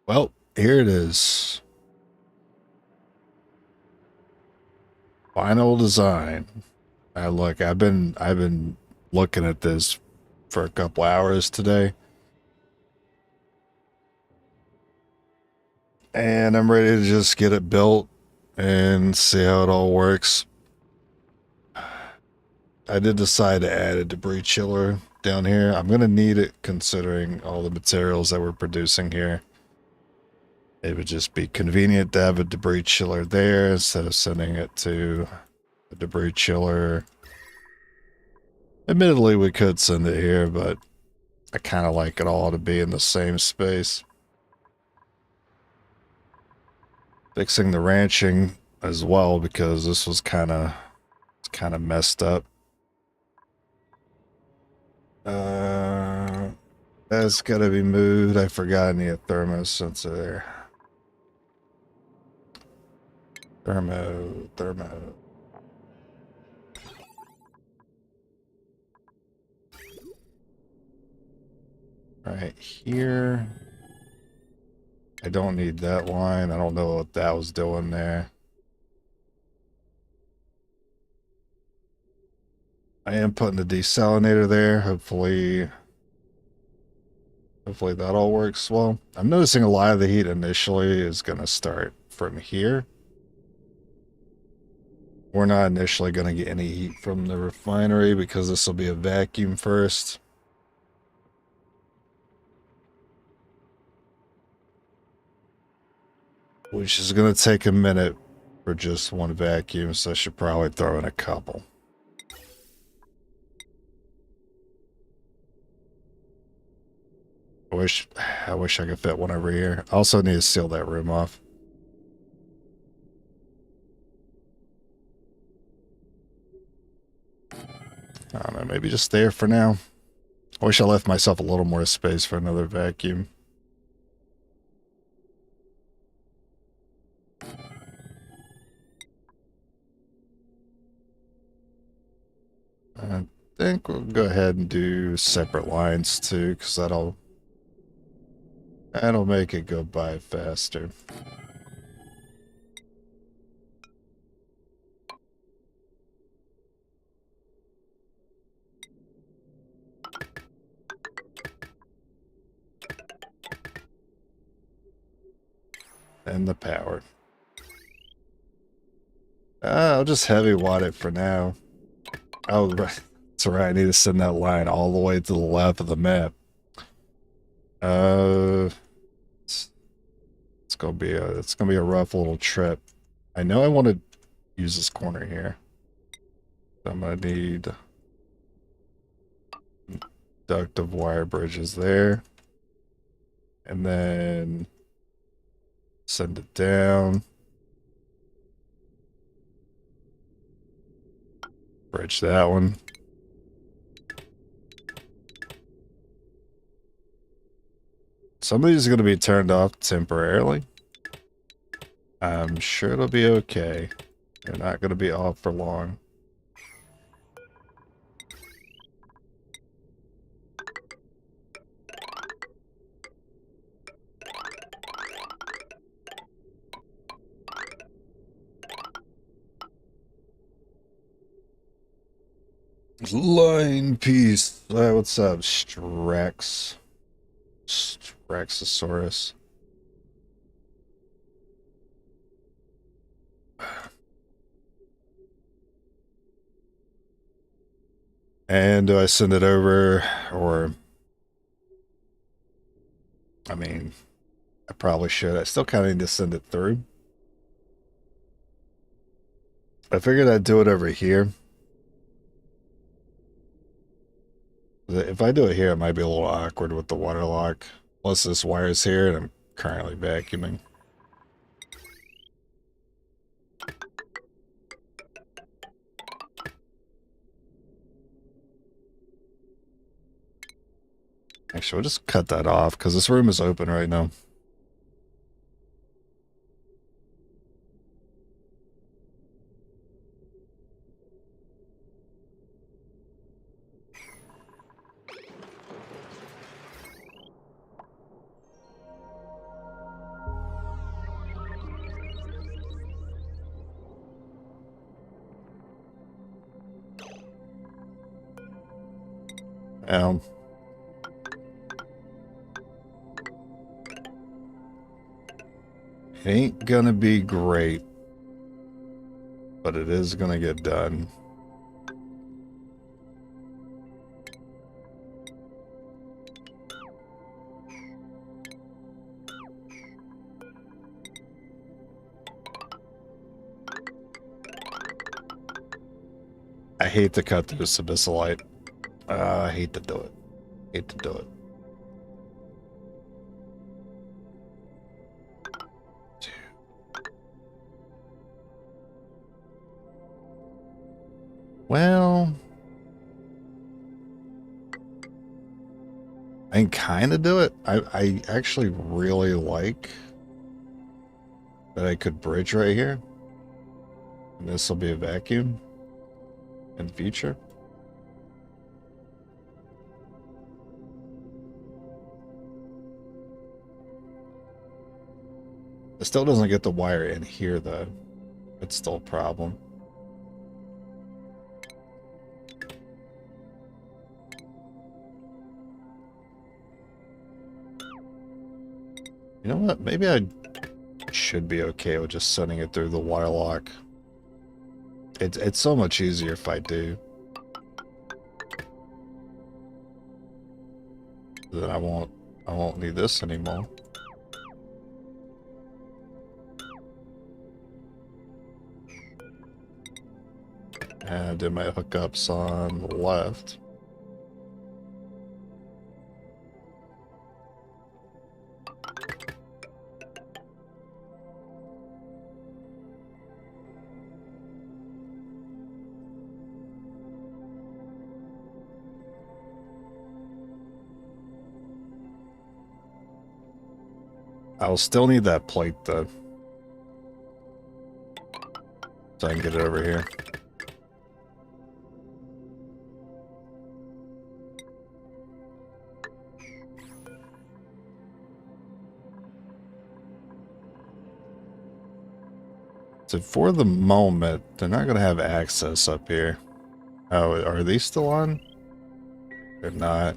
Well, here it is. Final design. Look, I've been looking at this for a couple hours today, and I'm ready to just get it built and see how it all works. I did decide to add a debris chiller down here. I'm gonna need it considering all the materials that we're producing here. It would just be convenient to have a debris chiller there instead of sending it to a debris chiller. Admittedly, we could send it here, but I kind of like it all to be in the same space. Fixing the ranching as well because this was kind of messed up. Uh, that's got to be moved. I forgot I need a thermo sensor there. Thermo. Right here. I don't need that line. I don't know what that was doing there. I am putting the desalinator there. Hopefully that all works well. I'm noticing a lot of the heat initially is going to start from here. We're not initially going to get any heat from the refinery because this will be a vacuum first. Which is going to take a minute for just one vacuum, so I should probably throw in a couple. I wish I could fit one over here. I also need to seal that room off. I don't know, maybe just there for now. I wish I left myself a little more space for another vacuum. I think we'll go ahead and do separate lines too, because that'll make it go by faster. And the power. I'll just heavy watt it for now. Oh, right. That's right. I need to send that line all the way to the left of the map. It's gonna be a rough little trip. I know I want to use this corner here. So I'm gonna need ductive wire bridges there, and then send it down. Bridge that one. Some of these are going to be turned off temporarily. I'm sure it'll be okay. They're not going to be off for long. Line piece. What's up, Straxosaurus? And do I send it over, or... I mean, I probably should. I still kind of need to send it through. I figured I'd do it over here. If I do it here, it might be a little awkward with the water lock. Plus this wire's here and I'm currently vacuuming. Actually, we'll just cut that off because this room is open right now. Um, it ain't gonna be great, but it is gonna get done. I hate to cut through Sabissalite. I hate to do it. Hate to do it. Well, I can kind of do it. I actually really like that I could bridge right here. And this will be a vacuum in future. It still doesn't get the wire in here, though. It's still a problem. You know what? Maybe I should be okay with just sending it through the wire lock. It's so much easier if I do. Then I won't need this anymore. And I did my hookups on the left. I'll still need that plate, though. So I can get it over here. So for the moment, they're not going to have access up here. Oh, are these still on? They're not.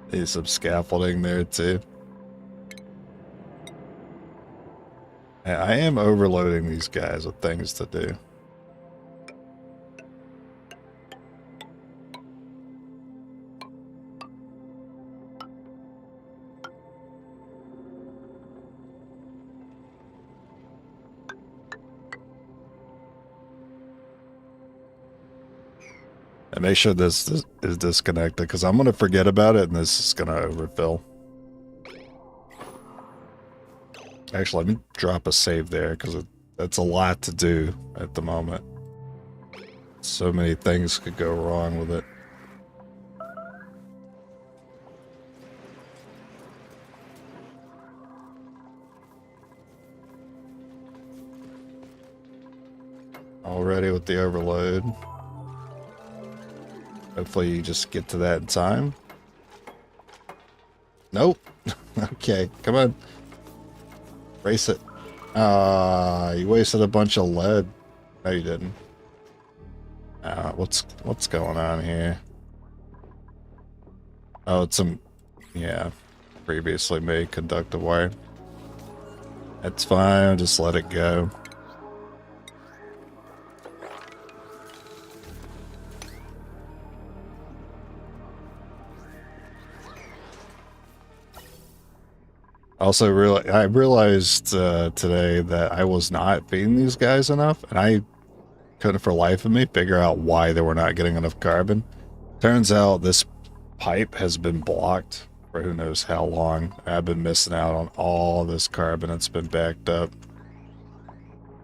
There's some scaffolding there too. I am overloading these guys with things to do. And make sure this is disconnected, because I'm going to forget about it and this is going to overfill. Actually, let me drop a save there, because that's a lot to do at the moment. So many things could go wrong with it. Already with the overload. Hopefully you just get to that in time. Nope. Okay, come on. Race it. You wasted a bunch of lead. No, you didn't. What's going on here? Oh, it's some, yeah, previously made conductive wire. That's fine, just let it go. Also, I realized today that I was not feeding these guys enough, and I couldn't for life of me figure out why they were not getting enough carbon. Turns out this pipe has been blocked for who knows how long. I've been missing out on all this carbon. It's been backed up.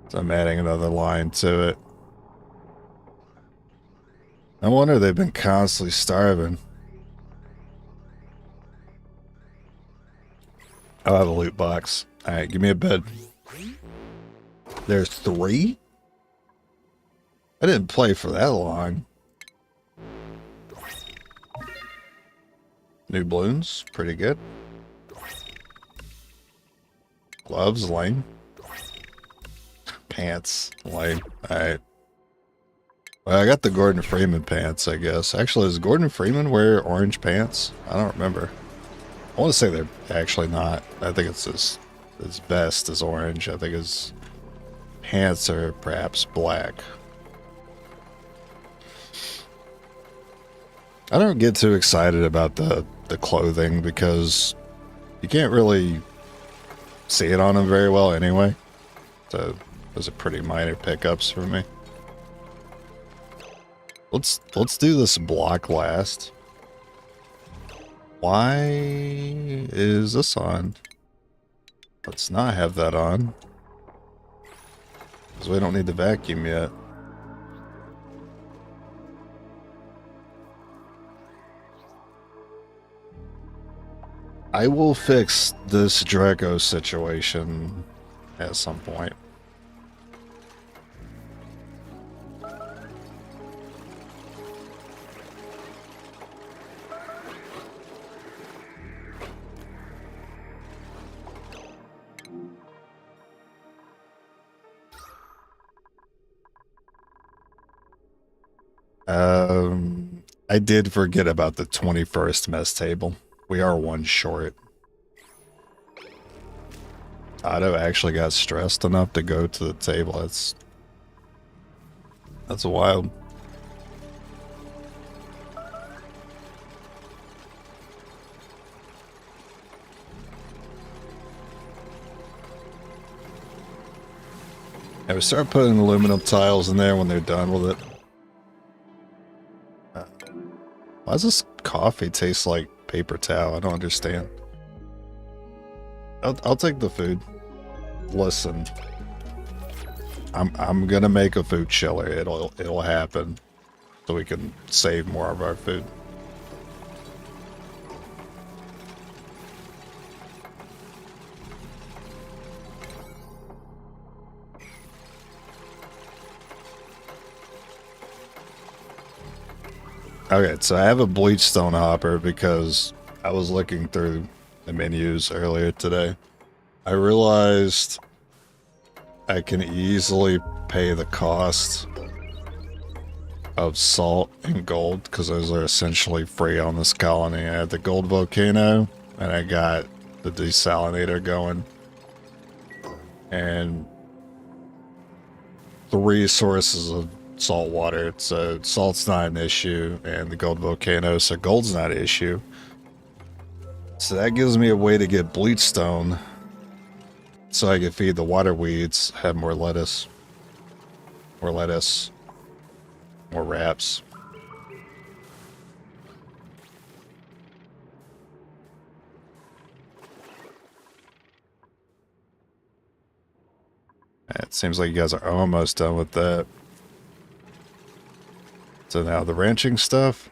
So I'm adding another line to it. No wonder they've been constantly starving. I'll have a loot box. Alright, give me a bed. There's 3? I didn't play for that long. New balloons, pretty good. Gloves, lame. Pants, lame. Alright. Well, I got the Gordon Freeman pants, I guess. Actually, does Gordon Freeman wear orange pants? I don't remember. I want to say they're actually not. I think it's his vest is orange. I think his pants are perhaps black. I don't get too excited about the clothing because you can't really see it on him very well anyway. So those are pretty minor pickups for me. Let's do this block last. Why is this on? Let's not have that on. Because we don't need the vacuum yet. I will fix this Draco situation at some point. I did forget about the 21st mess table. We are 1 short. Otto actually got stressed enough to go to the table. That's wild. I would start putting aluminum tiles in there when they're done with it. Why does this coffee taste like paper towel? I don't understand. I'll take the food. Listen, I'm gonna make a food chiller. It'll happen, so we can save more of our food. Okay, so I have a bleach stone hopper because I was looking through the menus earlier today. I realized I can easily pay the cost of salt and gold because those are essentially free on this colony. I had the gold volcano and I got the desalinator going. And 3 sources of salt water, so salt's not an issue, and the gold volcano, so gold's not an issue. So that gives me a way to get bleach stone so I can feed the water weeds, have more lettuce, more wraps. It seems like you guys are almost done with that. So now the ranching stuff.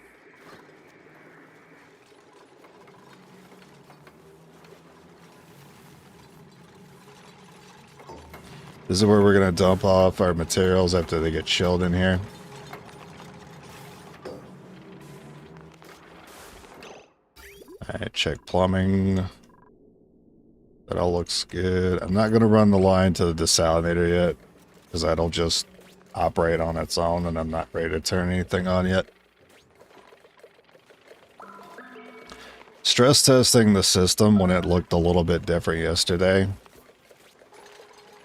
This is where we're going to dump off our materials after they get chilled in here. Alright, check plumbing. That all looks good. I'm not going to run the line to the desalinator yet, because that'll just operate on its own, and I'm not ready to turn anything on yet. Stress testing the system when it looked a little bit different yesterday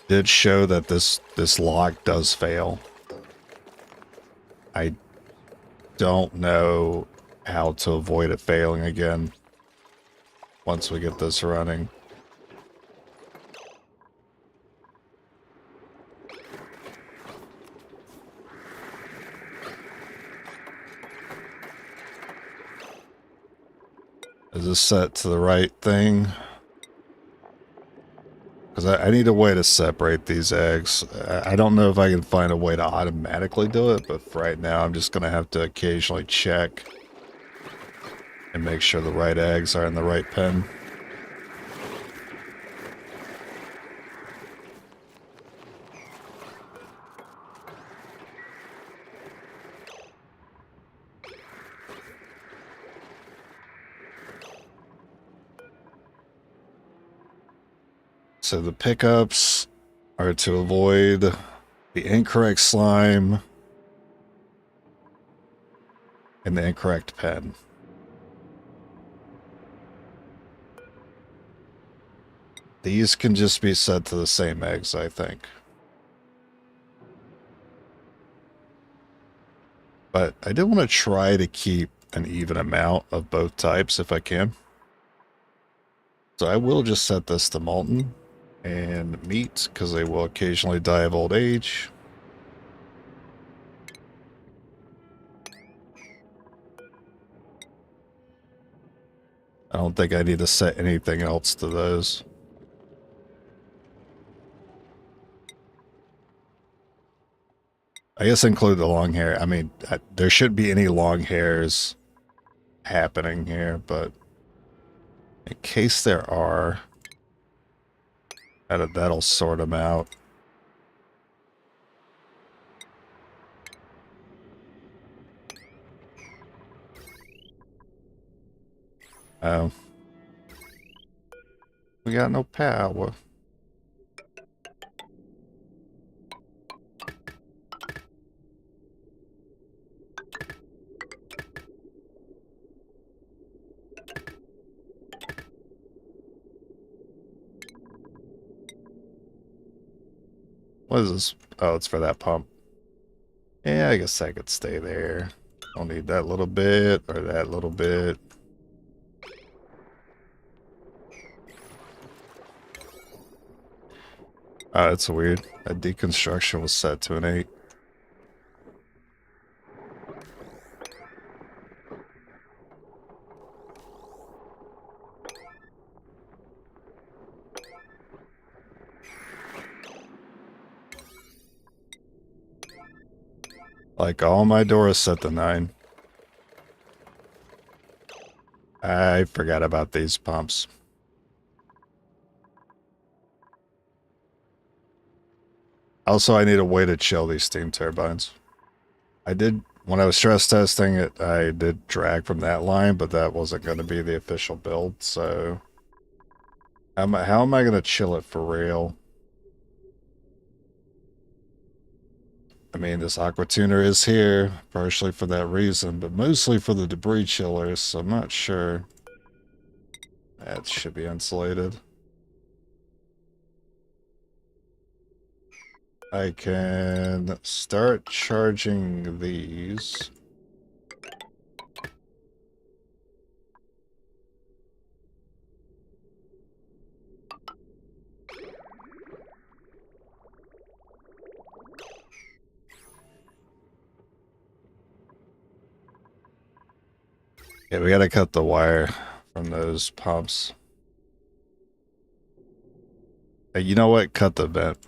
did show that this lock does fail. I don't know how to avoid it failing again once we get this running. Is this set to the right thing? Because I need a way to separate these eggs. I don't know if I can find a way to automatically do it, but for right now I'm just going to have to occasionally check and make sure the right eggs are in the right pen. So the pickups are to avoid the incorrect slime and the incorrect pen. These can just be set to the same eggs, I think. But I did want to try to keep an even amount of both types if I can. So I will just set this to molten and meat because they will occasionally die of old age. I don't think I need to set anything else to those. I guess include the long hair. I mean, there shouldn't be any long hairs happening here, but in case there are, that'll sort them out. Oh. We got no power. What is this? Oh, it's for that pump. Yeah, I guess I could stay there. I'll need that little bit or that little bit. Oh, that's weird. That deconstruction was set to an 8. Like all my doors set to 9. I forgot about these pumps. Also, I need a way to chill these steam turbines. When I was stress testing it, I did drag from that line, but that wasn't going to be the official build, so... How am I going to chill it for real? I mean, this aqua tuner is here, partially for that reason, but mostly for the debris chillers, so I'm not sure. That should be insulated. I can start charging these. Yeah, we gotta cut the wire from those pumps. Hey, you know what? Cut the vent.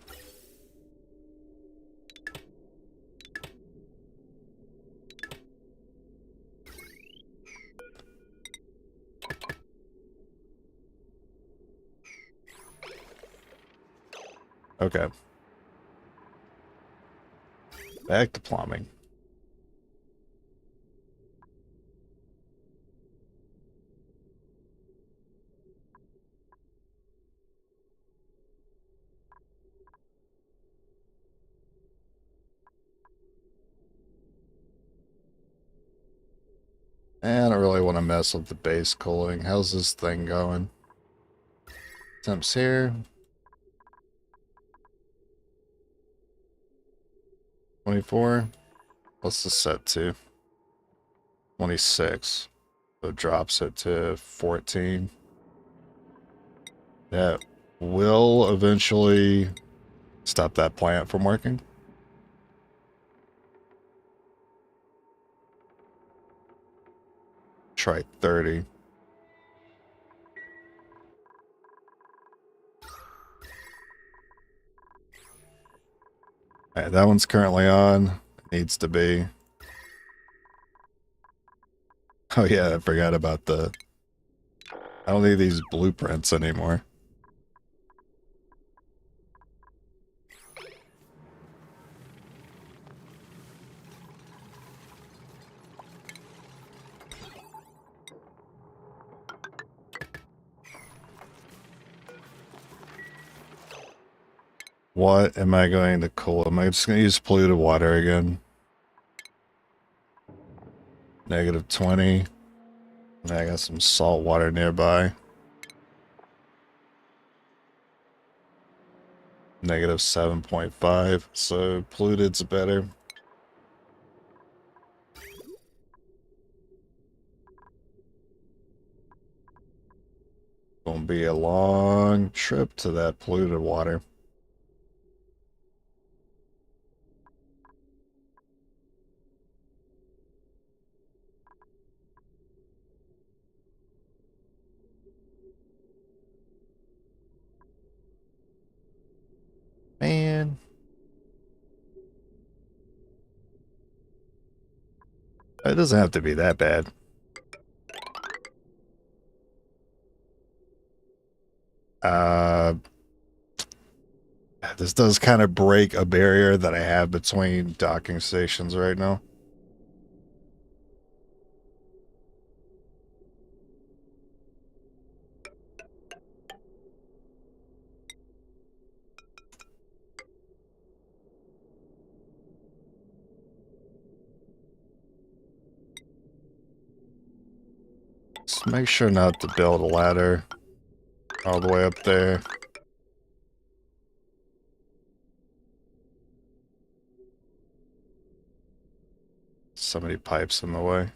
Okay. Back to plumbing. I don't really want to mess with the base cooling. How's this thing going? Temps here. 24. What's the set to? 26. So it drops it to 14. That will eventually stop that plant from working. Try 30. Alright, that one's currently on. It needs to be. Oh yeah, I forgot about I don't need these blueprints anymore. What am I going to cool? Am I just going to use polluted water again? -20. And I got some salt water nearby. -7.5. So polluted's better. Gonna be a long trip to that polluted water. Man. It doesn't have to be that bad. This does kind of break a barrier that I have between docking stations right now. Just make sure not to build a ladder all the way up there. So many pipes in the way.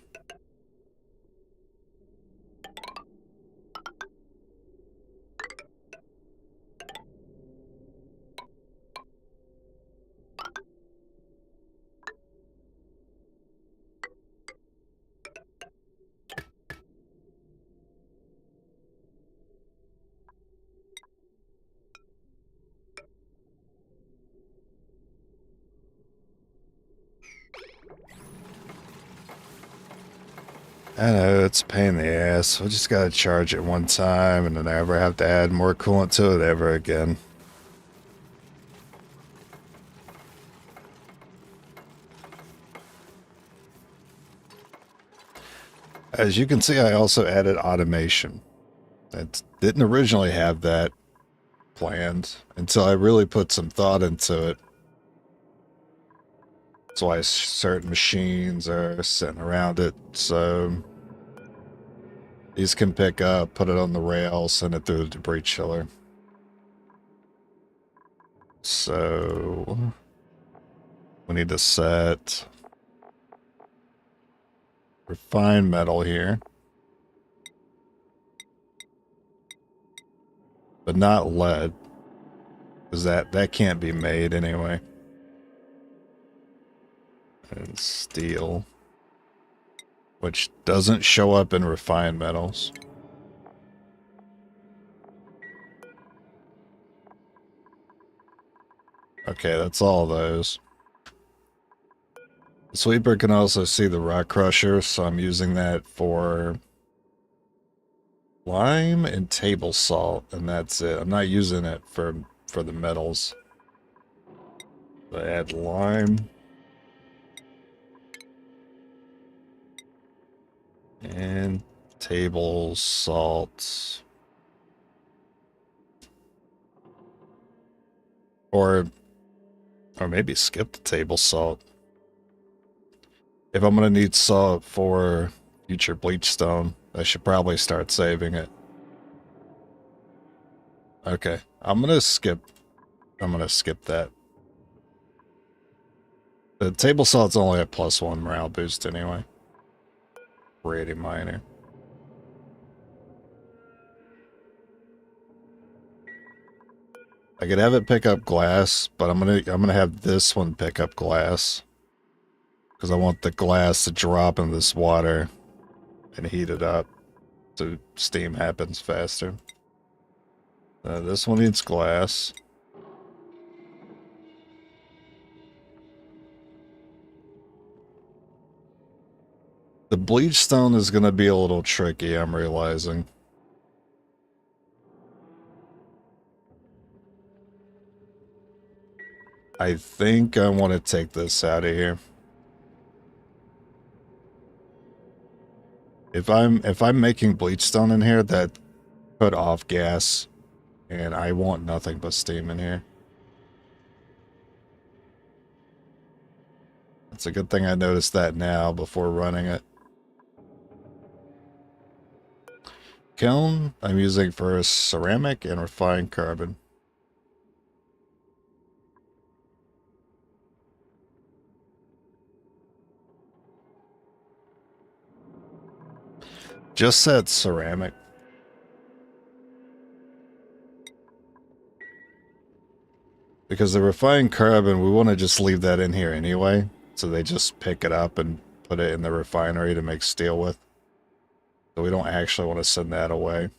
I know, it's a pain in the ass. We just gotta charge it one time and then never have to add more coolant to it ever again. As you can see, I also added automation. It didn't originally have that planned until I really put some thought into it. That's why certain machines are sitting around it, so these can pick up, put it on the rail, send it through the debris chiller. So we need to set refined metal here, but not lead, because that can't be made anyway. And steel, which doesn't show up in refined metals. Okay, that's all those. The sweeper can also see the rock crusher, so I'm using that for lime and table salt, and that's it. I'm not using it for the metals. I add lime. And table salt. Or maybe skip the table salt. If I'm going to need salt for future bleach stone, I should probably start saving it. Okay, I'm going to skip that. The table salt's only a +1 morale boost anyway. Pretty minor. I could have it pick up glass, but I'm gonna have this one pick up glass. Because I want the glass to drop in this water and heat it up so steam happens faster. This one needs glass. The bleach stone is going to be a little tricky, I'm realizing. I think I want to take this out of here. If I'm making bleach stone in here, that put off gas, and I want nothing but steam in here. It's a good thing I noticed that now before running it. Kiln I'm using for ceramic and refined carbon. Just said ceramic. Because the refined carbon, we want to just leave that in here anyway. So they just pick it up and put it in the refinery to make steel with. So we don't actually want to send that away.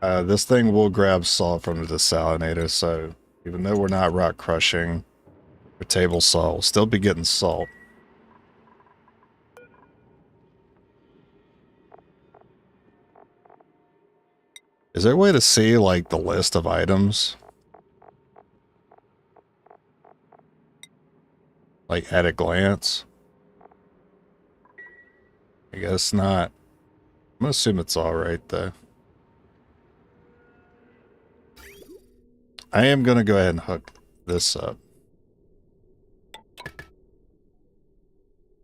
This thing will grab salt from the desalinator, so even though we're not rock crushing or table salt, we'll still be getting salt. Is there a way to see, like, the list of items? Like, at a glance? I guess not. I'm gonna assume it's alright, though. I am gonna go ahead and hook this up.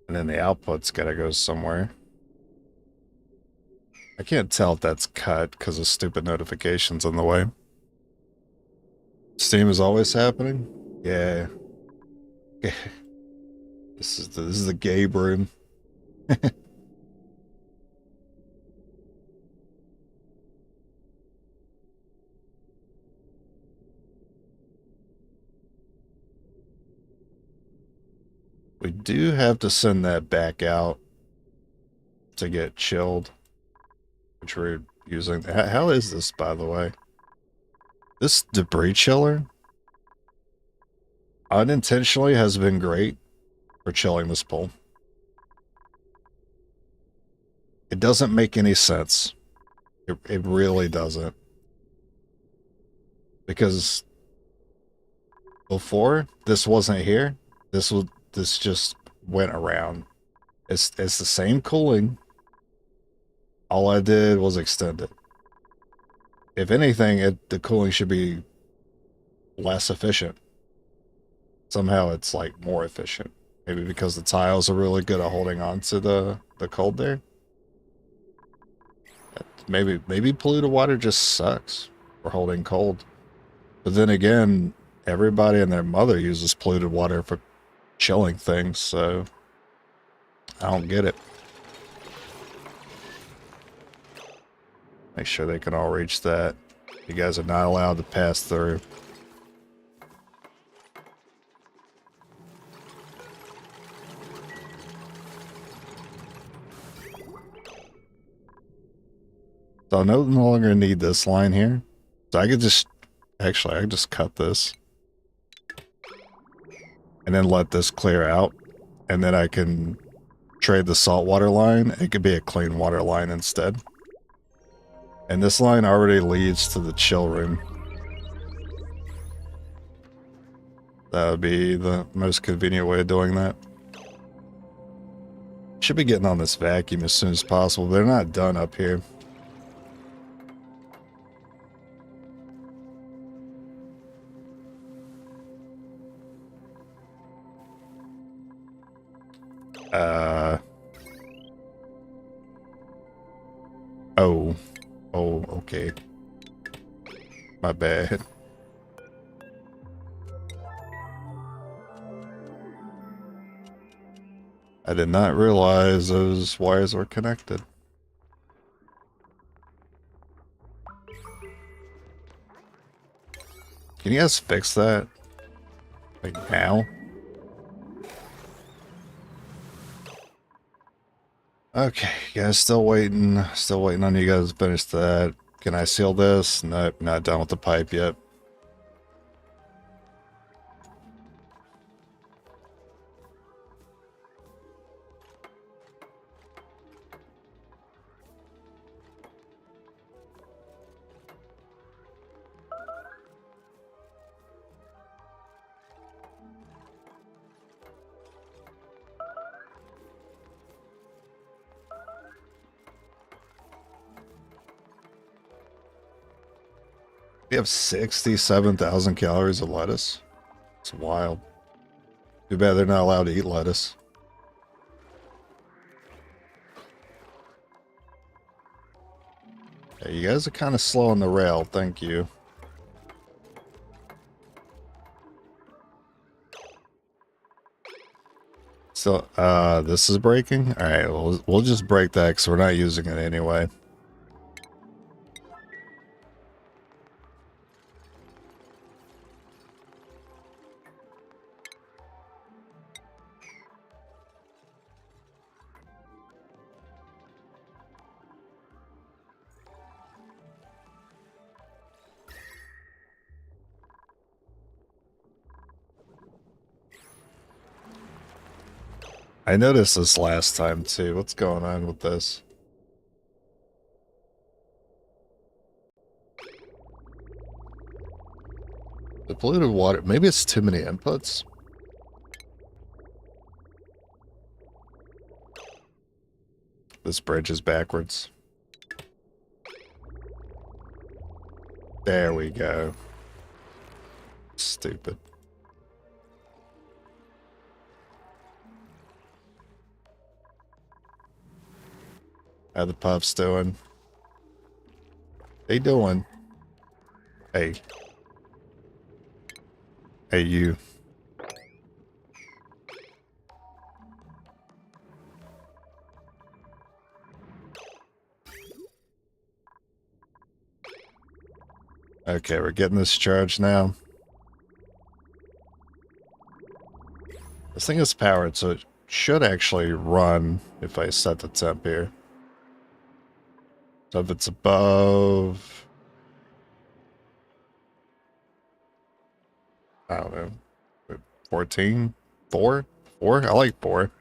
And then the output's gotta go somewhere. I can't tell if that's cut because of stupid notifications in the way. Steam is always happening? Yeah. This is the gay room. We do have to send that back out to get chilled, which we're using. How is this, by the way? This debris chiller unintentionally has been great for chilling this pole. It doesn't make any sense. It really doesn't. Because before this wasn't here, this just went around. It's the same cooling. All I did was extend it. If anything, the cooling should be less efficient. Somehow it's like more efficient. Maybe because the tiles are really good at holding on to the cold there. Maybe polluted water just sucks for holding cold. But then again, everybody and their mother uses polluted water for chilling things, so I don't get it. Make sure they can all reach that. You guys are not allowed to pass through. So I no longer need this line here. So I could just, actually, I could just cut this. And then let this clear out. And then I can trade the saltwater line. It could be a clean water line instead. And this line already leads to the chill room. That would be the most convenient way of doing that. Should be getting on this vacuum as soon as possible. They're not done up here. Oh, okay. My bad. I did not realize those wires were connected. Can you guys fix that? Like now? Okay, guys, still waiting on you guys to finish that. Can I seal this? Nope, not done with the pipe yet. We have 67,000 calories of lettuce. It's wild. Too bad they're not allowed to eat lettuce. Hey, you guys are kind of slow on the rail. Thank you. So, this is breaking? Alright, we'll just break that because we're not using it anyway. I noticed this last time too. What's going on with this? The polluted water. Maybe it's too many inputs. This bridge is backwards. There we go. Stupid. How the pups doing? They doing? Hey. Hey, you. Okay, we're getting this charged now. This thing is powered, so it should actually run if I set the temp here. So if it's above... I don't know. 14? 4? 4? I like 4.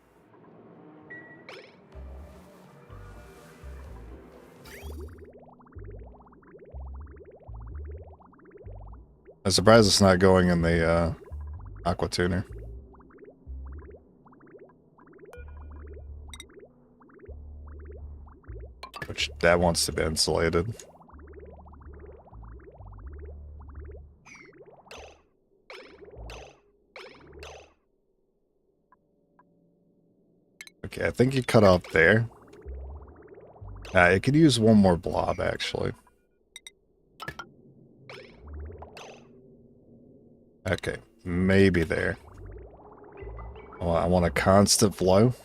I'm surprised it's not going in the aqua tuner. Which that wants to be insulated. Okay, I think you cut off there. It could use one more blob, actually. Okay, maybe there. Oh, I want a constant flow.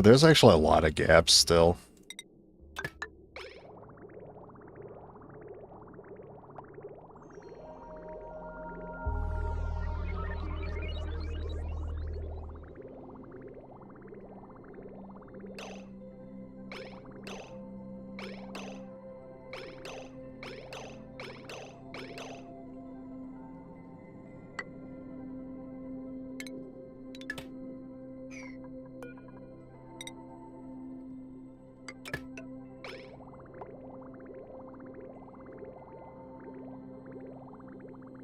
There's actually a lot of gaps still.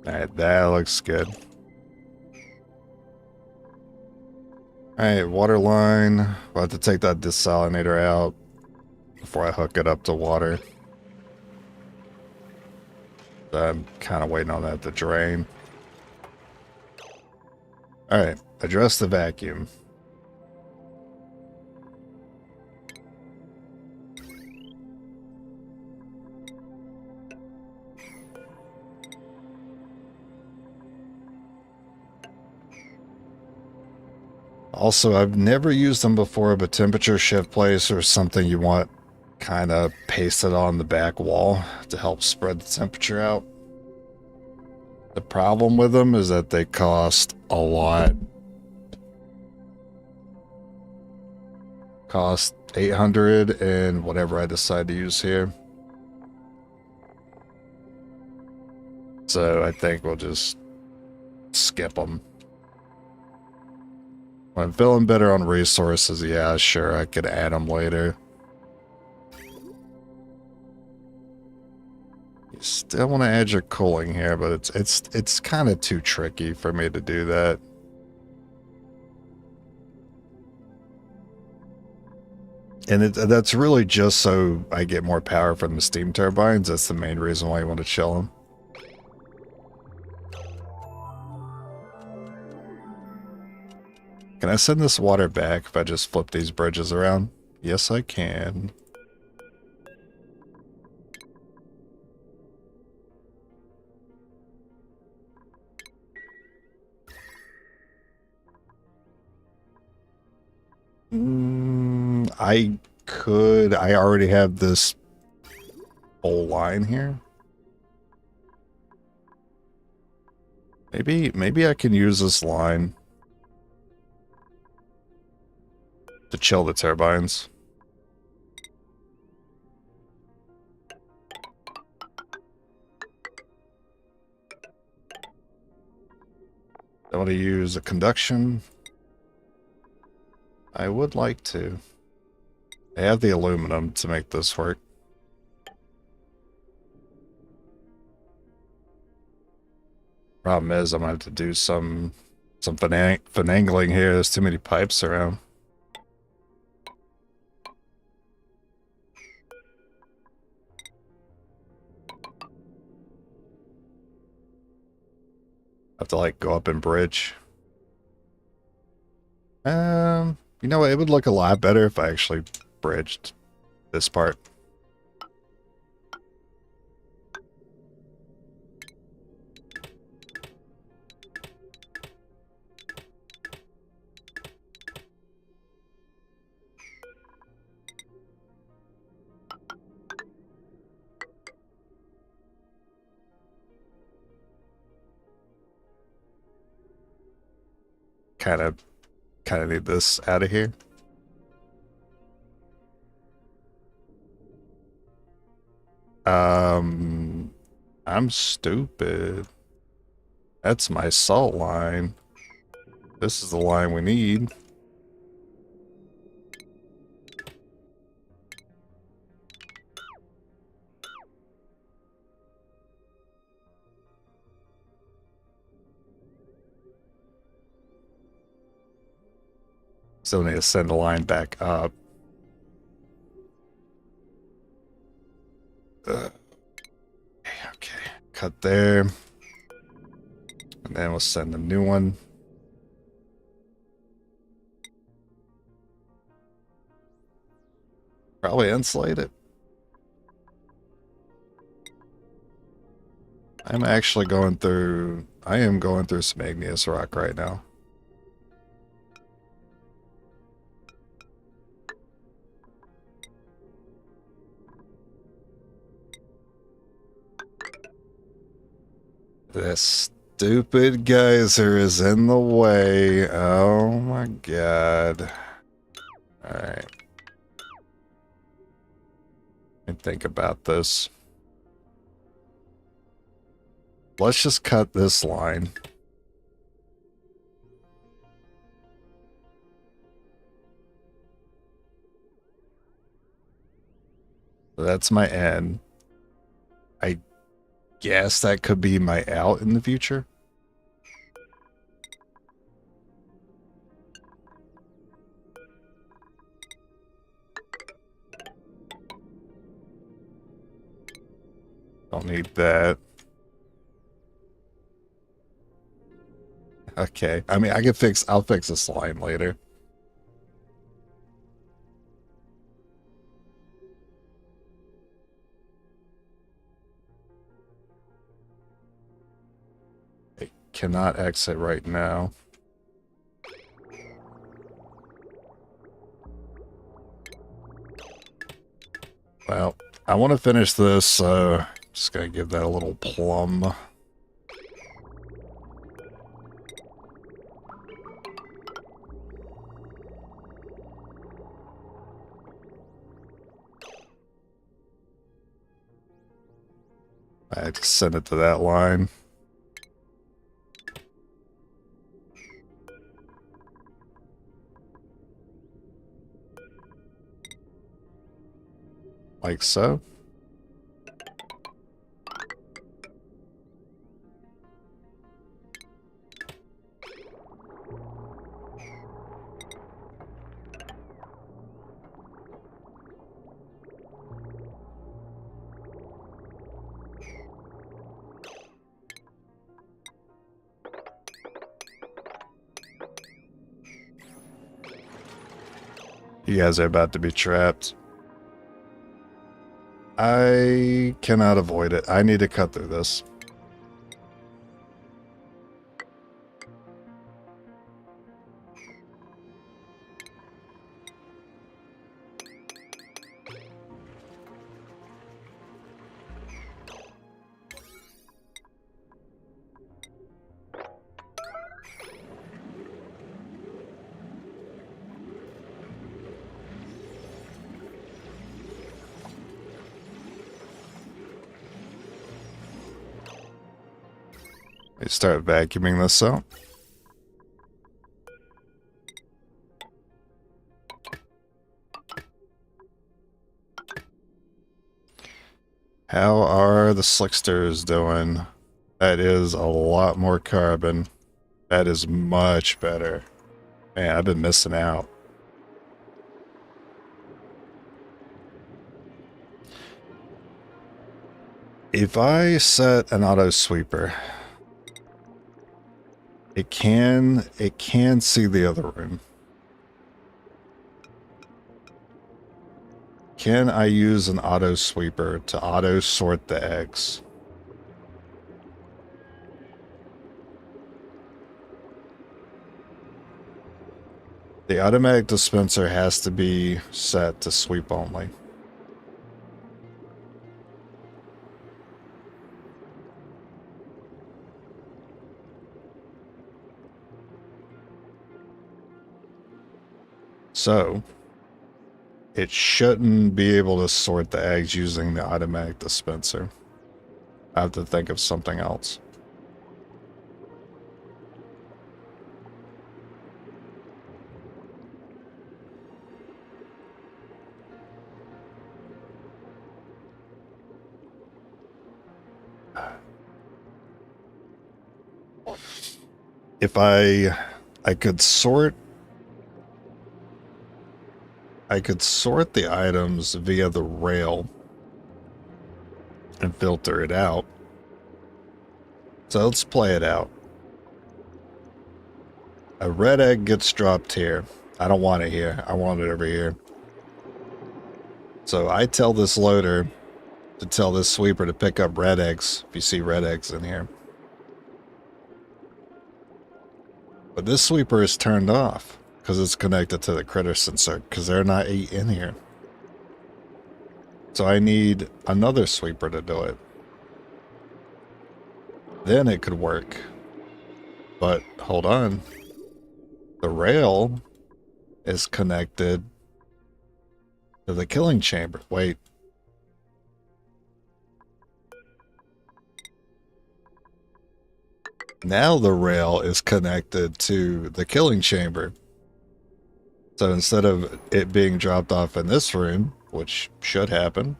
Alright, that looks good. Alright, water line. We'll have to take that desalinator out before I hook it up to water. I'm kind of waiting on that to drain. Alright, address the vacuum. Also, I've never used them before, but temperature shift place or something you want kind of pasted on the back wall to help spread the temperature out. The problem with them is that they cost a lot. Cost 800 and whatever I decide to use here. So I think we'll just skip them. When I'm feeling better on resources, yeah, sure, I could add them later. You still want to add your cooling here, but it's kind of too tricky for me to do that. And that's really just so I get more power from the steam turbines. That's the main reason why you want to chill them. Can I send this water back if I just flip these bridges around? Yes, I can. I could. I already have this whole line here. Maybe I can use this line to chill the turbines. I want to use a conduction. I would like to. I have the aluminum to make this work. Problem is, I'm gonna have to do some finagling here. There's too many pipes around. Have to like go up and bridge. You know what? It would look a lot better if I actually bridged this part. Kind of need this out of here. I'm stupid. That's my salt line. This is the line we need. Still need to send the line back up. Okay. Cut there. And then we'll send a new one. Probably insulate it. I am going through some igneous rock right now. This stupid geyser is in the way. Oh my god. Alright. Let me think about this. Let's just cut this line. So that's my end. I guess that could be my out in the future. Don't need that. Okay. I mean, I'll fix this line later. I cannot exit right now. Well, I want to finish this, so just gonna give that a little plumb. I had to send it to that line. Like so. You guys are about to be trapped. I cannot avoid it. I need to cut through this. I start vacuuming this out. How are the slicksters doing? That is a lot more carbon. That is much better. Man, I've been missing out. If I set an auto sweeper, it can see the other room. Can I use an auto sweeper to auto sort the eggs? The automatic dispenser has to be set to sweep only. So, it shouldn't be able to sort the eggs using the automatic dispenser. I have to think of something else. If I could sort the items via the rail and filter it out. So let's play it out. A red egg gets dropped here. I don't want it here. I want it over here. So I tell this loader to tell this sweeper to pick up red eggs if you see red eggs in here. But this sweeper is turned off because it's connected to the critter sensor because they're not in here. So I need another sweeper to do it. Then it could work. But hold on. The rail is connected to the killing chamber. Wait. Now the rail is connected to the killing chamber. So instead of it being dropped off in this room, which should happen,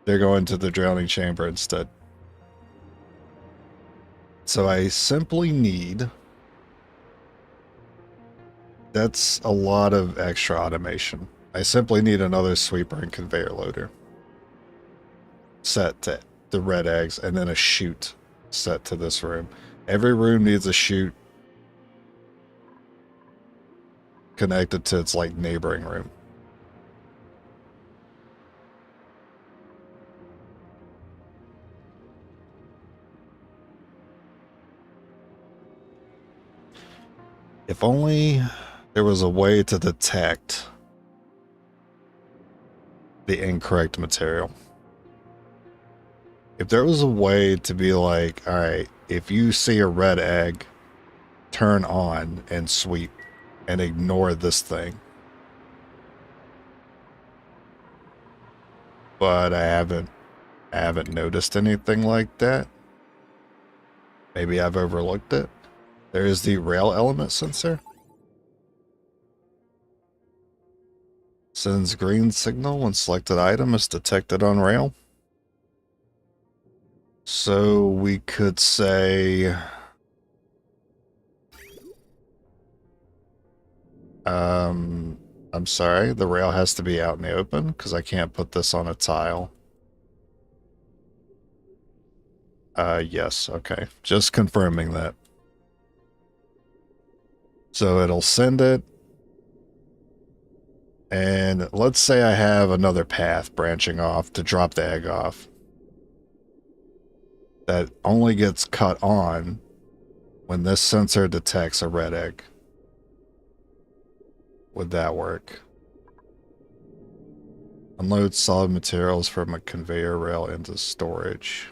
they're going to the drowning chamber instead. So I simply need... That's a lot of extra automation. I simply need another sweeper and conveyor loader set to the red eggs, and then a chute set to this room. Every room needs a chute connected to its like neighboring room. If only there was a way to detect the incorrect material. If there was a way to be like, all right, if you see a red egg, turn on and sweep and ignore this thing. But I haven't noticed anything like that. Maybe I've overlooked it. There is the rail element sensor. Sends green signal when selected item is detected on rail. So we could say... I'm sorry, the rail has to be out in the open because I can't put this on a tile. Yes, okay. Just confirming that. So it'll send it, And let's say I have another path branching off to drop the egg off. That only gets cut on when this sensor detects a red egg. Would that work? Unload solid materials from a conveyor rail into storage.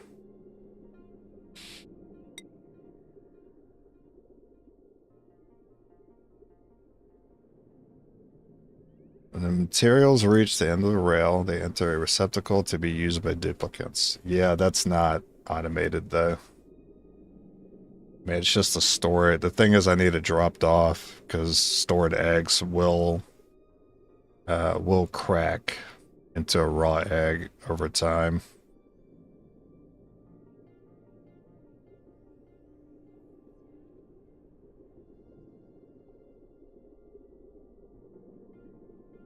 When the materials reach the end of the rail, they enter a receptacle to be used by duplicates. Yeah, that's not automated though. I mean, it's just to store it. The thing is I need it dropped off because stored eggs will crack into a raw egg over time.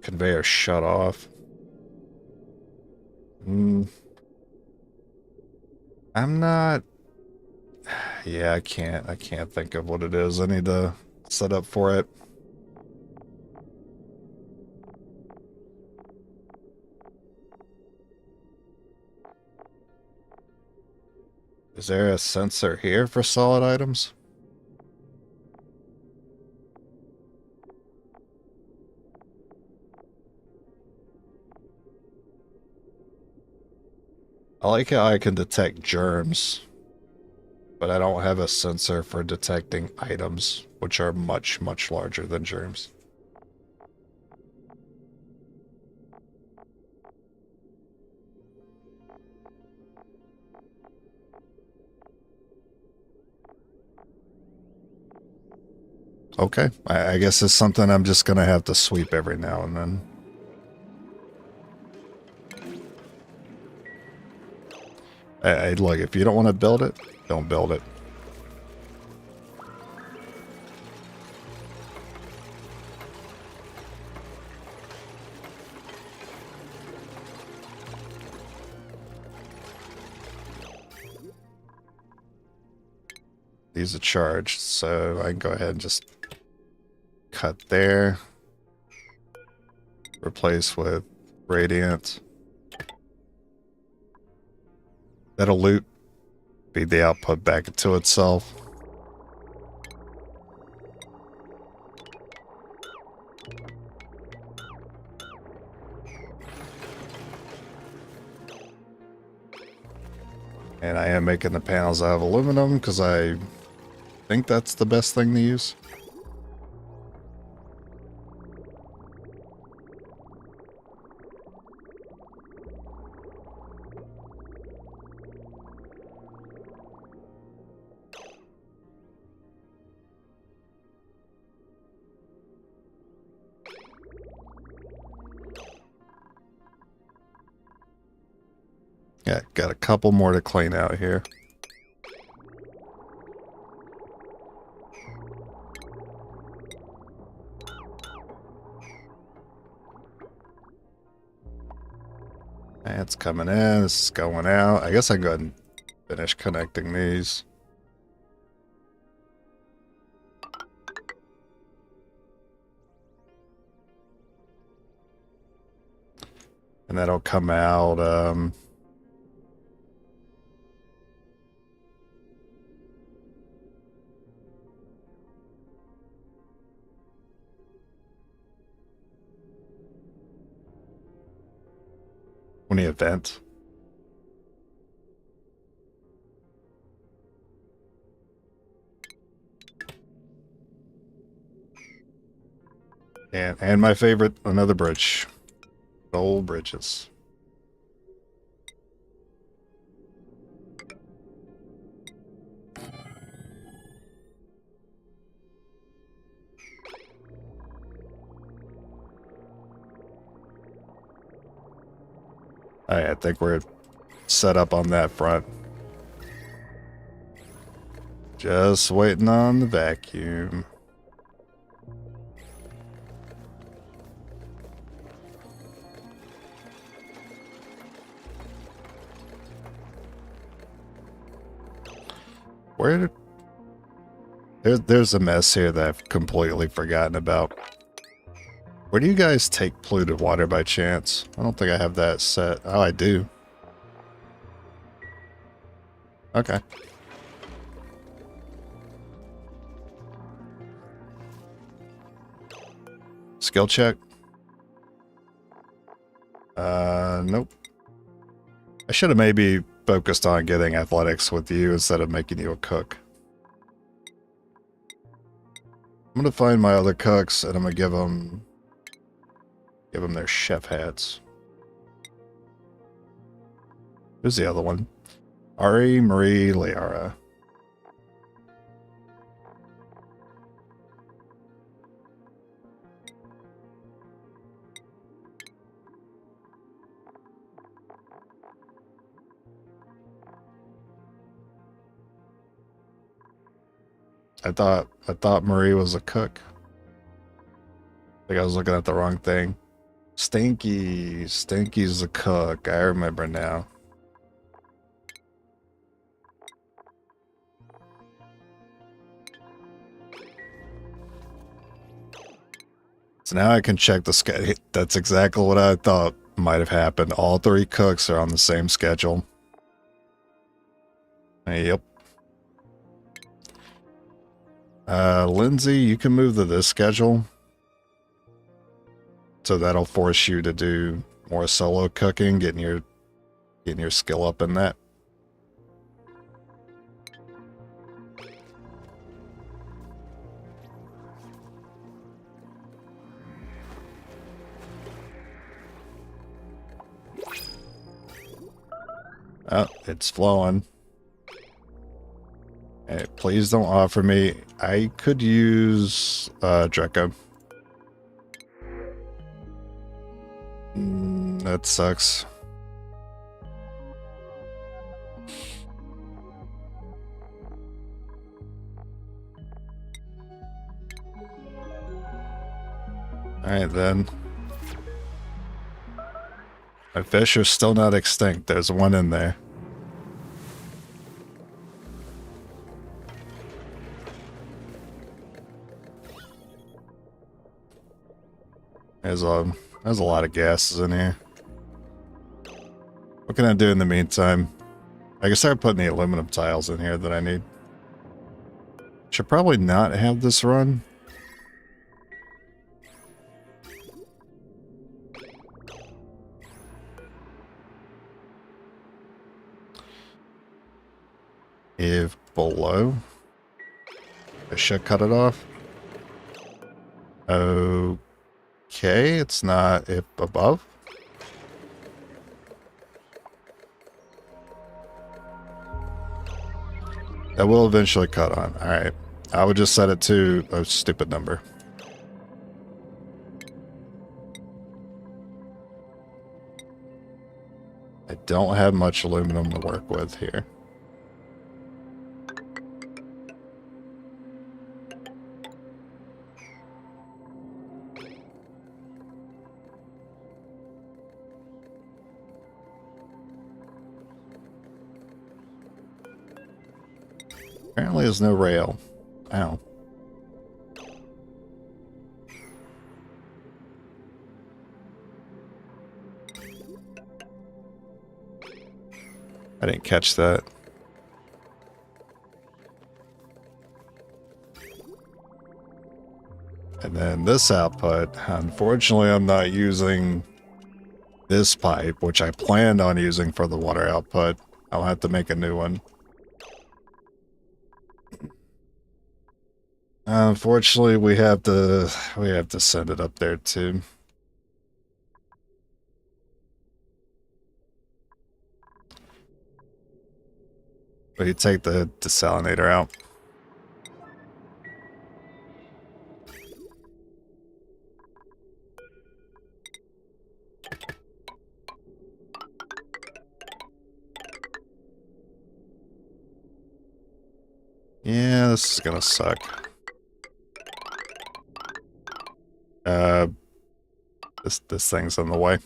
Conveyor shut off. I'm not... Yeah, I can't think of what it is. I need to set up for it. Is there a sensor here for solid items? I like how I can detect germs, but I don't have a sensor for detecting items, which are much, much larger than germs. Okay, I guess it's something I'm just gonna have to sweep every now and then. Look, if you don't want to build it, don't build it. These are charged, so I can go ahead and just cut there. Replace with radiant. That'll loop. Feed the output back into itself. And I am making the panels out of aluminum because I think that's the best thing to use. Yeah, got a couple more to clean out here. That's coming in, this is going out. I guess I can go ahead and finish connecting these. And that'll come out, when the event. And my favorite, another bridge. Old bridges. I think we're set up on that front. Just waiting on the vacuum. Where did... There's a mess here that I've completely forgotten about. Where do you guys take polluted water by chance? I don't think I have that set. Oh, I do. Okay. Skill check? Nope. I should have maybe focused on getting athletics with you instead of making you a cook. I'm gonna find my other cooks and I'm gonna give them their chef hats. Who's the other one? Ari, Marie, Liara. I thought Marie was a cook. I think I was looking at the wrong thing. Stinky's a cook. I remember now. So now I can check the schedule. That's exactly what I thought might have happened. All 3 cooks are on the same schedule. Yep. Lindsay, you can move to this schedule. So that'll force you to do more solo cooking, getting your skill up in that. Oh, it's flowing. Hey, please don't offer me. I could use Draco. That sucks. Alright then. My fish are still not extinct. There's one in there. There's a lot of gases in here. What can I do in the meantime? I can start putting the aluminum tiles in here that I need. Should probably not have this run. If below, I should cut it off. Okay, it's not if above. That will eventually cut on. Alright. I would just set it to a stupid number. I don't have much aluminum to work with here. Apparently there's no rail. Ow. I didn't catch that. And then this output, unfortunately I'm not using this pipe, which I planned on using for the water output. I'll have to make a new one. Unfortunately, we have to send it up there too. But you take the desalinator out. Yeah, this is gonna suck. This thing's in the way.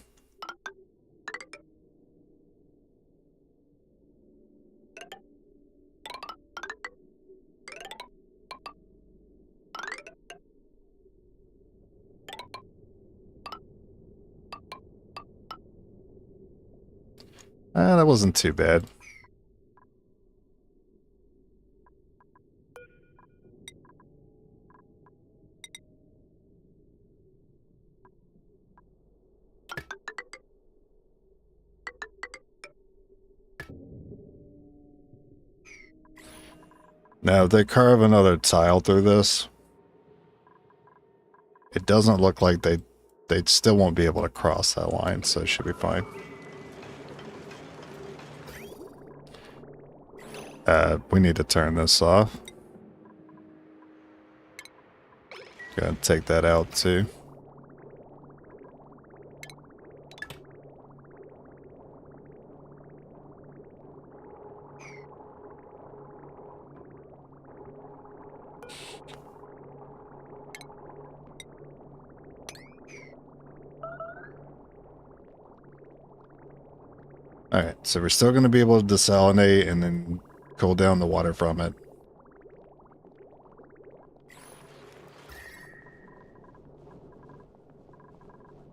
That wasn't too bad. Now, if they carve another tile through this, it doesn't look like they still won't be able to cross that line, so it should be fine. We need to turn this off. Gotta take that out too. Alright, so we're still going to be able to desalinate and then cool down the water from it.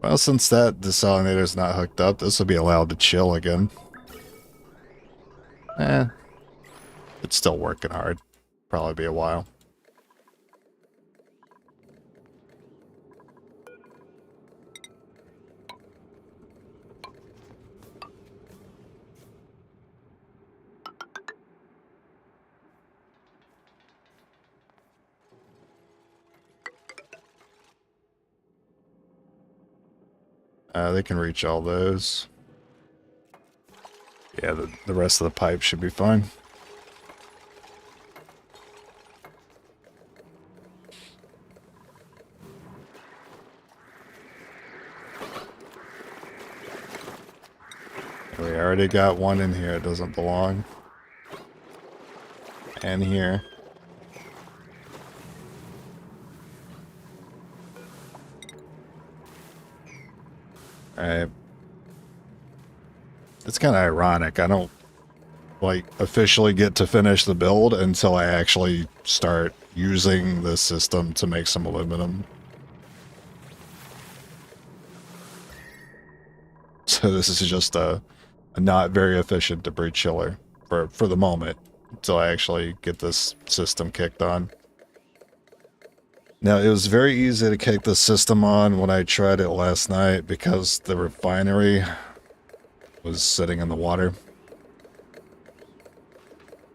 Well, since that desalinator is not hooked up, this will be allowed to chill again. It's still working hard. Probably be a while. They can reach all those. Yeah, the rest of the pipe should be fine. We already got one in here. It doesn't belong. And here. Alright. It's kind of ironic. I don't, like, officially get to finish the build until I actually start using this system to make some aluminum. So this is just a not very efficient debris chiller for the moment until I actually get this system kicked on. Now, it was very easy to kick the system on when I tried it last night because the refinery was sitting in the water.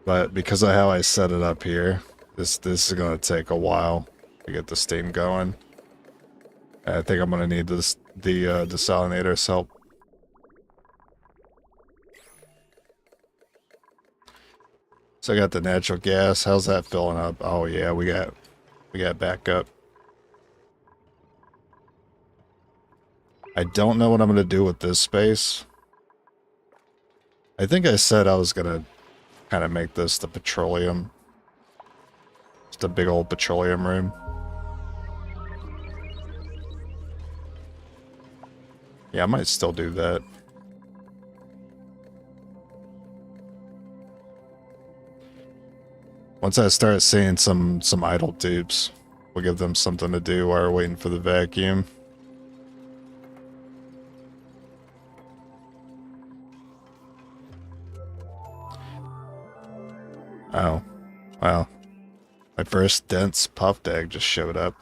But because of how I set it up here, this is going to take a while to get the steam going. I think I'm going to need the desalinator's help. So I got the natural gas. How's that filling up? Oh yeah, we got backup. I don't know what I'm going to do with this space. I think I said I was going to kind of make this the petroleum. Just a big old petroleum room. Yeah, I might still do that. Once I start seeing some idle dupes, we'll give them something to do while we're waiting for the vacuum. Oh, wow. My first dense puffed egg just showed up.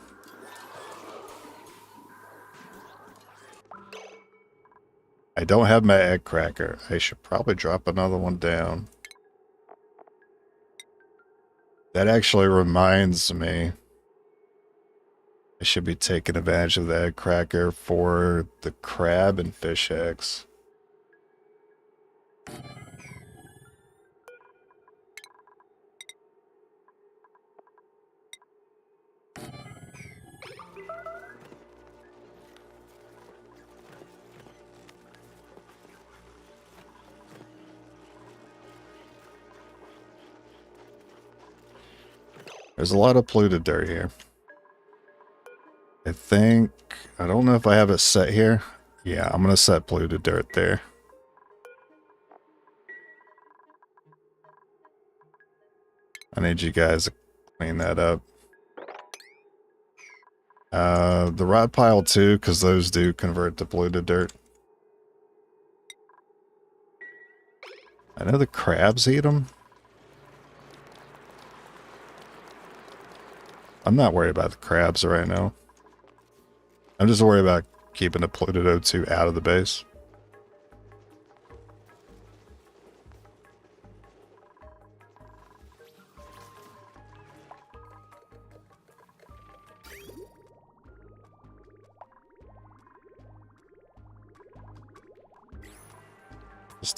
I don't have my egg cracker. I should probably drop another one down. That actually reminds me, I should be taking advantage of the egg cracker for the crab and fish eggs. There's a lot of polluted dirt here. I don't know if I have it set here. Yeah, I'm gonna set polluted dirt there. I need you guys to clean that up. The rod pile too, because those do convert to polluted dirt. I know the crabs eat them. I'm not worried about the crabs right now. I'm just worried about keeping the polluted O2 out of the base.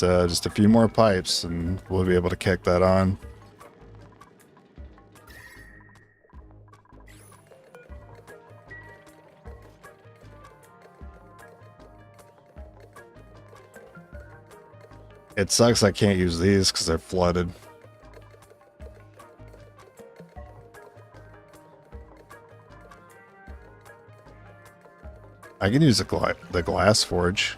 Just a few more pipes and we'll be able to kick that on. It sucks I can't use these because they're flooded. I can use the glass forge.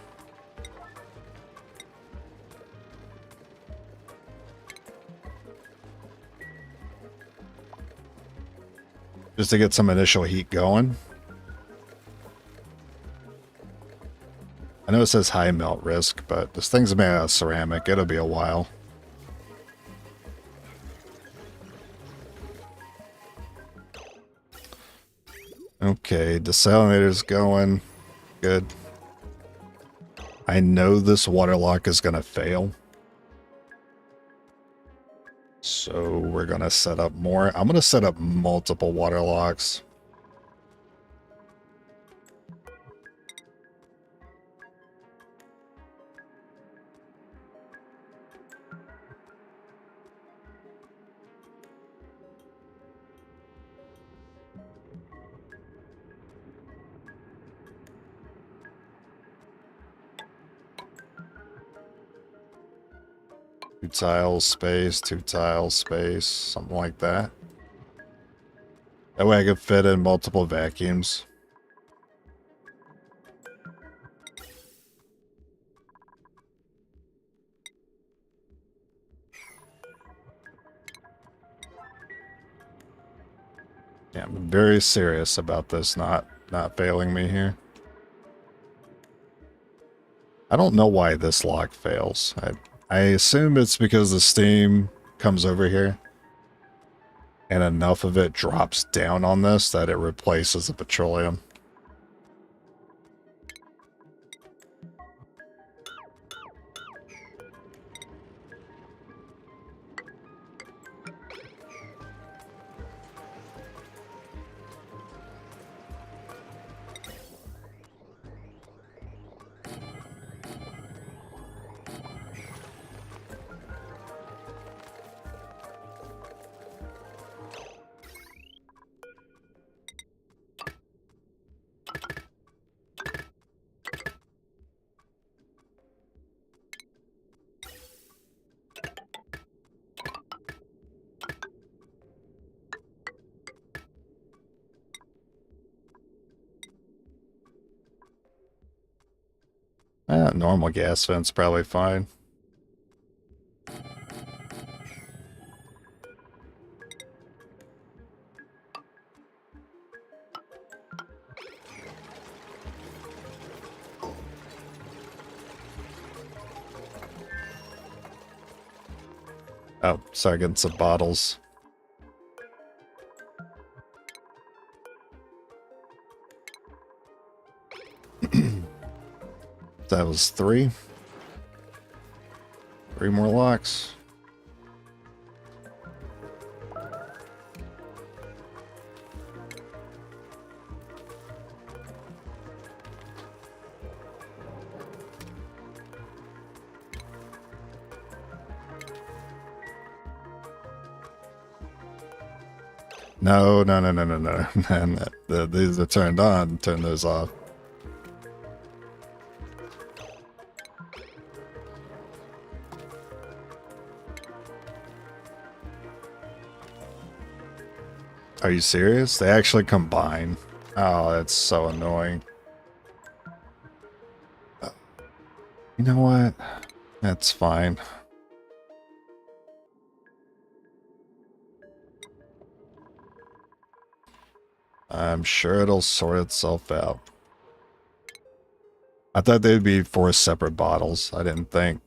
Just to get some initial heat going. I know it says high melt risk, but this thing's made out of ceramic. It'll be a while. Okay, desalinator's going. Good. I know this water lock is going to fail. So we're going to set up more. I'm going to set up multiple water locks. Two tiles space, something like that. That way I could fit in multiple vacuums. Yeah, I'm very serious about this not failing me here. I don't know why this lock fails. I assume it's because the steam comes over here and enough of it drops down on this that it replaces the petroleum. Normal gas vent's probably fine. Oh, sorry, getting some bottles. That was three. Three more locks. No. These are turned on. Turn those off. Are you serious? They actually combine. Oh, that's so annoying. You know what? That's fine. I'm sure it'll sort itself out. I thought they'd be four separate bottles. I didn't think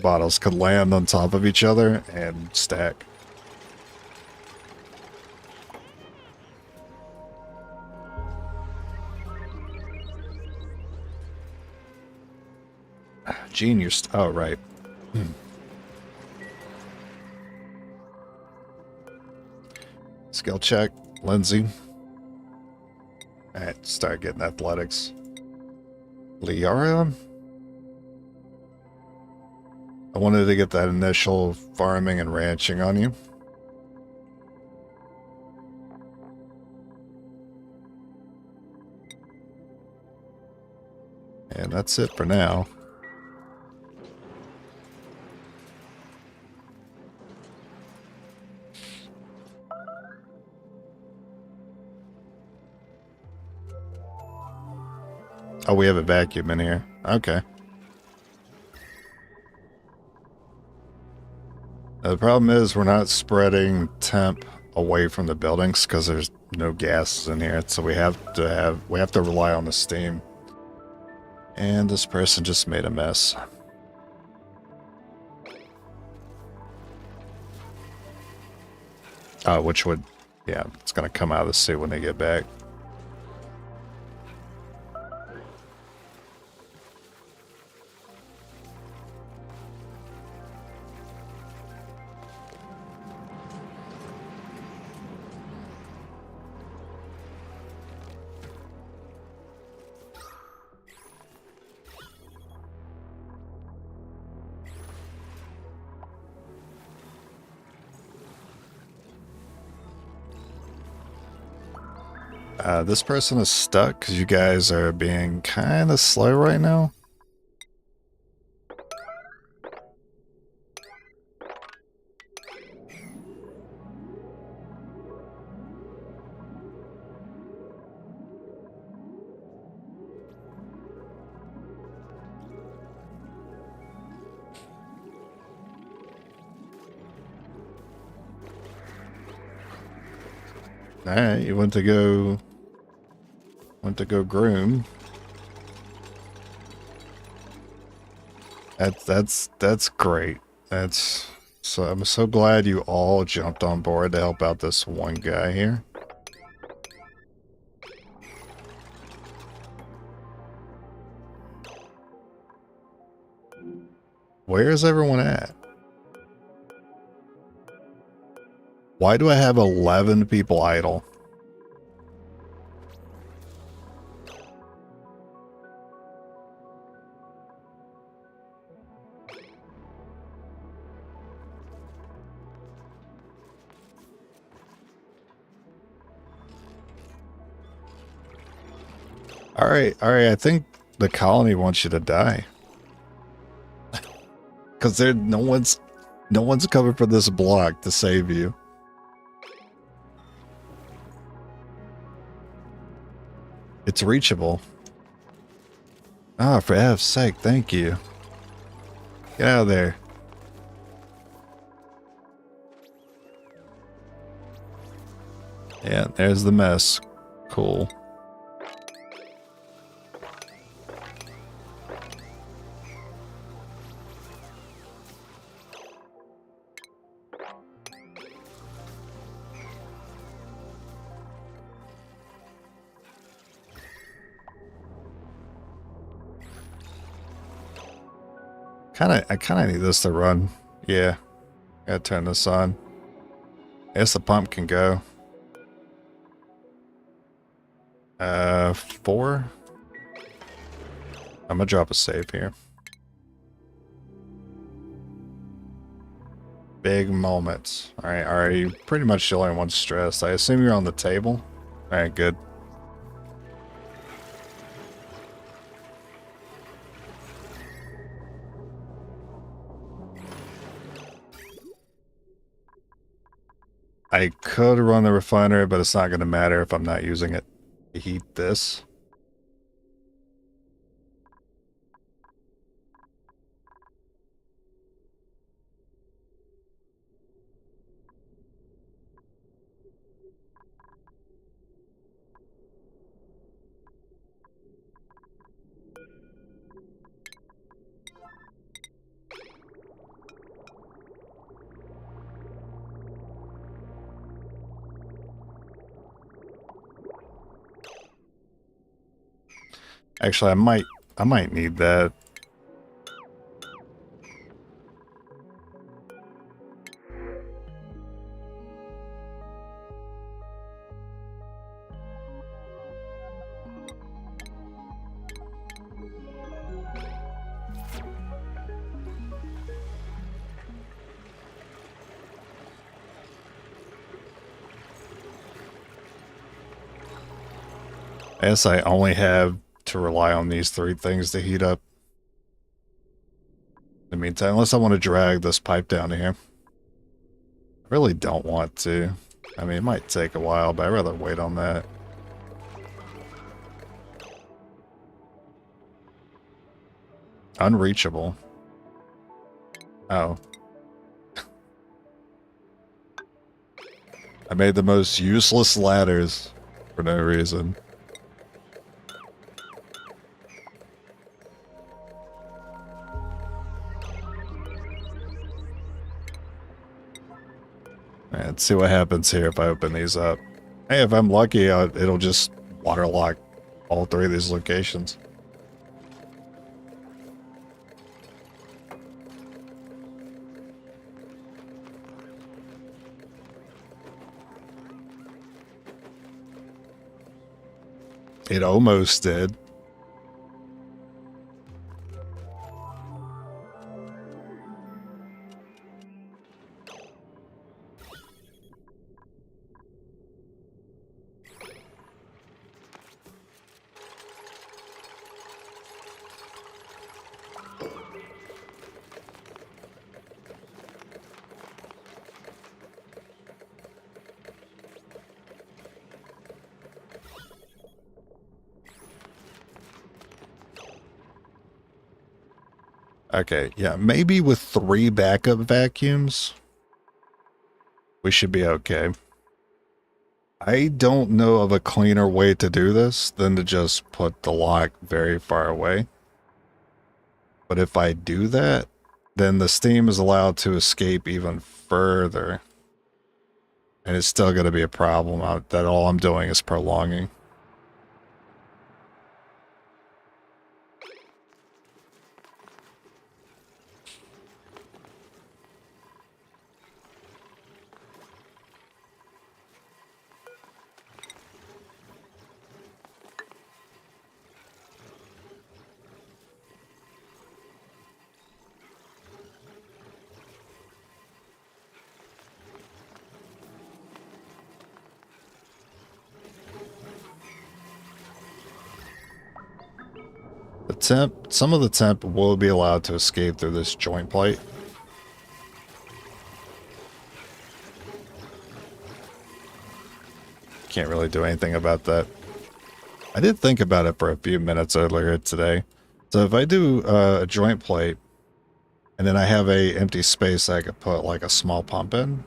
bottles could land on top of each other and stack. Gene, you're oh, right. Skill check, Lindsay. Alright, start getting athletics. Liara? I wanted to get that initial farming and ranching on you. And that's it for now. Oh, we have a vacuum in here. Okay. Now, the problem is we're not spreading temp away from the buildings because there's no gases in here, so we have to rely on the steam. And this person just made a mess. Which would, yeah, it's gonna come out of the sea when they get back. This person is stuck because you guys are being kind of slow right now. Alright, you went to go groom. That's great. That's so I'm so glad you all jumped on board to help out this one guy here. Where is everyone at? Why do I have 11 people idle? Alright, I think the colony wants you to die. Because no one's coming for this block to save you. It's reachable. Ah, for F's sake, thank you. Get out of there. Yeah, there's the mess. Cool. I kinda need this to run. Yeah. Gotta turn this on. I guess the pump can go. 4. I'm gonna drop a save here. Big moments. Alright, you pretty much the only one stressed. I assume you're on the table? Alright, good. I could run the refinery, but it's not going to matter if I'm not using it to heat this. Actually, I might need that. I guess I only have to rely on these 3 things to heat up. In the meantime, unless I want to drag this pipe down here. I really don't want to. I mean, it might take a while, but I'd rather wait on that. Unreachable. Oh. I made the most useless ladders for no reason. Let's see what happens here if I open these up. Hey, if I'm lucky, it'll just waterlock all 3 of these locations. It almost did. Okay, yeah, maybe with 3 backup vacuums, we should be okay. I don't know of a cleaner way to do this than to just put the lock very far away. But if I do that, then the steam is allowed to escape even further. And it's still going to be a problem that all I'm doing is prolonging. Some of the temp will be allowed to escape through this joint plate. Can't really do anything about that. I did think about it for a few minutes earlier today. So if I do a joint plate, and then I have a empty space I could put like a small pump in,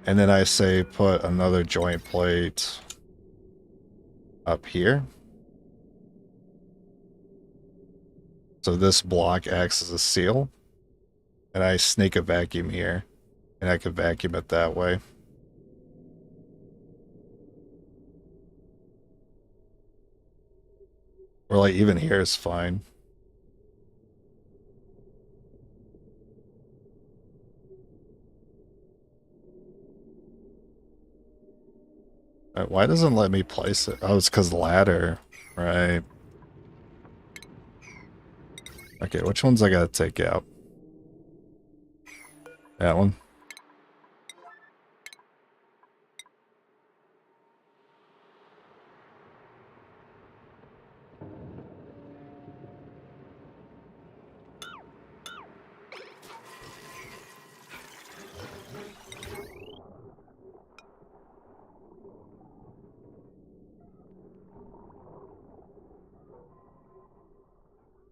and then I say put another joint plate up here. So this block acts as a seal. And I sneak a vacuum here. And I can vacuum it that way. Or like even here is fine. Why doesn't it let me place it? Oh, it's because the ladder. Right. Okay, which ones I gotta take out? That one.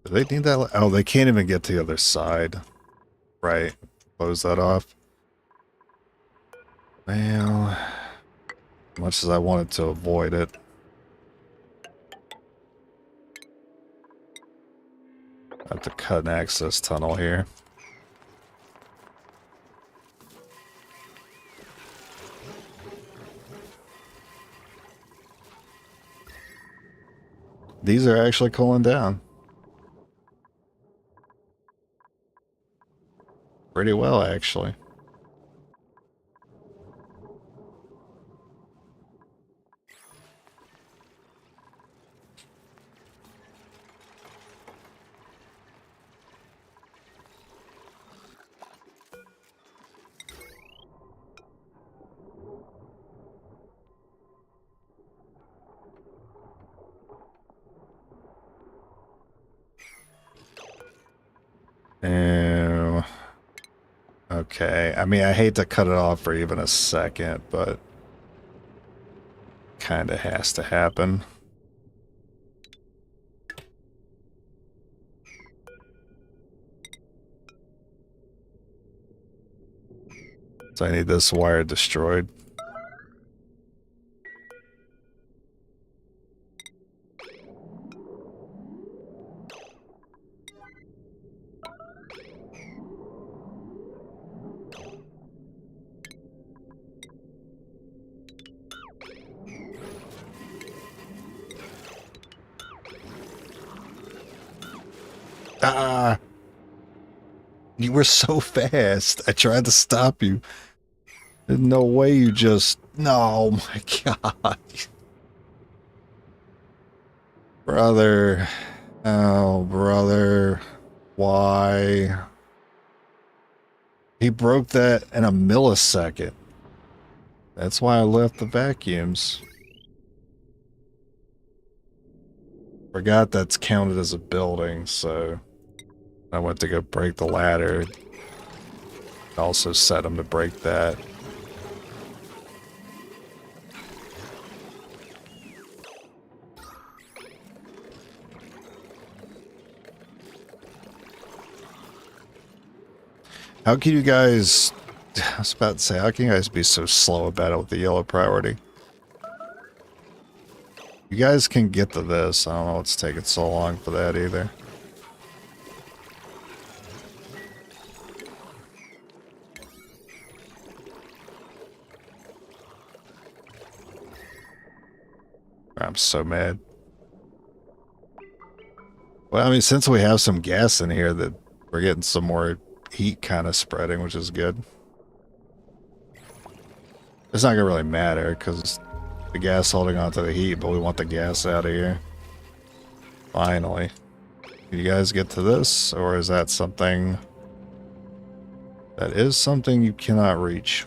Do they need that? Oh, they can't even get to the other side. Right. Close that off. Well, as much as I wanted to avoid it. I have to cut an access tunnel here. These are actually cooling down pretty well, actually. Okay. I mean, I hate to cut it off for even a second, but kind of has to happen. So I need this wire destroyed. Ah! You were so fast. I tried to stop you. There's no way you just... No, my God. Brother. Oh, brother. Why? He broke that in a millisecond. That's why I left the vacuums. Forgot that's counted as a building, so... I went to go break the ladder. Also set him to break that. How can you guys... I was about to say, how can you guys be so slow about it with the yellow priority? You guys can get to this. I don't know what's taking so long for that either. I'm so mad. Well, I mean, since we have some gas in here, that we're getting some more heat kind of spreading, which is good. It's not gonna really matter because the gas holding on to the heat, but we want the gas out of here. Finally. Can you guys get to this, or is that something... That is something you cannot reach.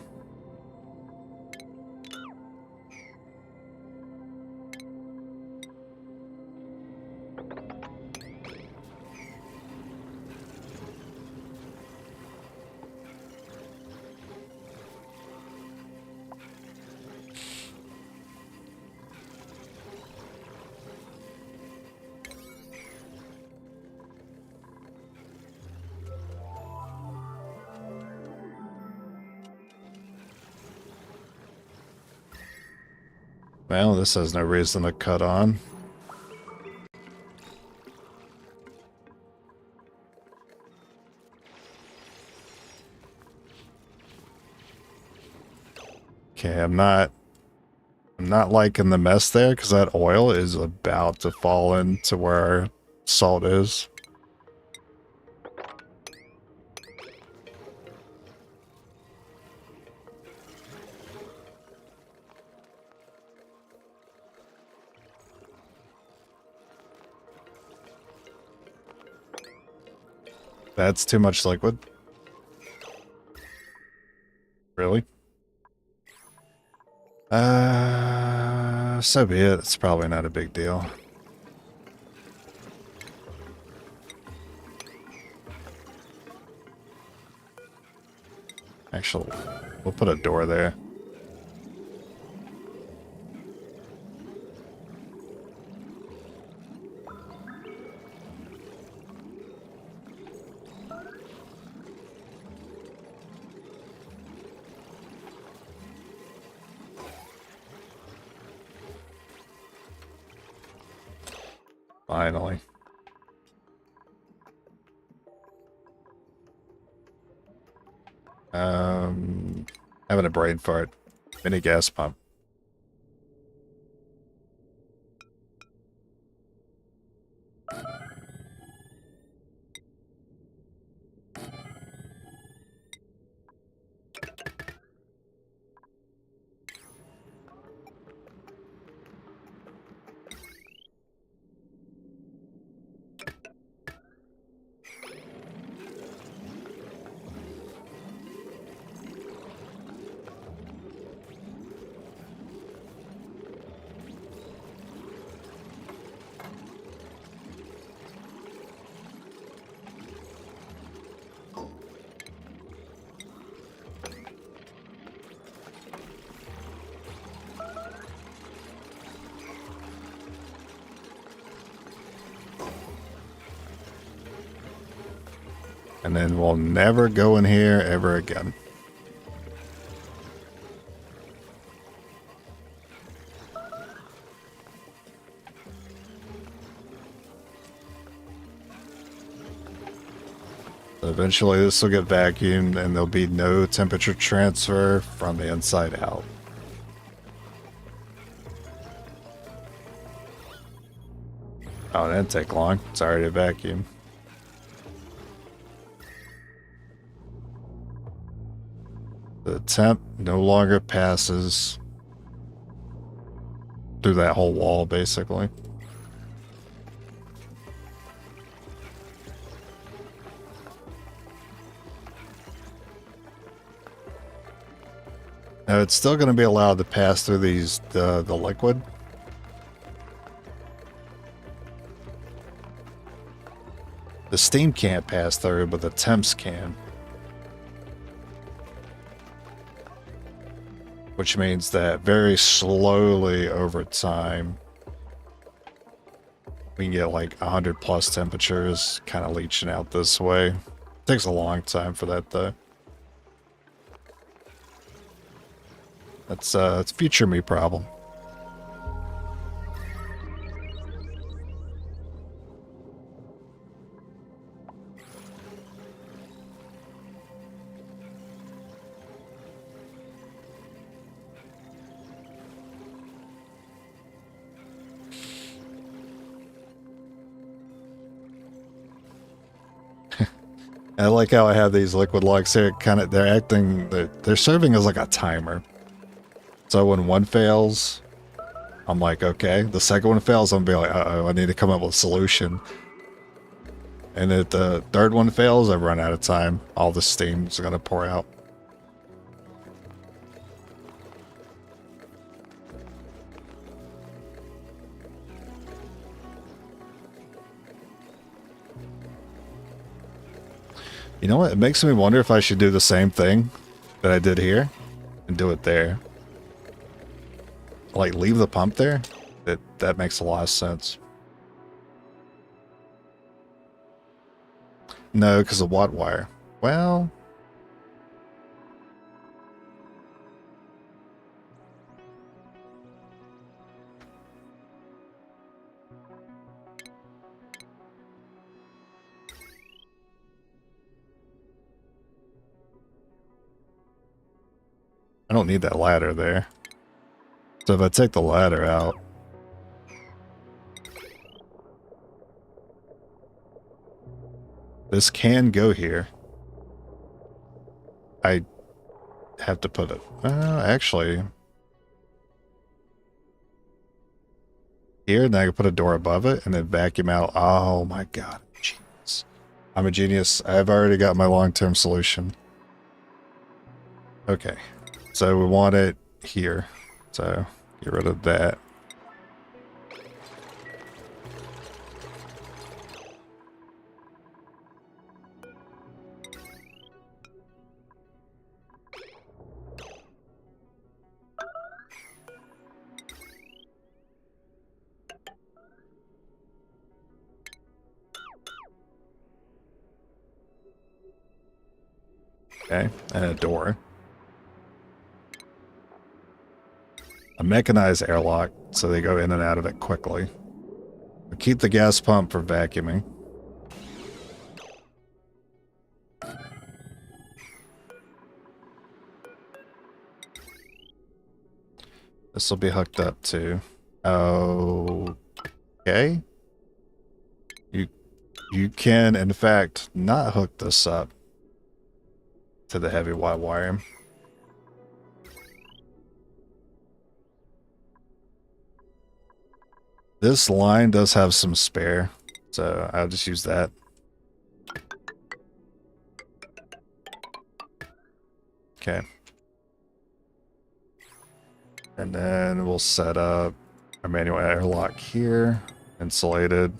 Well, this has no reason to cut on. Okay, I'm not liking the mess there because that oil is about to fall into where our salt is. That's too much liquid. Really? So be it. It's probably not a big deal. Actually, we'll put a door there. Finally. Having a brain fart. Mini gas pump. And then we'll never go in here ever again. Eventually this will get vacuumed and there'll be no temperature transfer from the inside out. Oh, it didn't take long. It's already vacuumed. The temp no longer passes through that whole wall, basically. Now it's still going to be allowed to pass through the liquid. The steam can't pass through, but the temps can. Which means that very slowly over time, we can get like 100 plus temperatures kind of leaching out this way. Takes a long time for that though. That's it's a future me problem. I like how I have these liquid logs here. They're serving as like a timer. So when one fails, I'm like, okay. The second one fails, I'm gonna be like, uh-oh, I need to come up with a solution. And if the third one fails, I've run out of time. All the steam's gonna pour out. You know what? It makes me wonder if I should do the same thing that I did here and do it there. Like, leave the pump there? That makes a lot of sense. No, because of watt wire. Well... I don't need that ladder there. So if I take the ladder out... This can go here. I have to put it... actually... Here, and then I can put a door above it, and then vacuum out... Oh my god. Genius. I'm a genius. I've already got my long-term solution. Okay. So we want it here. So get rid of that. Okay, and a door. A mechanized airlock, so they go in and out of it quickly. We'll keep the gas pump for vacuuming. This will be hooked up to... Okay. You can, in fact, not hook this up to the heavy white wire. This line does have some spare, so I'll just use that. Okay. And then we'll set up a manual airlock here, insulated.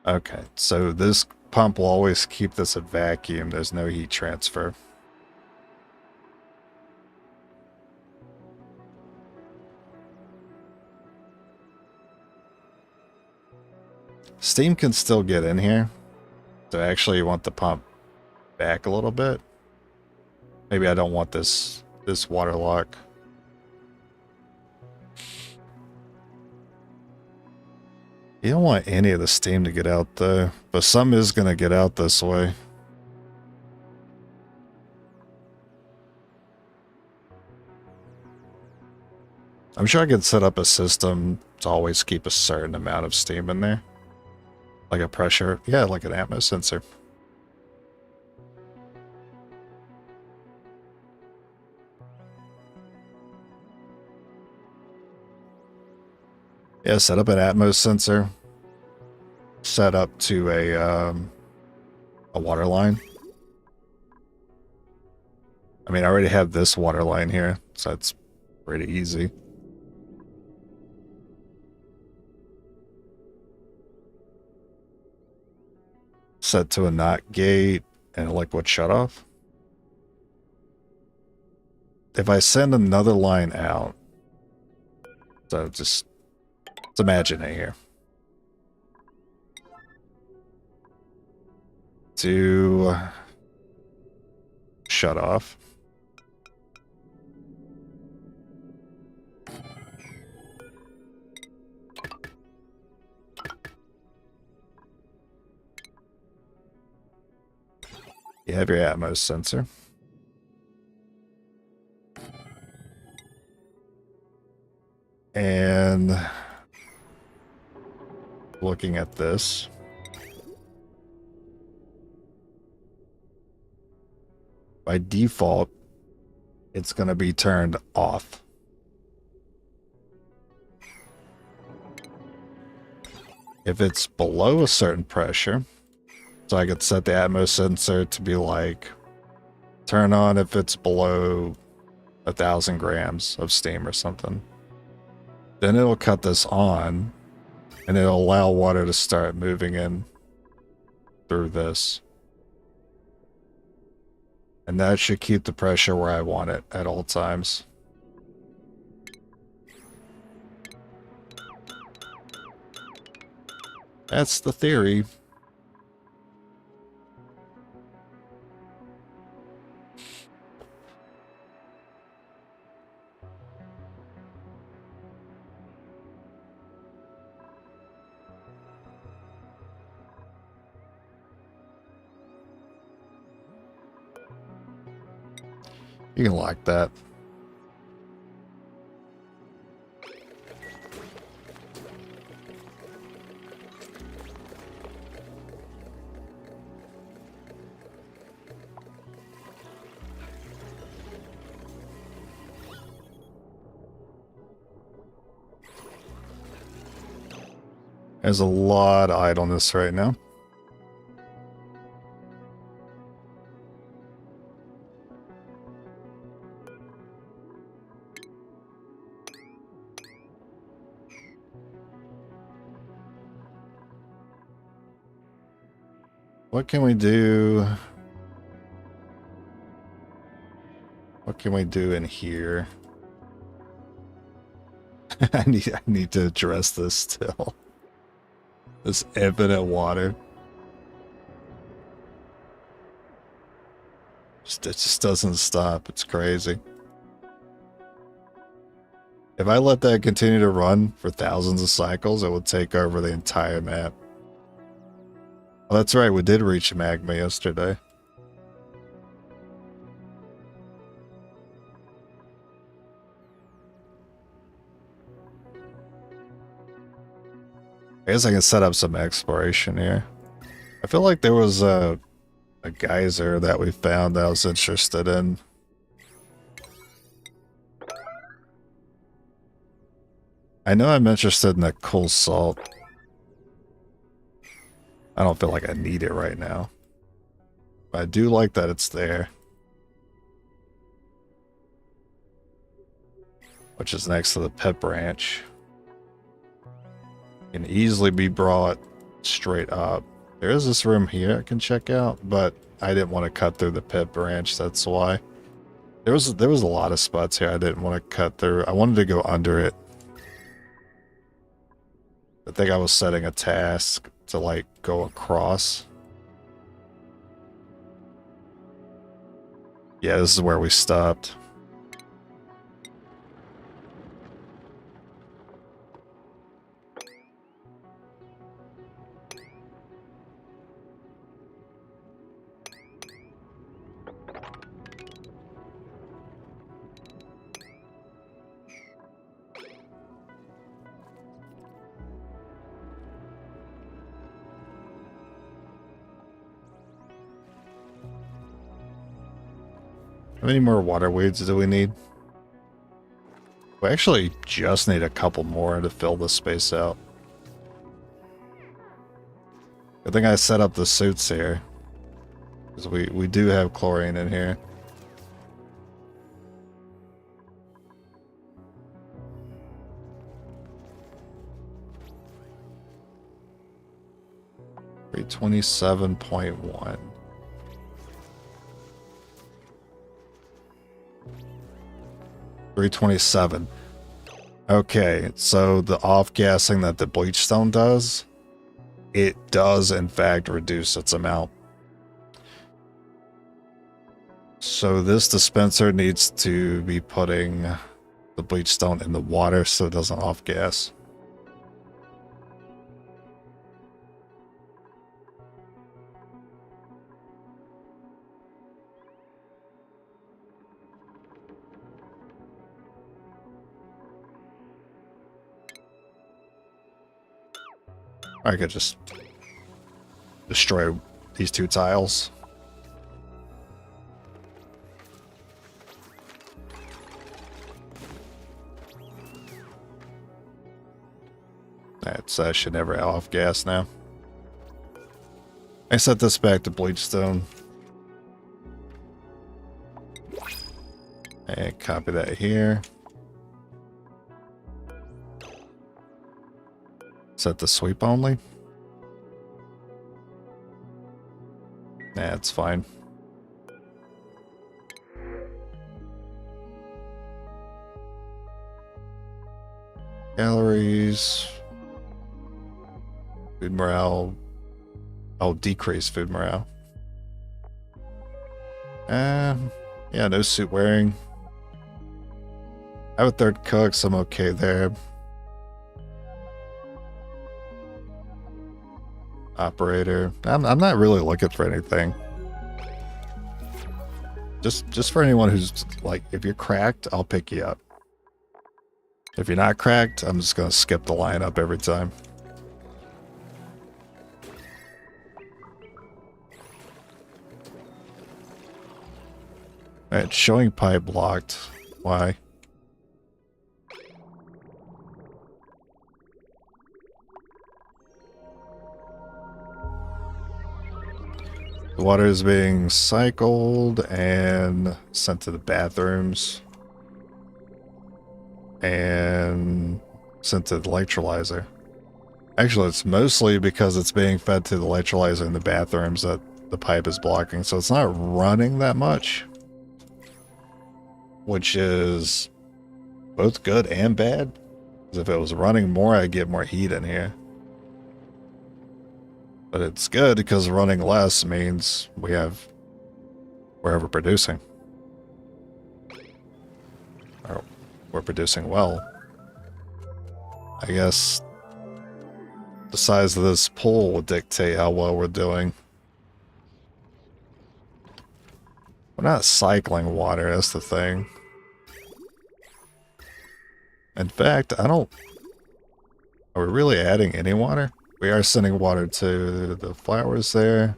Okay, so this pump will always keep this at vacuum. There's no heat transfer. Steam can still get in here. So actually you want the pump back a little bit. Maybe I don't want this water lock. You don't want any of the steam to get out though, but some is going to get out this way. I'm sure I could set up a system to always keep a certain amount of steam in there. Like a pressure, yeah, like an atmos sensor. Yeah, set up an atmos sensor. Set up to a water line. I mean, I already have this water line here, so it's pretty easy. Set to a NOT gate and a liquid shutoff. If I send another line out, so just let's imagine it here. To shut off. You have your atmos sensor. And looking at this, by default, it's going to be turned off. If it's below a certain pressure, so I could set the atmos sensor to be like, turn on if it's below 1,000 grams of steam or something. Then it'll cut this on, and it'll allow water to start moving in through this. And that should keep the pressure where I want it at all times. That's the theory. You can like that. There's a lot of idleness right now. What can we do? What can we do in here? I need to address this still. This infinite water. It just doesn't stop. It's crazy. If I let that continue to run for thousands of cycles, it would take over the entire map. Oh, that's right, we did reach magma yesterday. I guess I can set up some exploration here. I feel like there was a geyser that we found that I was interested in. I know I'm interested in the cool salt. I don't feel like I need it right now. But I do like that it's there. Which is next to the pep ranch. Can easily be brought straight up There is this room here I can check out, but I didn't want to cut through the pit branch, that's why. There was a lot of spots here I didn't want to cut through. I wanted to go under it. I think I was setting a task to like go across. Yeah, this is where we stopped. How many more water weeds do we need? We actually just need a couple more to fill this space out. I think I set up the suits here. Because we do have chlorine in here. $327.1. $327. Okay, so the off-gassing that the bleach stone does, it does in fact reduce its amount. So this dispenser needs to be putting the bleach stone in the water so it doesn't off-gas. I could just destroy these two tiles. That's should never off gas now. I set this back to bleach stone. And copy that here. Set the sweep only. That's fine. Calories. Food morale. I'll decrease food morale. Yeah, no suit wearing. I have a third cook, so I'm okay there. Operator. I'm not really looking for anything. Just for anyone who's like, if you're cracked, I'll pick you up. If you're not cracked, I'm just gonna skip the lineup every time. Alright, showing pipe blocked. Why? The water is being cycled and sent to the bathrooms. And sent to the electrolyzer. Actually, it's mostly because it's being fed to the electrolyzer in the bathrooms that the pipe is blocking. So it's not running that much. Which is both good and bad. Because if it was running more, I'd get more heat in here. But it's good because running less means we're overproducing. Or we're producing well. I guess the size of this pool will dictate how well we're doing. We're not cycling water, that's the thing. In fact, are we really adding any water? We are sending water to the flowers there.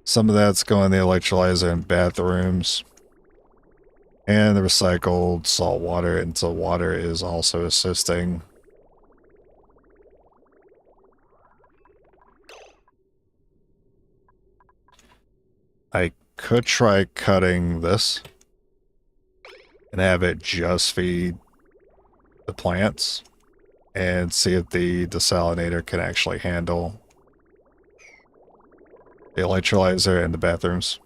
Some of that's going in the electrolyzer in bathrooms. And the recycled salt water into water is also assisting. I could try cutting this and have it just feed the plants and see if the desalinator can actually handle The electrolyzer and the bathrooms.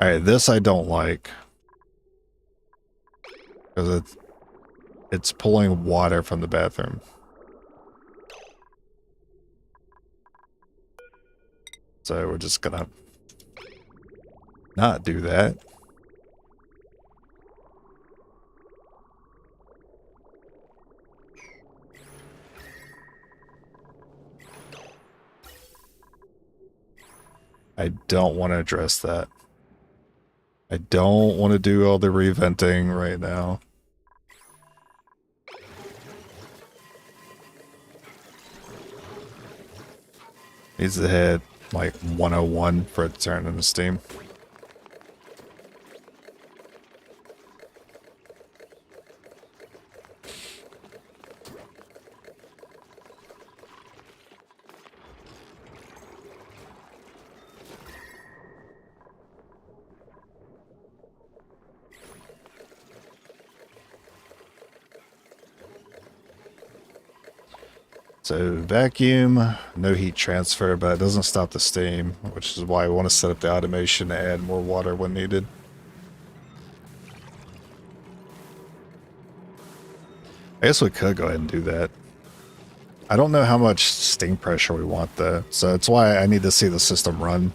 Alright, this I don't like. Because it's pulling water from the bathroom. So we're just gonna not do that. I don't want to address that. I don't want to do all the reventing right now. Needs to hit like 101 for it to turn into steam. So vacuum, no heat transfer, but it doesn't stop the steam, which is why I want to set up the automation to add more water when needed. I guess we could go ahead and do that. I don't know how much steam pressure we want though, so that's why I need to see the system run.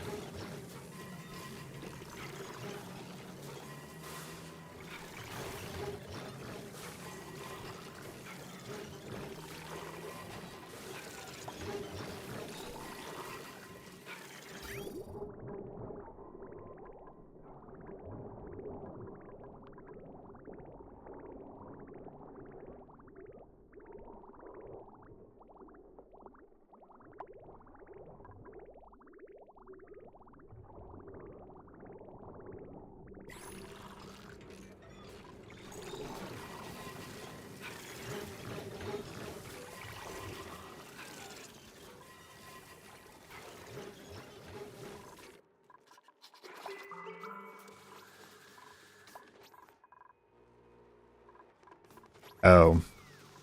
Oh,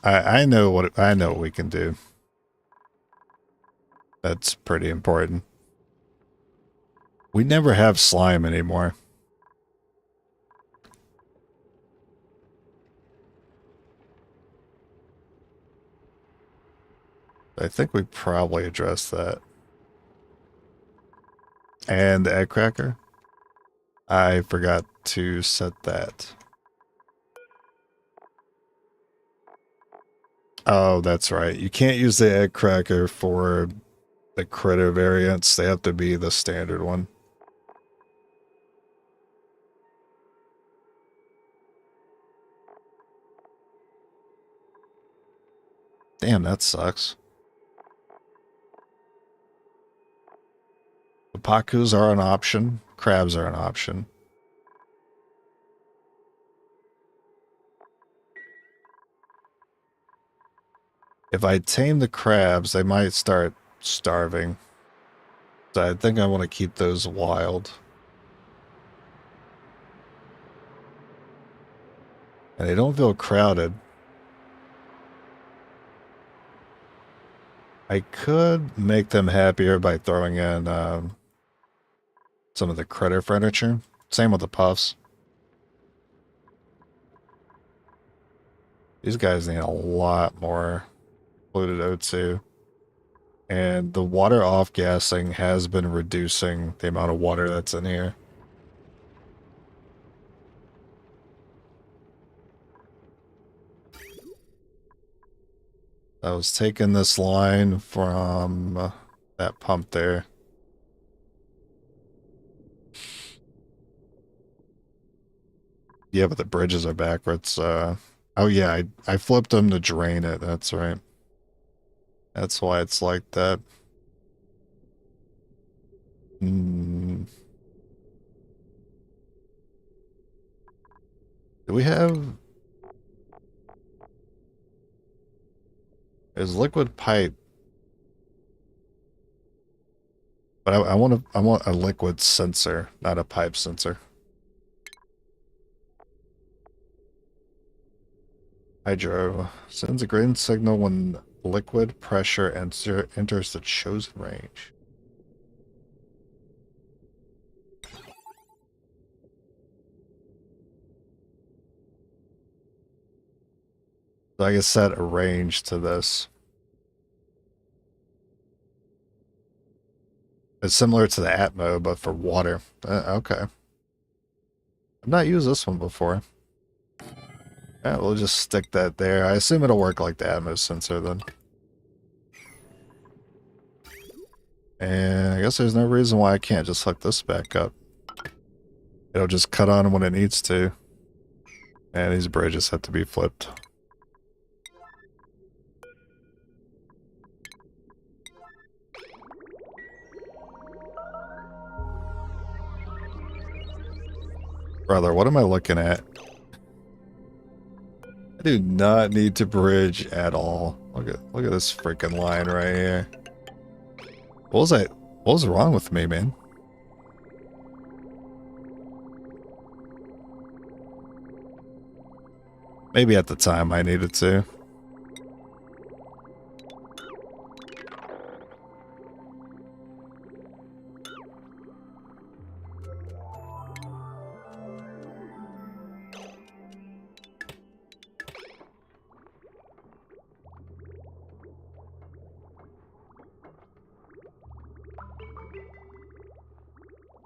I know what we can do. That's pretty important. We never have slime anymore. I think we probably addressed that. And the egg cracker. I forgot to set that. Oh, that's right. You can't use the egg cracker for the critter variants. They have to be the standard one. Damn, that sucks. The pakus are an option. Crabs are an option. If I tame the crabs, they might start starving. So I think I want to keep those wild. And they don't feel crowded. I could make them happier by throwing in some of the critter furniture. Same with the puffs. These guys need a lot more polluted O2. And the water off-gassing has been reducing the amount of water that's in here. I was taking this line from that pump there. Yeah, but the bridges are backwards. Oh yeah, I flipped them to drain it. That's right. That's why it's like that. Do we have... Is liquid pipe... But I want a liquid sensor, not a pipe sensor. Hydro sends a green signal when liquid pressure enters the chosen range. So I can set a range to this. It's similar to the Atmo, but for water. Okay. I've not used this one before. Yeah, we'll just stick that there. I assume it'll work like the Atmos sensor then. And I guess there's no reason why I can't just hook this back up. It'll just cut on when it needs to. And these bridges have to be flipped. Brother, what am I looking at? I do not need to bridge at all. Look at this freaking line right here. What was that? What was wrong with me, man? Maybe at the time I needed to.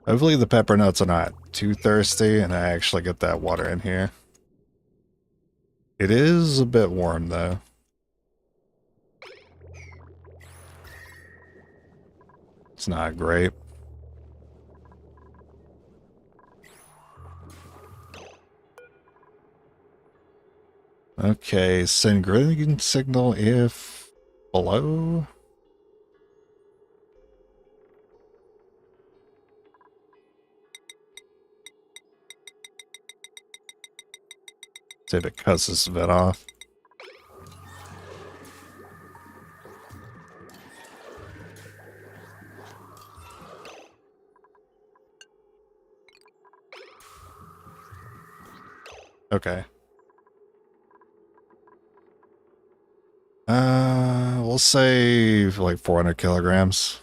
Hopefully the pepper nuts are not too thirsty and I actually get that water in here. It is a bit warm though. It's not great. Okay, send green signal if below. See if it cuts this vet off. Okay. We'll say like 400 kilograms.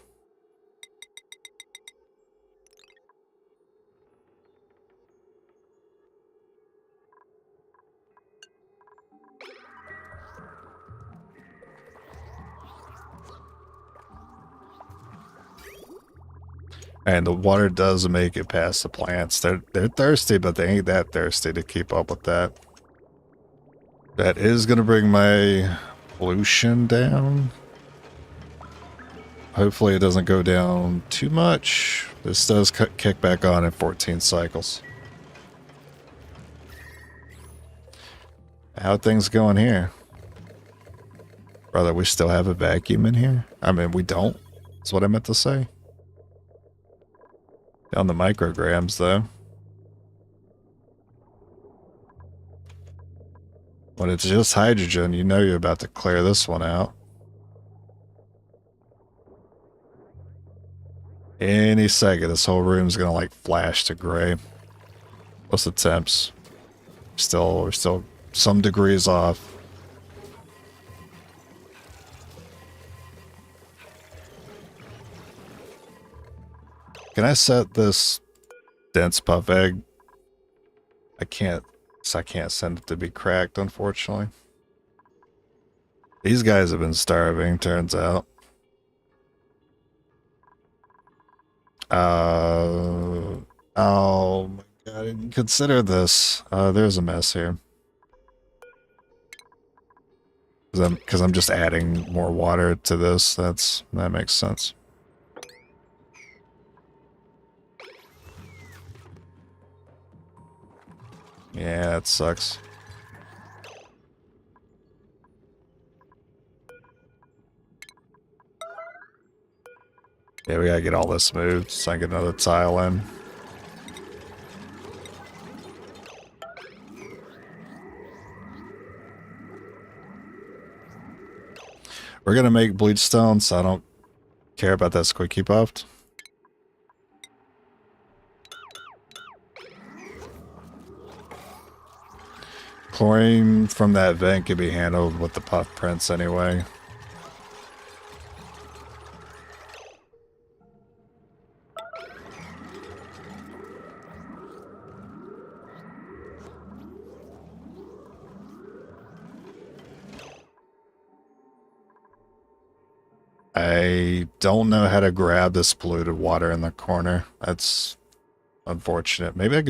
And the water does make it past the plants. They're thirsty, but they ain't that thirsty to keep up with that. That is going to bring my pollution down. Hopefully it doesn't go down too much. This does kick back on in 14 cycles. How are things going here? Brother, we still have a vacuum in here? I mean, we don't. That's what I meant to say. Down the micrograms, though. When it's just hydrogen, you know you're about to clear this one out. Any second, this whole room's gonna like flash to gray. What's the temps? We're still some degrees off. Can I set this dense puff egg? I can't send it to be cracked, unfortunately. These guys have been starving, turns out. Oh my god, I didn't consider this. There's a mess here. Because I'm just adding more water to this. That makes sense. Yeah, that sucks. Yeah, we gotta get all this moved so I can get another tile in. We're gonna make bleach stone, so I don't care about that squeaky puffed. Chlorine from that vent can be handled with the puff prints anyway. I don't know how to grab this polluted water in the corner. That's unfortunate. Maybe I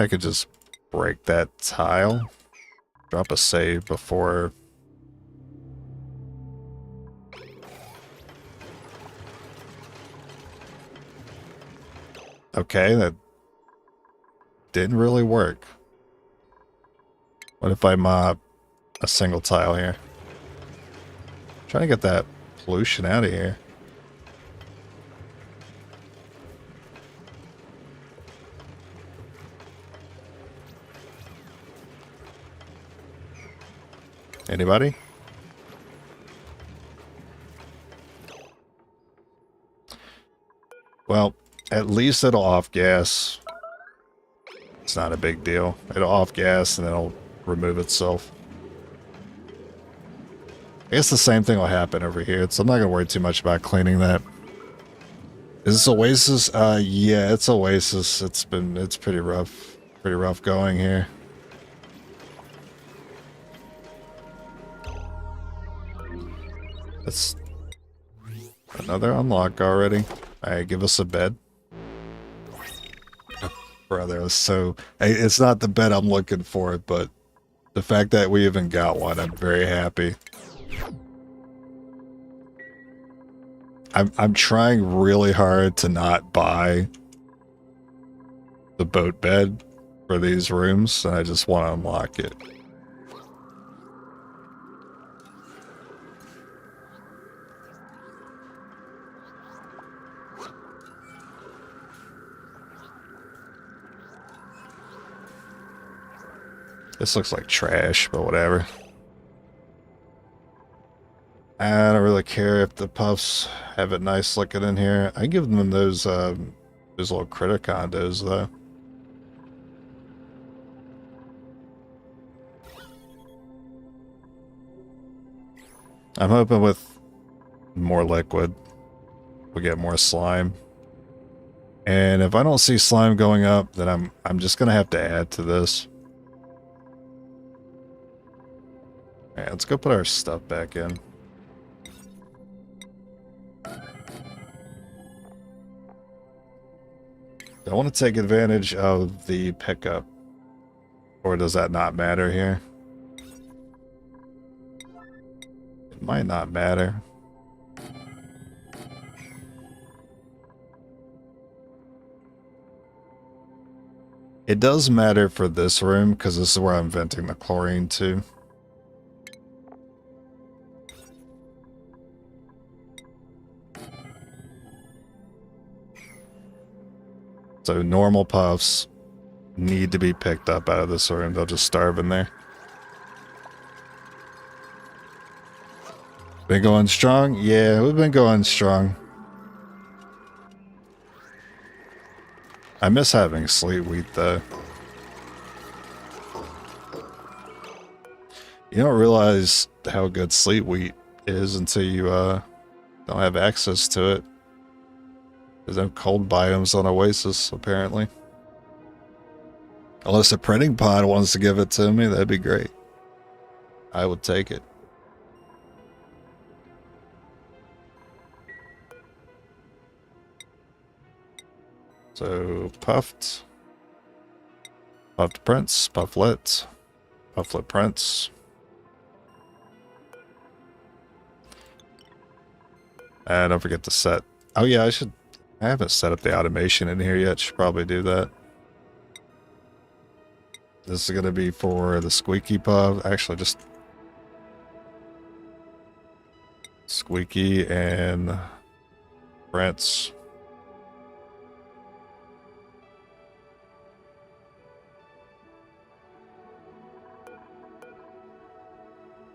could just break that tile. Drop a save before. Okay, that didn't really work. What if I mop a single tile here? Trying to get that pollution out of here. Anybody? Well, at least it'll off gas. It's not a big deal. It'll off gas and then it'll remove itself. I guess the same thing will happen over here, so I'm not going to worry too much about cleaning that. Is this Oasis? Yeah, it's Oasis. It's pretty rough. Pretty rough going here. That's another unlock already. Alright, give us a bed. Brother, so it's not the bed I'm looking for, but the fact that we even got one, I'm very happy. I'm trying really hard to not buy the boat bed for these rooms, and I just want to unlock it. This looks like trash, but whatever. I don't really care if the puffs have it nice looking in here. I give them those little critter condos though. I'm hoping with more liquid we'll get more slime. And if I don't see slime going up, then I'm just gonna have to add to this. Alright, let's go put our stuff back in. I want to take advantage of the pickup. Or does that not matter here? It might not matter. It does matter for this room, because this is where I'm venting the chlorine to. So normal puffs need to be picked up out of this room. They'll just starve in there. Been going strong? Yeah, we've been going strong. I miss having sleet wheat though. You don't realize how good sleet wheat is until you don't have access to it. There's no cold biomes on Oasis, apparently. Unless a printing pod wants to give it to me, that'd be great. I would take it. So, puffed prints, pufflet prints. And don't forget to set. Oh yeah, I haven't set up the automation in here yet. Should probably do that. This is going to be for the squeaky puff. Actually, just squeaky and prints.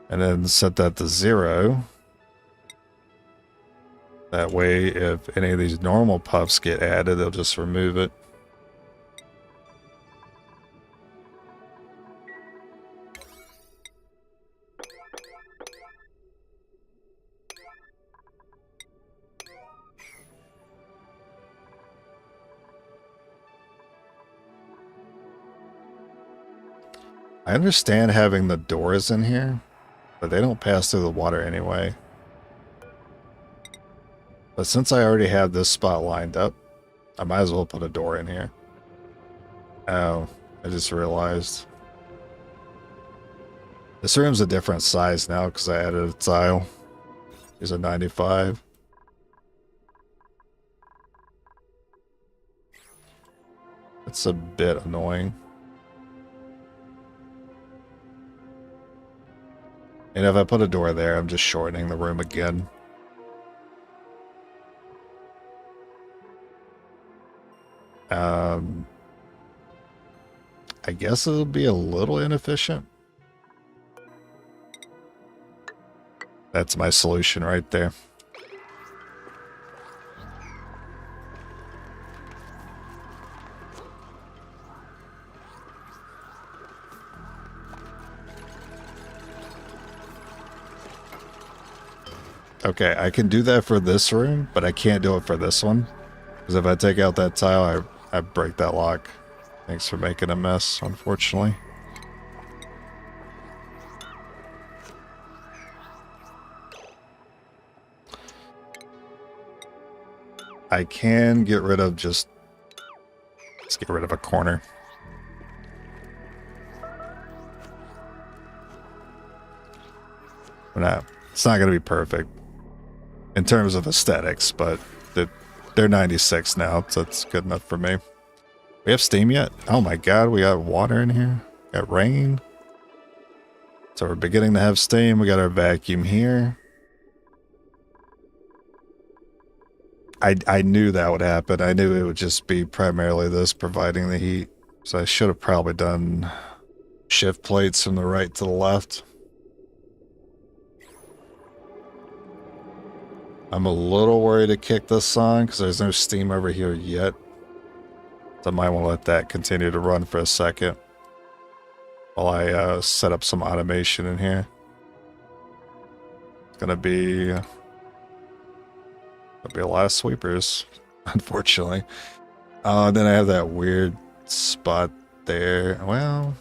And then set that to 0. That way, if any of these normal puffs get added, they'll just remove it. I understand having the doors in here, but they don't pass through the water anyway. But since I already have this spot lined up, I might as well put a door in here. Oh, I just realized. This room's a different size now because I added a tile. Here's a 95. It's a bit annoying. And if I put a door there, I'm just shortening the room again. I guess it'll be a little inefficient. That's my solution right there. Okay, I can do that for this room, but I can't do it for this one. Because if I take out that tile, I break that lock. Thanks for making a mess, unfortunately. I can get rid of just... Let's get rid of a corner. It's not going to be perfect in terms of aesthetics, but they're 96 now, so that's good enough for me. We have steam yet? Oh my god, we got water in here. Got rain. So we're beginning to have steam. We got our vacuum here. I knew that would happen. I knew it would just be primarily this providing the heat. So I should have probably done shift plates from the right to the left. I'm a little worried to kick this on because there's no steam over here yet. So I might want to let that continue to run for a second while I set up some automation in here. It's gonna be a lot of sweepers, unfortunately. Then I have that weird spot there. Well,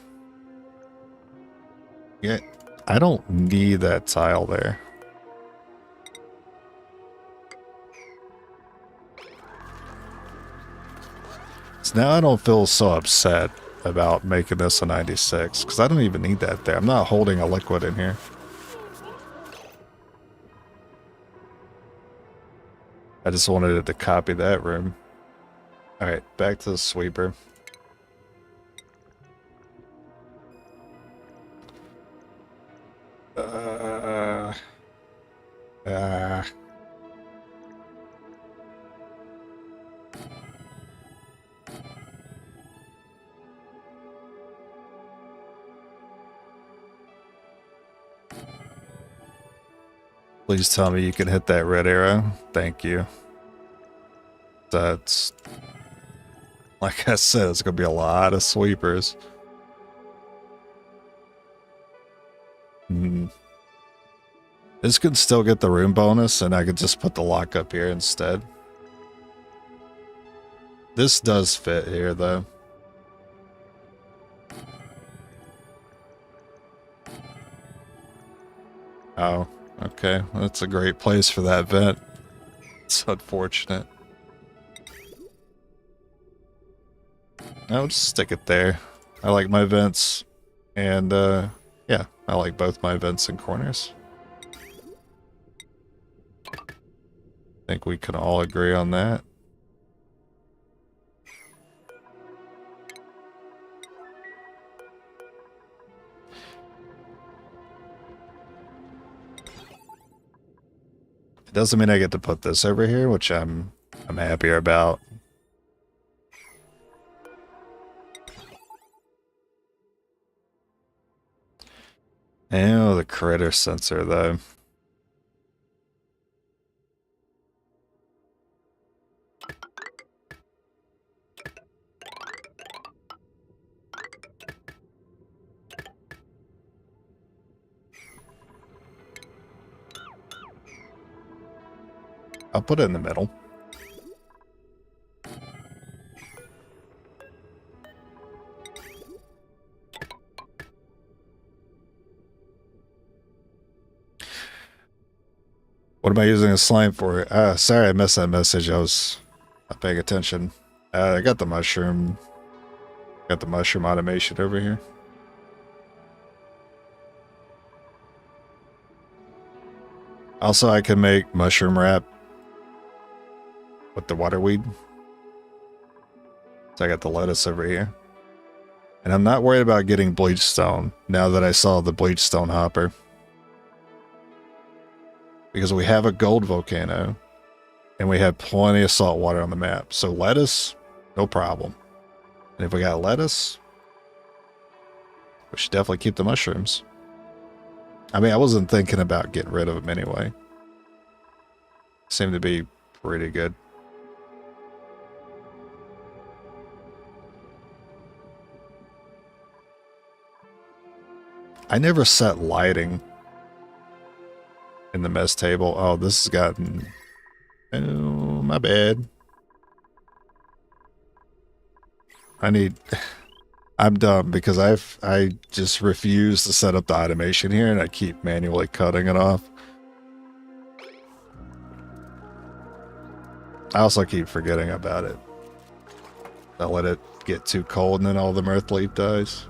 yeah, I don't need that tile there. So now I don't feel so upset about making this a 96, because I don't even need that there. I'm not holding a liquid in here. I just wanted it to copy that room. Alright, back to the sweeper. Please tell me you can hit that red arrow. Thank you. That's... Like I said, it's going to be a lot of sweepers. This could still get the room bonus, and I could just put the lock up here instead. This does fit here, though. Oh, okay. That's a great place for that vent. It's unfortunate. I'll just stick it there. I like my vents, and yeah, I like both my vents and corners. I think we can all agree on that. It doesn't mean I get to put this over here, which I'm happier about. Oh, the critter sensor, though. I'll put it in the middle. What am I using a slime for? Sorry I missed that message. I was not paying attention. I got the mushroom. Got the mushroom automation over here. Also, I can make mushroom wrap with the waterweed. So I got the lettuce over here. And I'm not worried about getting bleach stone now that I saw the bleach stone hopper. Because we have a gold volcano. And we have plenty of salt water on the map. So lettuce, no problem. And if we got lettuce, we should definitely keep the mushrooms. I mean, I wasn't thinking about getting rid of them anyway. Seem to be pretty good. I never set lighting in the mess table. Oh, this has gotten... Oh, my bad. I'm dumb because I just refuse to set up the automation here and I keep manually cutting it off. I also keep forgetting about it. I let it get too cold and then all the mirth leaf dies.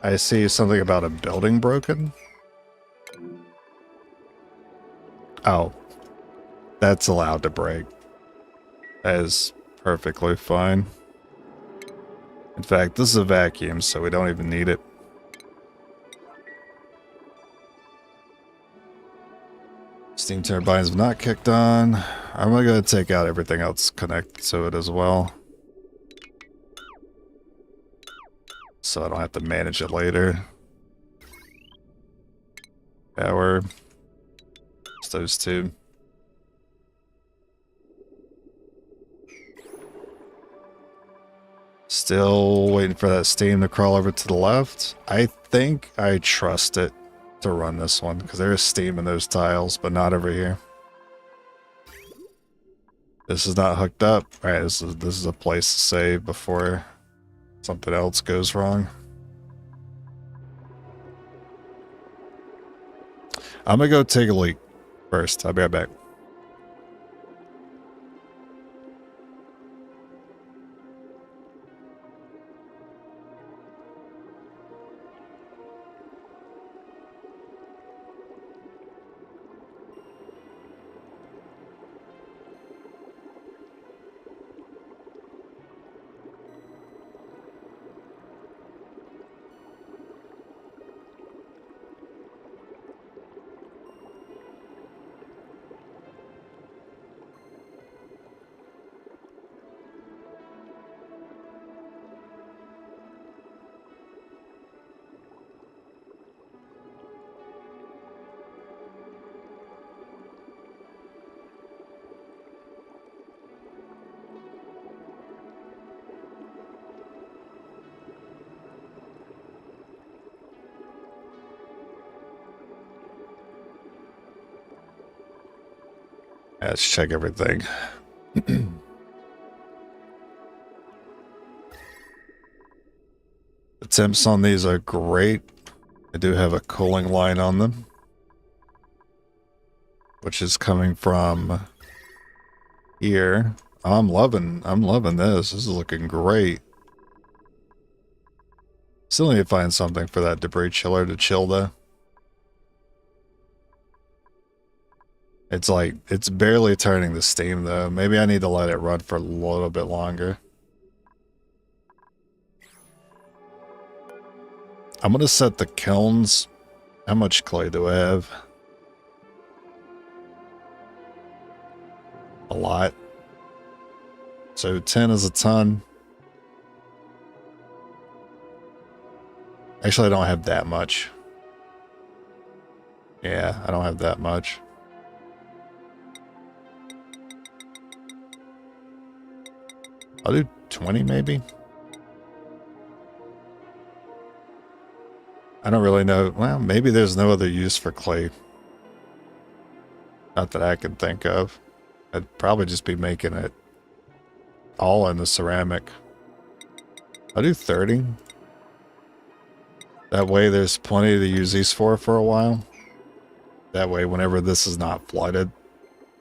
I see something about a building broken. Oh, that's allowed to break. That is perfectly fine. In fact, this is a vacuum, so we don't even need it. Steam turbines have not kicked on. I'm gonna go take out everything else connected to it as well. So I don't have to manage it later. Power. It's those two. Still waiting for that steam to crawl over to the left. I think I trust it to run this one because there is steam in those tiles, but not over here. This is not hooked up. All right, this is a place to save before something else goes wrong. I'm gonna go take a leak first. I'll be right back. Let's check everything. The temps on these are great. I do have a cooling line on them, which is coming from here. I'm loving this. This is looking great. Still need to find something for that debris chiller to chill though. It's like, it's barely turning the steam though. Maybe I need to let it run for a little bit longer. I'm gonna set the kilns. How much clay do I have? A lot. So 10 is a ton. Actually, I don't have that much. Yeah, I don't have that much. I'll do 20 maybe. I don't really know. Well, maybe there's no other use for clay. Not that I can think of. I'd probably just be making it all in the ceramic. I'll do 30. That way there's plenty to use these for a while. That way whenever this is not flooded,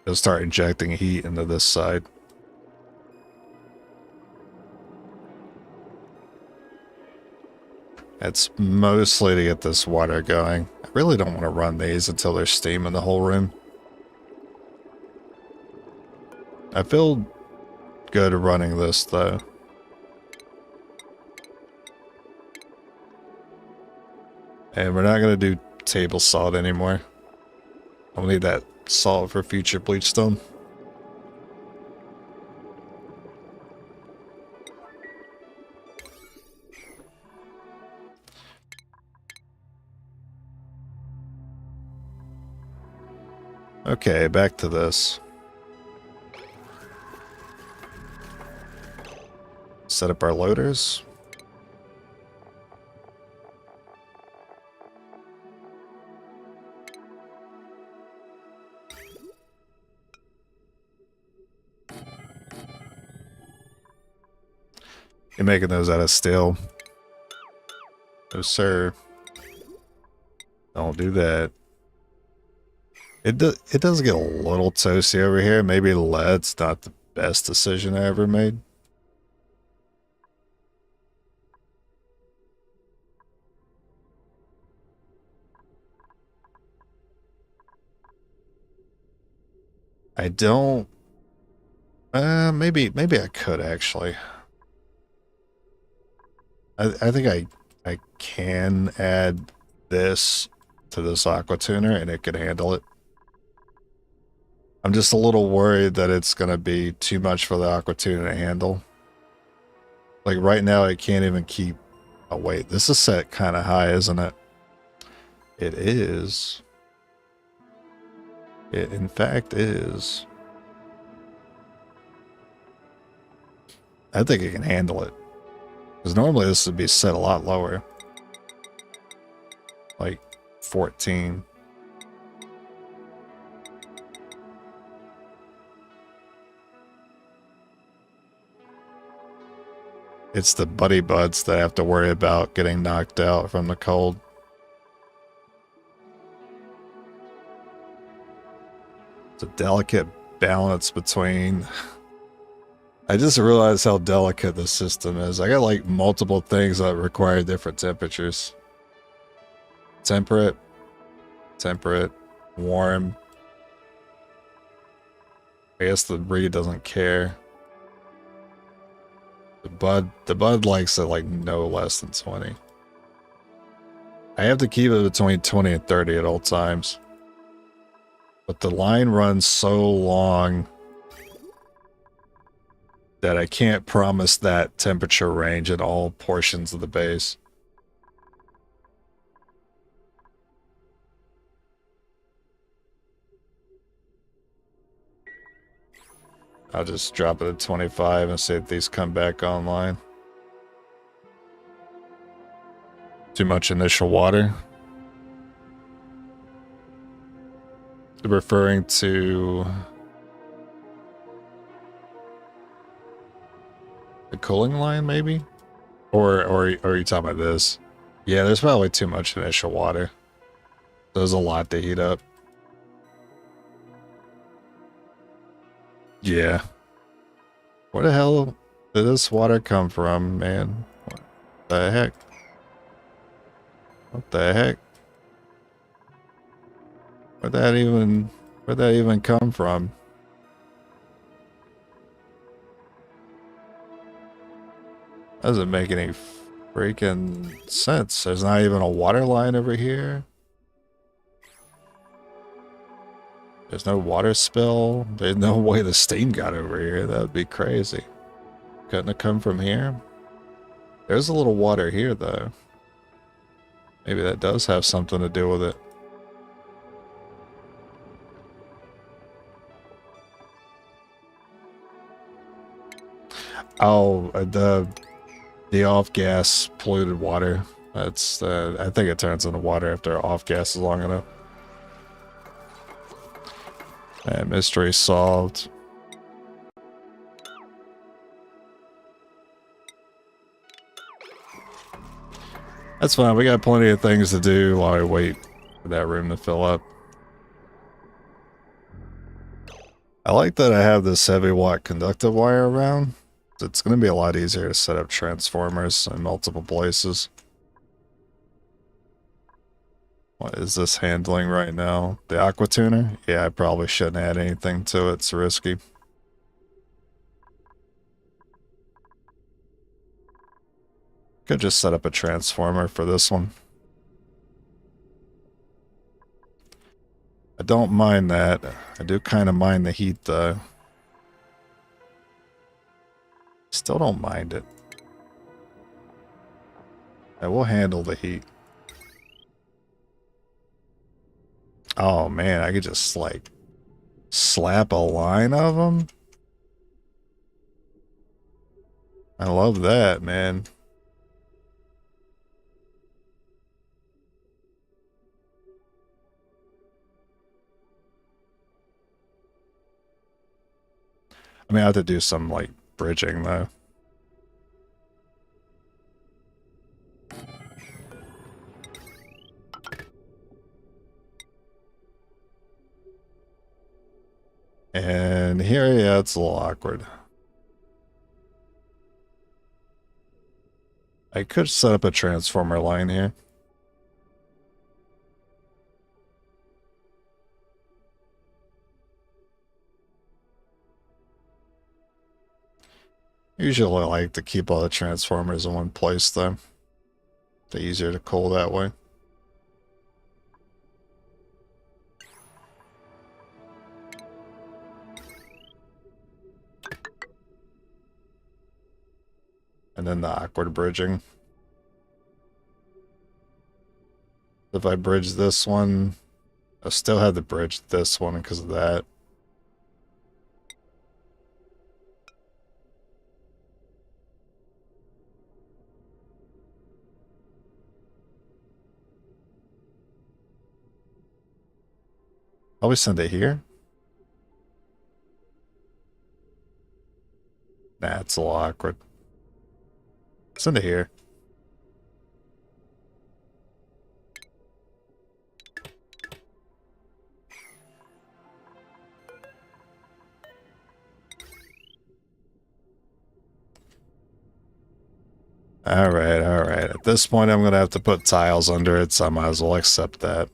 it'll start injecting heat into this side. It's mostly to get this water going. I really don't want to run these until there's steam in the whole room. I feel good running this though. And we're not going to do table salt anymore. I'll need that salt for future bleachstone. Okay, back to this. Set up our loaders. You're making those out of steel. No, sir. Don't do that. It does get a little toasty over here. Maybe lead's not the best decision I ever made. I don't... maybe I could actually. I think I can add this to this aqua tuner and it can handle it. I'm just a little worried that it's going to be too much for the aqua tuner to handle. Like right now it can't even keep... Oh wait, this is set kind of high, isn't it? It is. It in fact is. I think it can handle it. Because normally this would be set a lot lower. Like 14. It's the buddy buds that I have to worry about getting knocked out from the cold. It's a delicate balance between... I just realized how delicate the system is. I got like multiple things that require different temperatures. Temperate, warm. I guess the breed doesn't care. The bud likes it like no less than 20. I have to keep it between 20 and 30 at all times. But the line runs so long that I can't promise that temperature range in all portions of the base. I'll just drop it at 25 and see if these come back online. Too much initial water. Referring to the cooling line, maybe? Or are you talking about this? Yeah, there's probably too much initial water. There's a lot to heat up. Yeah. Where the hell did this water come from, man? What the heck? What the heck? Where'd that even come from? Doesn't make any freaking sense. There's not even a water line over here. There's no water spill. There's no way the steam got over here. That would be crazy. Couldn't it come from here? There's a little water here, though. Maybe that does have something to do with it. Oh, the off-gas polluted water. That's I think it turns into water after off-gas is long enough. And mystery solved. That's fine. We got plenty of things to do while we wait for that room to fill up. I like that I have this heavy watt conductive wire around. It's going to be a lot easier to set up transformers in multiple places. What is this handling right now? The aqua tuner? Yeah, I probably shouldn't add anything to it. It's risky. Could just set up a transformer for this one. I don't mind that. I do kind of mind the heat, though. Still don't mind it. I will handle the heat. Oh man, I could just like slap a line of them. I love that, man. I mean, I have to do some like bridging though. And here, yeah, it's a little awkward. I could set up a transformer line here. Usually I like to keep all the transformers in one place though. They're easier to cool that way. And then the awkward bridging. If I bridge this one, I still have to bridge this one because of that. Always send it here? Nah, it's a little awkward. Send it here. Alright, alright. At this point, I'm going to have to put tiles under it, so I might as well accept that.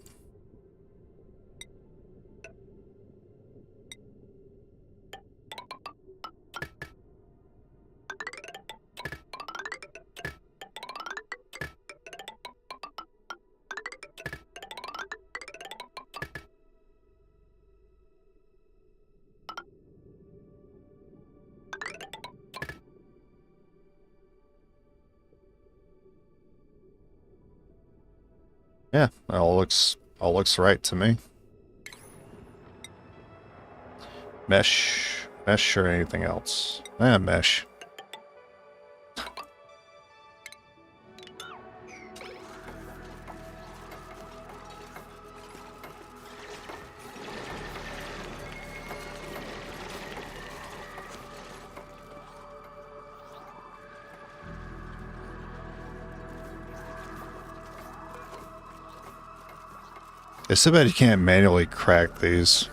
Yeah, all looks right to me. Mesh or anything else? Mesh. It's too bad you can't manually crack these.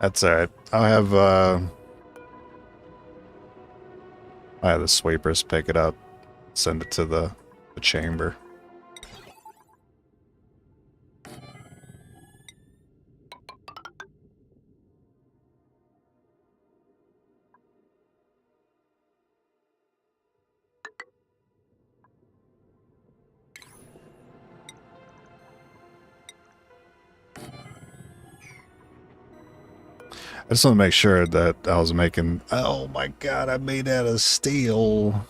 That's alright. I have the sweepers pick it up, send it to the chamber. I just want to make sure that I was making... Oh my god, I made out of steel.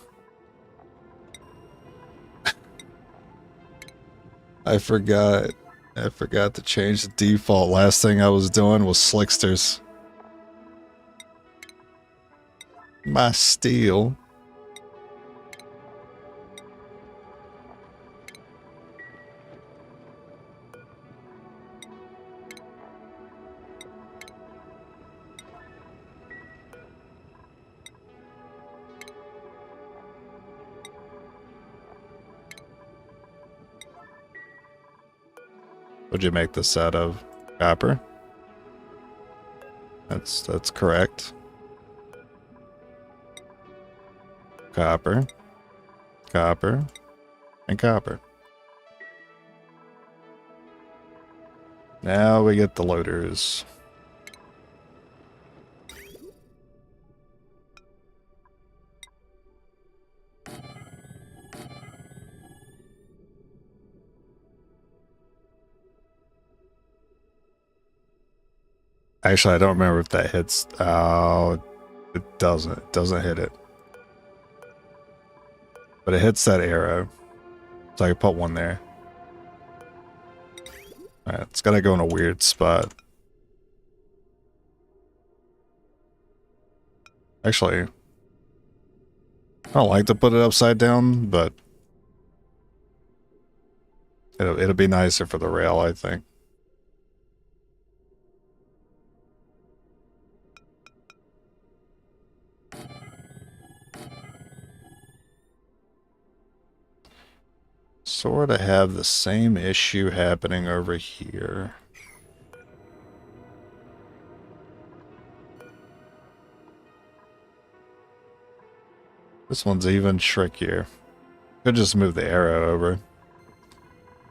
I forgot. I forgot to change the default. Last thing I was doing was slicksters. My steel. What'd you make this out of? Copper? That's correct. Copper. Copper. And copper. Now we get the loaders. Actually, I don't remember if that hits. Oh, it doesn't. It doesn't hit it. But it hits that arrow. So I can put one there. Alright, it's gotta go in a weird spot. Actually, I don't like to put it upside down, but it'll be nicer for the rail, I think. Sort of have the same issue happening over here. This one's even trickier. Could just move the arrow over.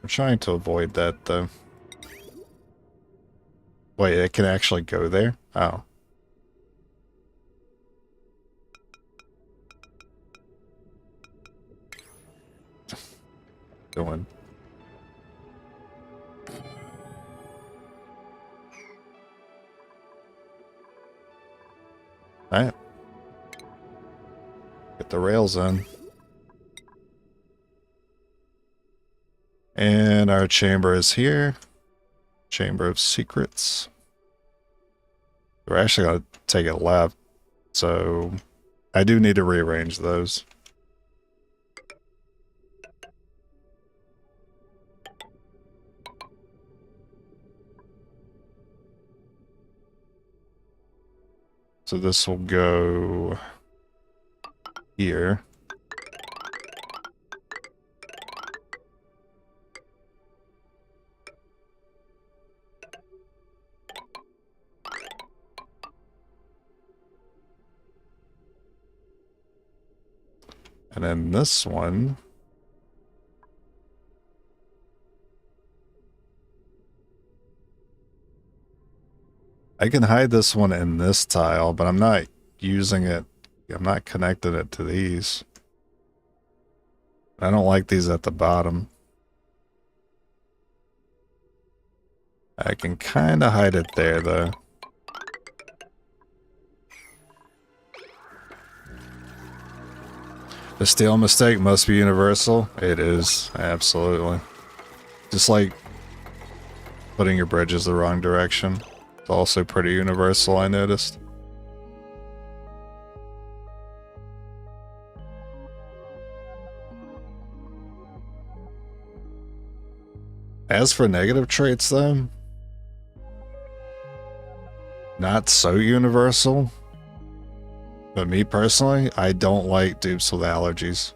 I'm trying to avoid that, though. Wait, it can actually go there? Oh. Going. Alright. Get the rails in. And our chamber is here. Chamber of Secrets. We're actually going to take it left, so I do need to rearrange those. So this will go here. And then this one. I can hide this one in this tile, but I'm not using it. I'm not connecting it to these. I don't like these at the bottom. I can kind of hide it there, though. The steel mistake must be universal. It is, absolutely. Just like putting your bridges the wrong direction. It's also pretty universal, I noticed. As for negative traits, though, not so universal. But me personally, I don't like dupes with allergies.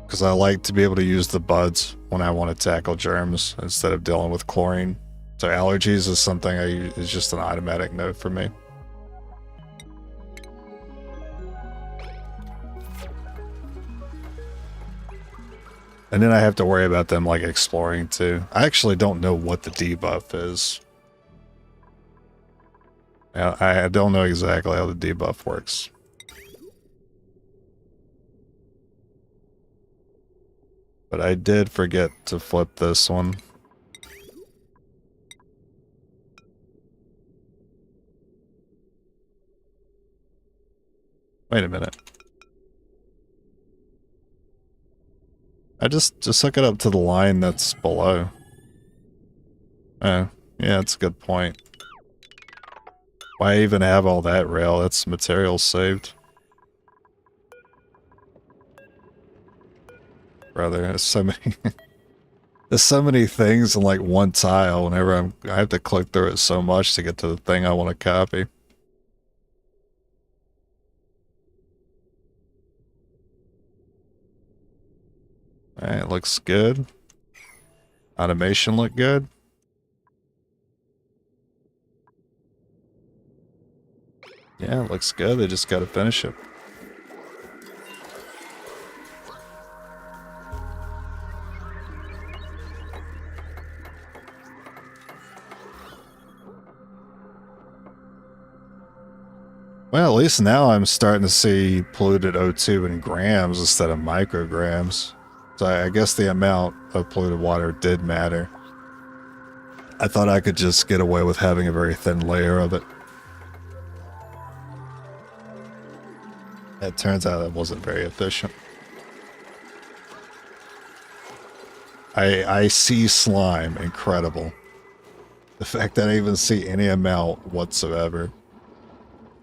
Because I like to be able to use the buds when I want to tackle germs instead of dealing with chlorine. So allergies is something is just an automatic note for me. And then I have to worry about them like exploring too. I actually don't know what the debuff is. I don't know exactly how the debuff works. But I did forget to flip this one. Wait a minute. I just hook it up to the line that's below. Oh, yeah, that's a good point. Why even have all that rail? That's material saved. Brother, there's so many there's so many things in like one tile whenever I have to click through it so much to get to the thing I want to copy. Alright, looks good. Automation look good. Yeah, looks good. They just gotta finish it. Well, at least now I'm starting to see polluted O2 in grams instead of micrograms. So I guess the amount of polluted water did matter. I thought I could just get away with having a very thin layer of it. It turns out it wasn't very efficient. I see slime. Incredible. The fact that I even see any amount whatsoever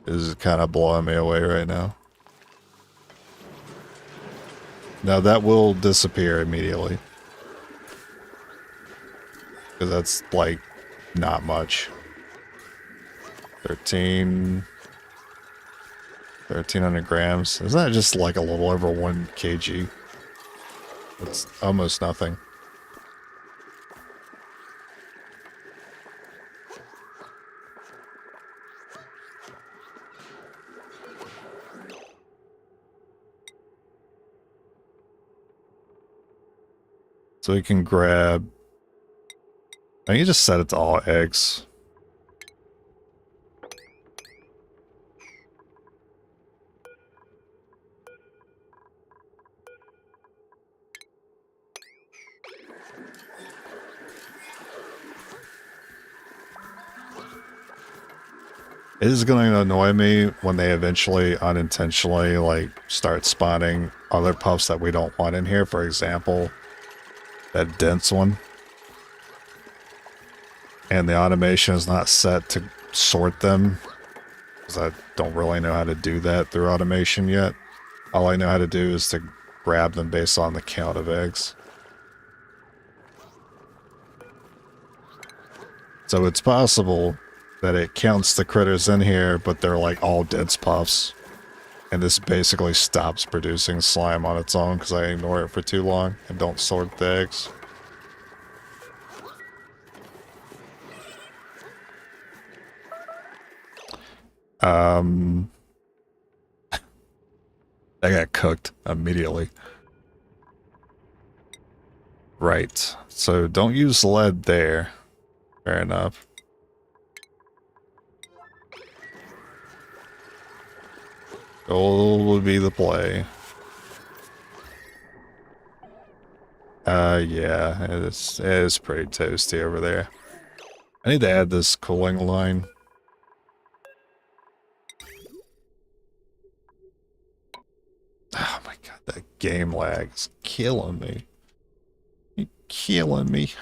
is kind of blowing me away right now. Now that will disappear immediately. Because that's like not much. 1300 grams. Isn't that just like a little over 1 kg? It's almost nothing. So we can grab... I can just set it to all eggs. It is going to annoy me when they eventually unintentionally like start spawning other puffs that we don't want in here. For example, that dense one. And the automation is not set to sort them, because I don't really know how to do that through automation yet. All I know how to do is to grab them based on the count of eggs. So it's possible that it counts the critters in here, but they're like all dense puffs. And this basically stops producing slime on its own because I ignore it for too long and don't sort the eggs. I got cooked immediately. Right. So don't use lead there. Fair enough. Gold would be the play. Yeah, it is pretty toasty over there. I need to add this cooling line. Oh my god, that game lag is killing me. You're killing me.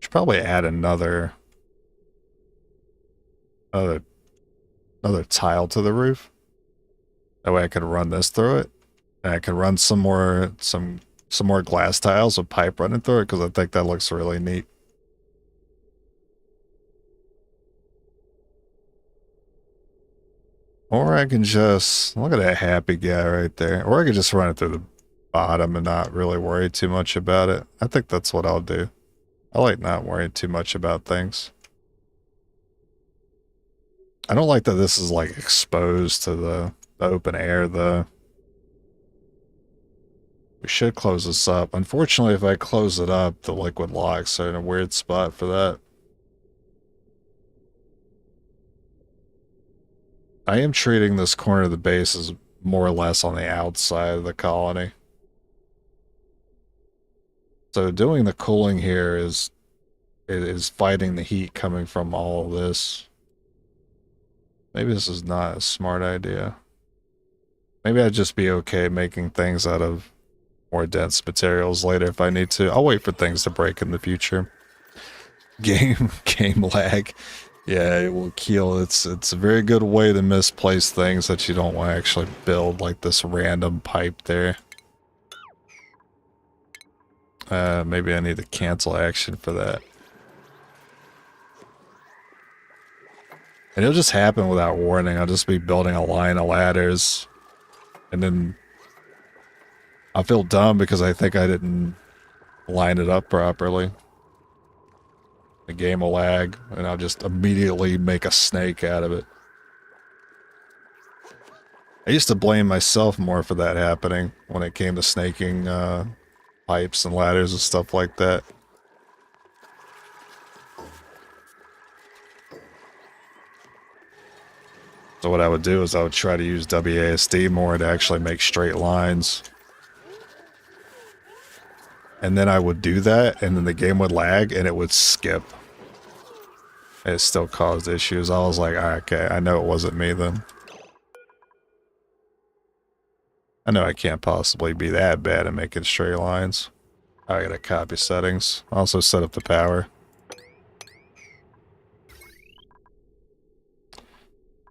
Should probably add another tile to the roof. That way I could run this through it. And I could run some more glass tiles with pipe running through it, because I think that looks really neat. Or I can just, look at that happy guy right there. Or I could just run it through the bottom and not really worry too much about it. I think that's what I'll do. I like not worrying too much about things. I don't like that this is like exposed to the open air though. We should close this up. Unfortunately, if I close it up, the liquid locks are in a weird spot for that. I am treating this corner of the base as more or less on the outside of the colony. So doing the cooling here is fighting the heat coming from all of this. Maybe this is not a smart idea. Maybe I'd just be okay making things out of more dense materials later if I need to. I'll wait for things to break in the future. Game lag. Yeah, it will kill. It's a very good way to misplace things that you don't want to actually build, like this random pipe there. Maybe I need to cancel action for that. And it'll just happen without warning. I'll just be building a line of ladders. And then I feel dumb because I think I didn't line it up properly. The game will lag, and I'll just immediately make a snake out of it. I used to blame myself more for that happening when it came to snaking pipes and ladders and stuff like that. So what I would do is I would try to use WASD more to actually make straight lines. And then I would do that, and then the game would lag, and it would skip. And it still caused issues. I was like, okay, I know it wasn't me then. I know I can't possibly be that bad at making straight lines. I gotta copy settings. Also set up the power.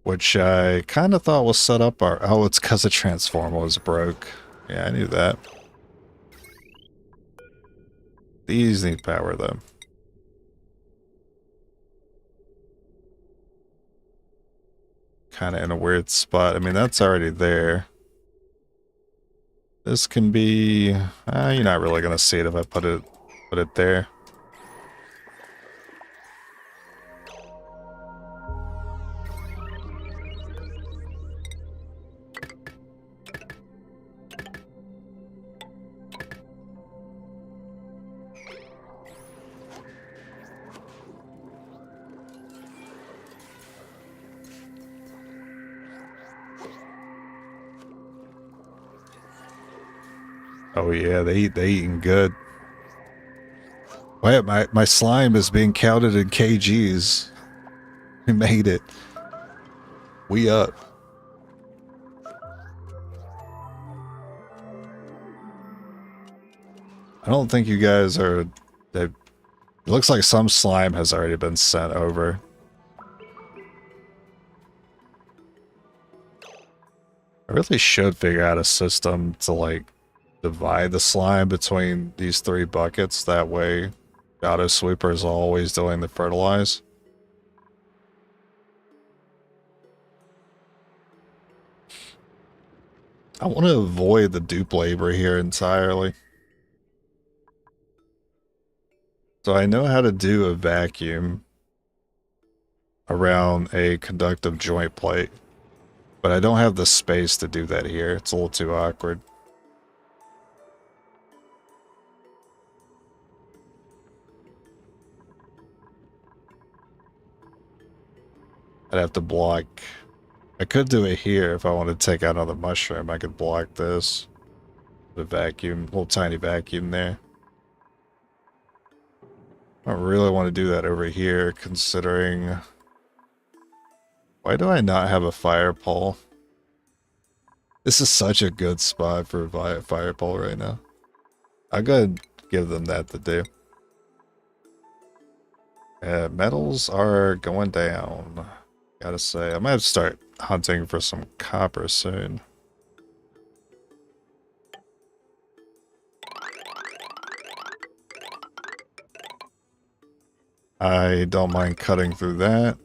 Which I kind of thought was set up. Oh, it's because the transformer was broke. Yeah, I knew that. These need power, though. Kind of in a weird spot. I mean, that's already there. This can be... you're not really going to see it if I put it there. Oh yeah, they eating good. Wait, my slime is being counted in kgs. We made it. We up. I don't think you guys are... It looks like some slime has already been sent over. I really should figure out a system to, like, divide the slime between these 3 buckets. That way, the auto sweeper is always doing the fertilize. I want to avoid the dupe labor here entirely. So I know how to do a vacuum around a conductive joint plate, but I don't have the space to do that here. It's a little too awkward. I'd have to block... I could do it here if I wanted to take out another mushroom. I could block this. The vacuum, little tiny vacuum there. I don't really want to do that over here, considering... Why do I not have a fire pole? This is such a good spot for a fire pole right now. I'm gonna give them that to do. Metals are going down. Gotta say, I might have to start hunting for some copper soon. I don't mind cutting through that.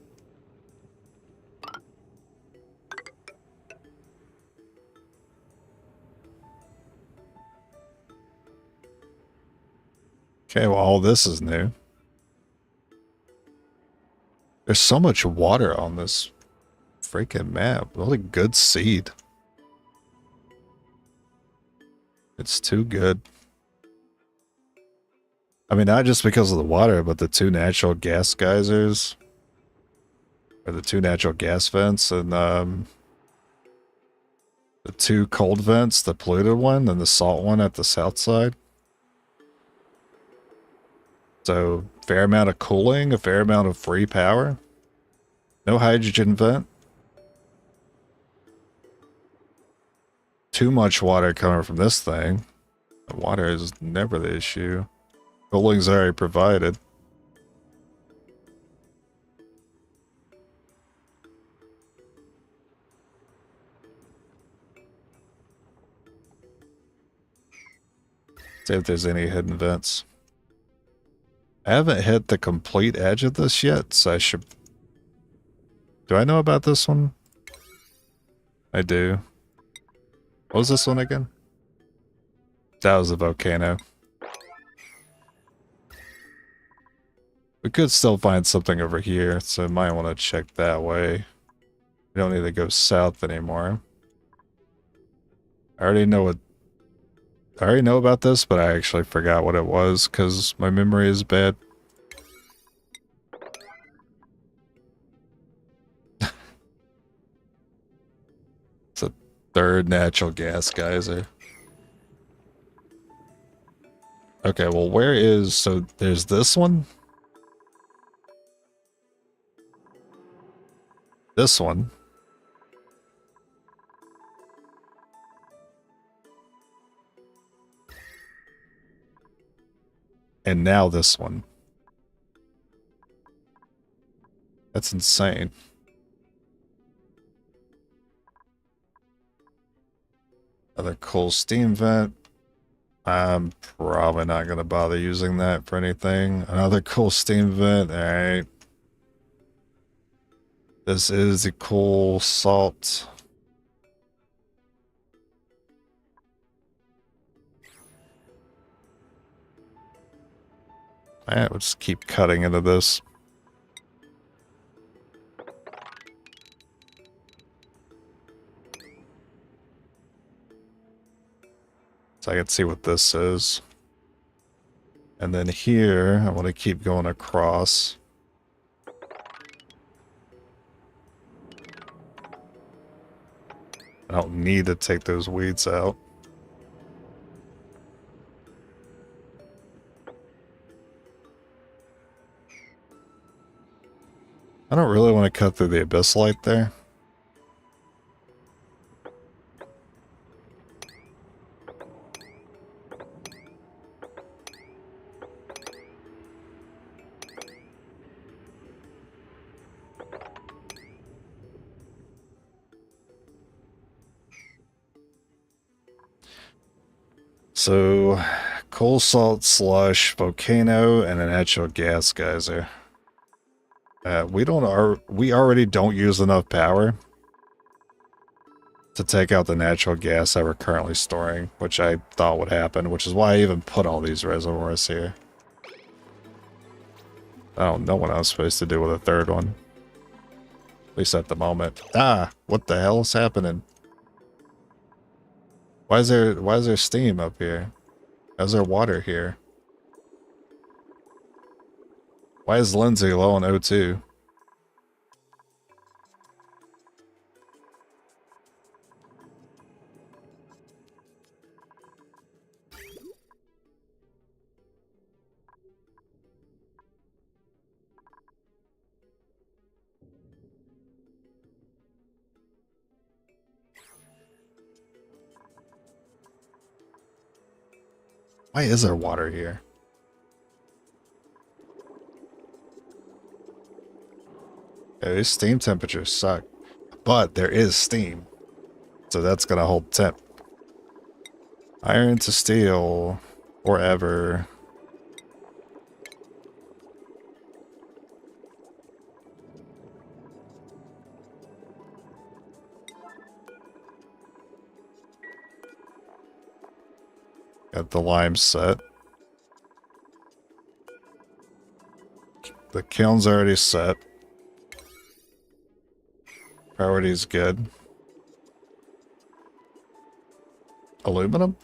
Okay, well, all this is new. There's so much water on this freaking map. What a good seed. It's too good. I mean, not just because of the water, but the 2 natural gas geysers. Or the 2 natural gas vents, and the 2 cold vents, the polluted one and the salt one at the south side. So, fair amount of cooling, a fair amount of free power. No hydrogen vent. Too much water coming from this thing. The water is never the issue. Cooling's already provided. See if there's any hidden vents. I haven't hit the complete edge of this yet, so I should... Do I know about this one? I do. What was this one again? That was a volcano. We could still find something over here, so I might want to check that way. We don't need to go south anymore. I already know about this, but I actually forgot what it was because my memory is bad. It's a third natural gas geyser. Okay, well, where is... So, there's this one. This one. And now this one. That's insane. Another coal steam vent. I'm probably not going to bother using that for anything. Another coal steam vent. Alright. This is the coal salt. Alright, we'll just keep cutting into this. So I can see what this is. And then here, I want to keep going across. I don't need to take those weeds out. I don't really want to cut through the abyss light there. So, coal salt slush, volcano, and a natural gas geyser. We already don't use enough power to take out the natural gas that we're currently storing, which I thought would happen, which is why I even put all these reservoirs here. I don't know what I was supposed to do with a third one. At least at the moment. Ah, what the hell is happening? Why is there steam up here? Why is there water here? Why is Lindsay low on O2? Why is there water here? Yeah, these steam temperatures suck. But there is steam. So that's gonna hold temp. Iron to steel. Forever. Got the lime set. The kiln's already set. Priority's good. Aluminum?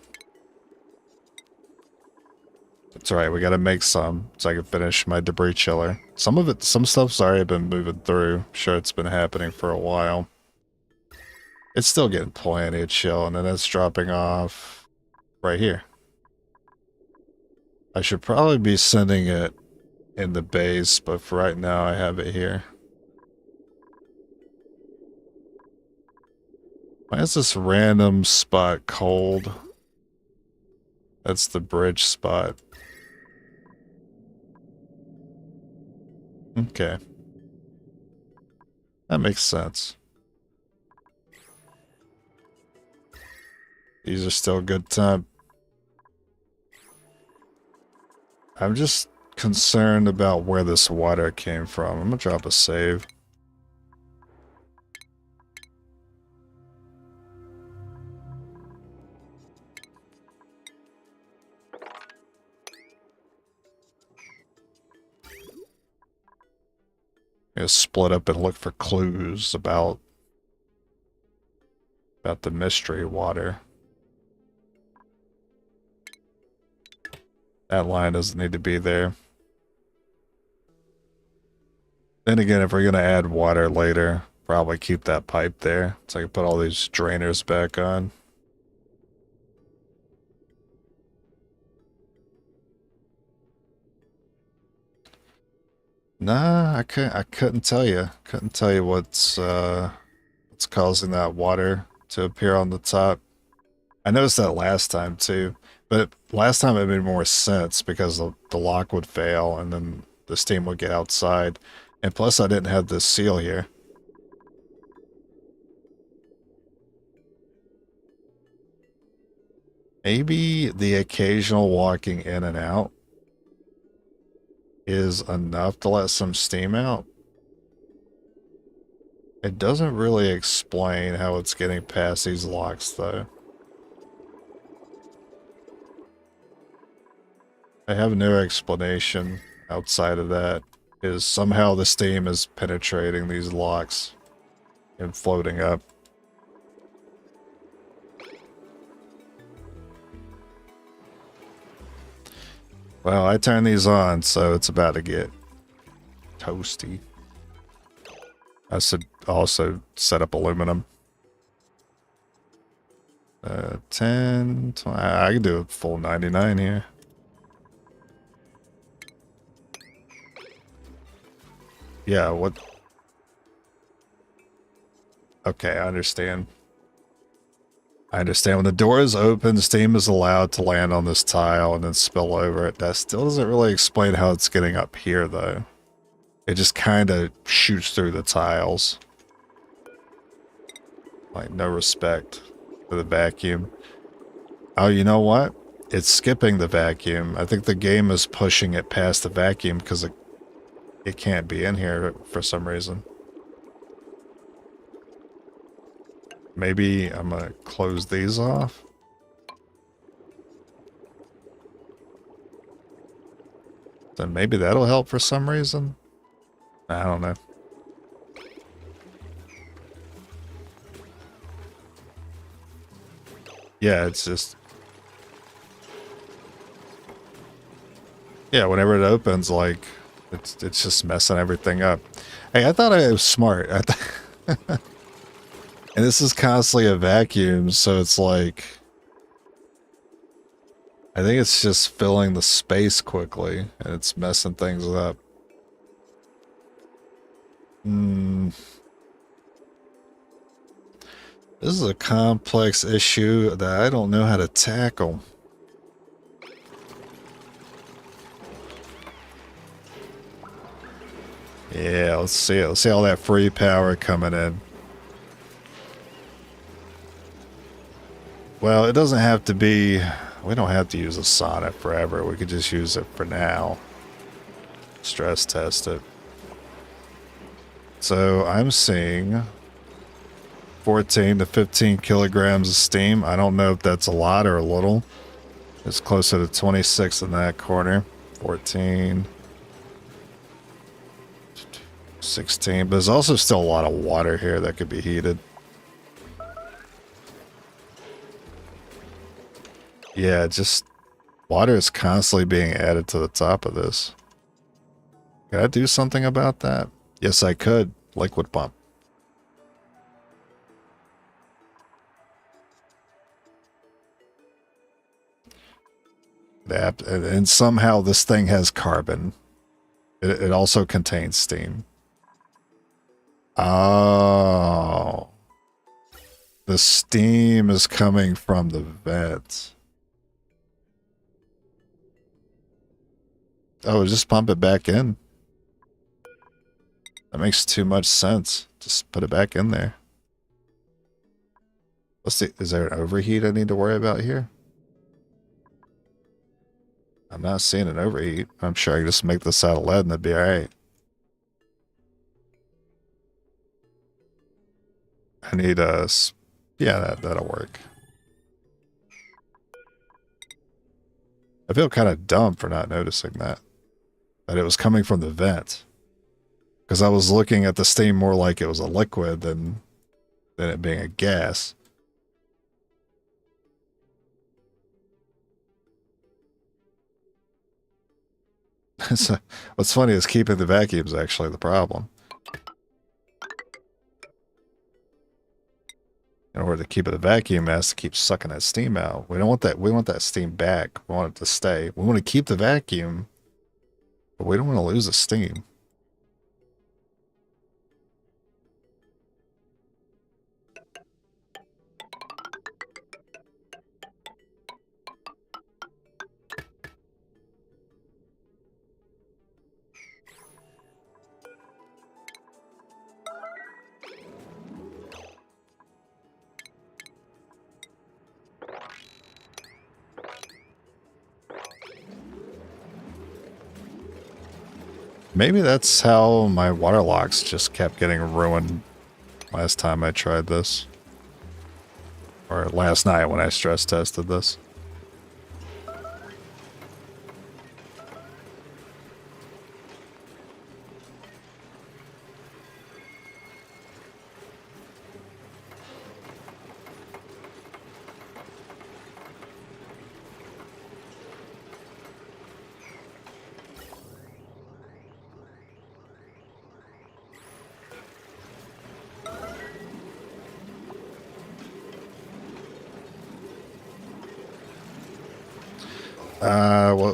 It's alright, we gotta make some so I can finish my debris chiller. Some stuff's already been moving through. I'm sure it's been happening for a while. It's still getting plenty of chill, and then it's dropping off right here. I should probably be sending it in the base, but for right now I have it here. Why is this random spot cold? That's the bridge spot. Okay. That makes sense. These are still good time. I'm just concerned about where this water came from. I'm gonna drop a save. Gonna split up and look for clues about the mystery water. That line doesn't need to be there. Then again, if we're gonna add water later, probably keep that pipe there so I can put all these drainers back on. Nah, I couldn't tell you. Couldn't tell you what's causing that water to appear on the top. I noticed that last time too, but last time it made more sense because the lock would fail and then the steam would get outside. And plus I didn't have this seal here. Maybe the occasional walking in and out is enough to let some steam out. It doesn't really explain how it's getting past these locks, though. I have no explanation outside of that. Is somehow the steam is penetrating these locks and floating up. Well, I turned these on, so it's about to get toasty. I should also set up aluminum. 10, 20, I can do a full 99 here. Yeah, what? Okay, I understand. I understand when the door is open, steam is allowed to land on this tile and then spill over it. That still doesn't really explain how it's getting up here, though. It just kind of shoots through the tiles. Like, no respect for the vacuum. Oh, you know what? It's skipping the vacuum. I think the game is pushing it past the vacuum because it can't be in here for some reason. Maybe I'm gonna close these off. Then maybe that'll help for some reason. I don't know. Yeah, it's just... Yeah, whenever it opens, like, it's just messing everything up. Hey, I thought I was smart. And this is constantly a vacuum, so it's like... I think it's just filling the space quickly, and it's messing things up. This is a complex issue that I don't know how to tackle. Yeah, let's see it. Let's see all that free power coming in. Well, it doesn't have to be... We don't have to use a sauna forever. We could just use it for now. Stress test it. So I'm seeing 14 to 15 kilograms of steam. I don't know if that's a lot or a little. It's closer to 26 in that corner. 14. 16. But there's also still a lot of water here that could be heated. Yeah, just water is constantly being added to the top of this. Can I do something about that? Yes, I could. Liquid pump. And somehow this thing has carbon. It also contains steam. Oh. The steam is coming from the vent. Oh, just pump it back in. That makes too much sense. Just put it back in there. Let's see. Is there an overheat I need to worry about here? I'm not seeing an overheat. I'm sure I can just make this out of lead and it'd be alright. I need a... Yeah, that'll work. I feel kind of dumb for not noticing that. That it was coming from the vent. Because I was looking at the steam more like it was a liquid than it being a gas. So, what's funny is keeping the vacuum is actually the problem. In order to keep it a vacuum, it has to keep sucking that steam out. We don't want that. We want that steam back. We want it to stay. We want to keep the vacuum, but we don't want to lose the steam. Maybe that's how my water locks just kept getting ruined last time I tried this. Or last night when I stress tested this.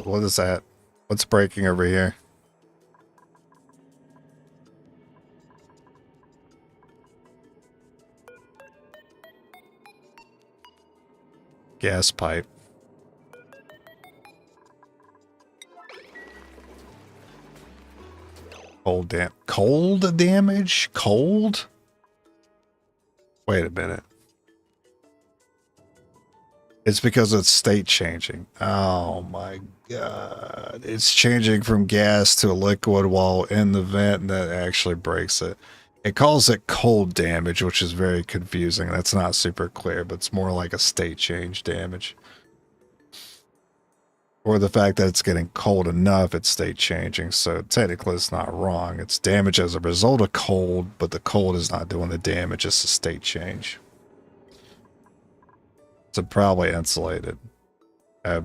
What is that? What's breaking over here? Gas pipe. Cold damage? Cold? Wait a minute. It's because it's state changing. Oh my god. It's changing from gas to a liquid while in the vent, and that actually breaks it. It calls it cold damage, which is very confusing. That's not super clear, but it's more like a state change damage. Or the fact that it's getting cold enough, it's state changing. So technically it's not wrong. It's damage as a result of cold, but the cold is not doing the damage, it's a state change. So probably insulated. Yeah,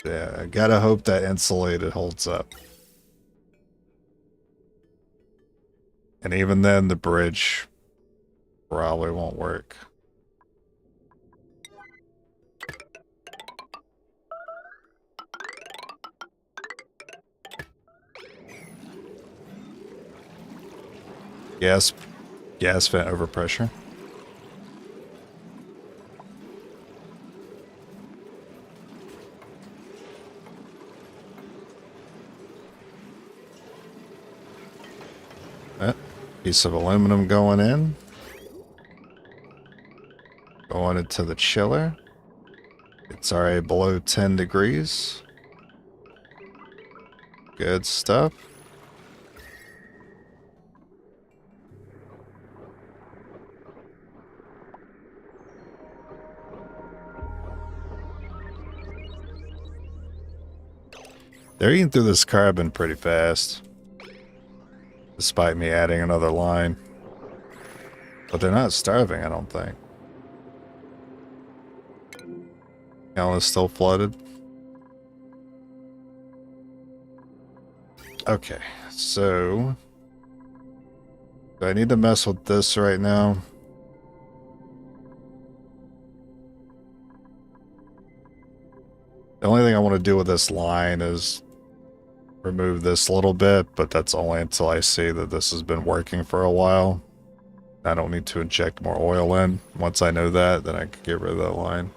I gotta hope that insulated holds up. And even then, the bridge probably won't work. Gas vent overpressure. Piece of aluminum going in. Going into the chiller. It's already below 10 degrees. Good stuff. They're eating through this carbon pretty fast. Despite me adding another line. But they're not starving, I don't think. Gallon is still flooded. Okay, so... do I need to mess with this right now? The only thing I want to do with this line is remove this little bit, but that's only until I see that this has been working for a while. I don't need to inject more oil in. Once I know that, then I can get rid of that line.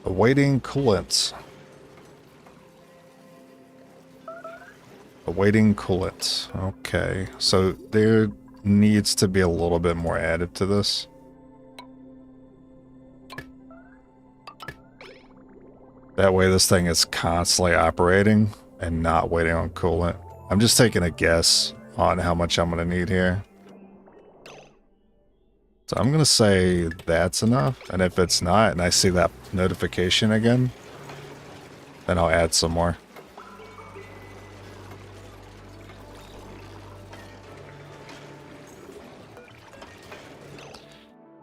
Awaiting coolant. Awaiting coolant. Okay, so there needs to be a little bit more added to this. That way this thing is constantly operating and not waiting on coolant. I'm just taking a guess on how much I'm going to need here. So I'm going to say that's enough. And if it's not, and I see that notification again, then I'll add some more.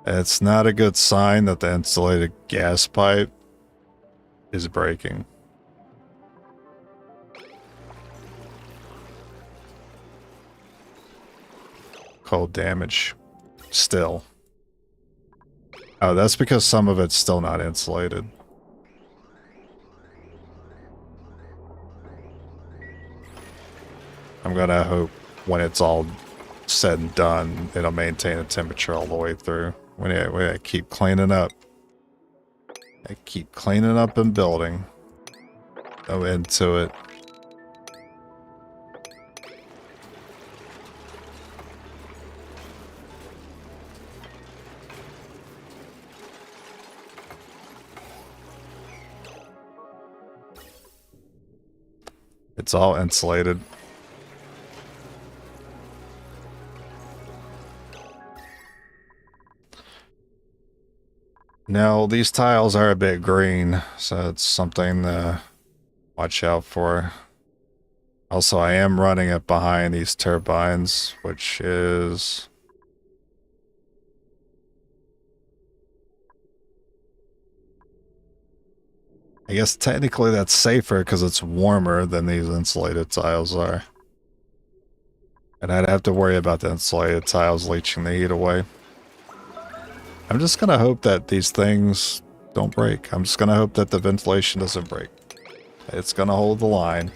It's not a good sign that the insulated gas pipe is breaking. Cold damage. Still. Oh, that's because some of it's still not insulated. I'm gonna hope when it's all said and done, it'll maintain a temperature all the way through. When I keep cleaning up. I keep cleaning up and building. Go into it. It's all insulated. Now, these tiles are a bit green, so it's something to watch out for. Also, I am running it behind these turbines, which is... I guess technically that's safer because it's warmer than these insulated tiles are. And I'd have to worry about the insulated tiles leaching the heat away. I'm just gonna hope that these things don't break. I'm just gonna hope that the ventilation doesn't break. It's gonna hold the line.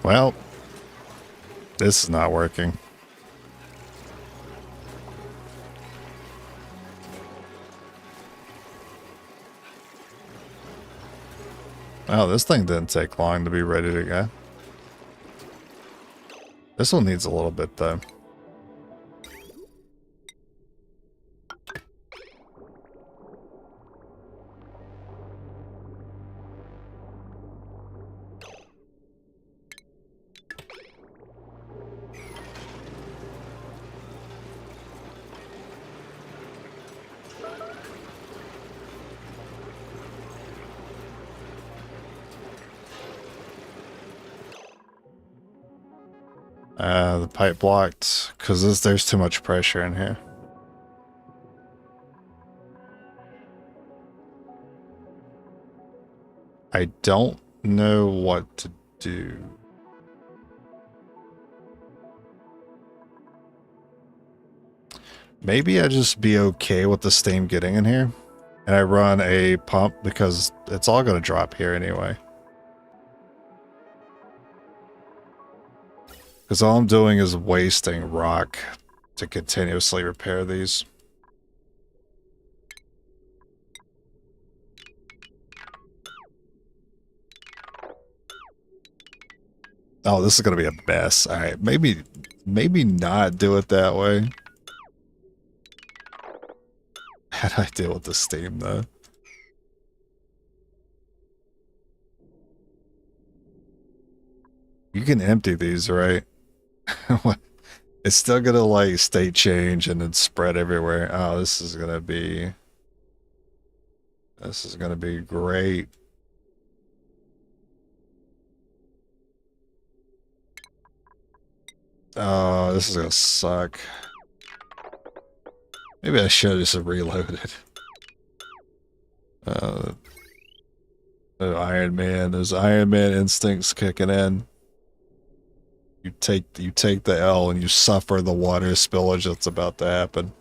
Well, this is not working. Oh, this thing didn't take long to be ready to go. This one needs a little bit, though. The pipe blocked because there's too much pressure in here. I don't know what to do. Maybe I just be okay with the steam getting in here and I run a pump because it's all going to drop here anyway. Because all I'm doing is wasting rock to continuously repair these. Oh, this is going to be a mess. All right, maybe not do it that way. How do I deal with the steam, though? You can empty these, right? It's still gonna like state change and then spread everywhere. Oh, this is gonna be great. Oh, this is gonna suck. Maybe I should have just reloaded. Oh, Iron Man, those Iron Man instincts kicking in. You take the L and you suffer the water spillage that's about to happen.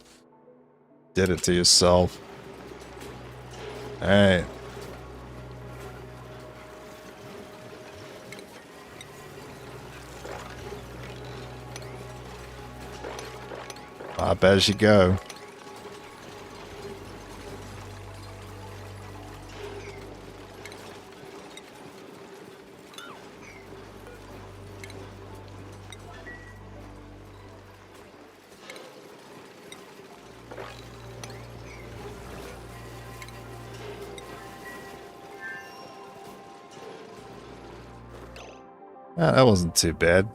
Did it to yourself. Alright. Up as you go. That wasn't too bad.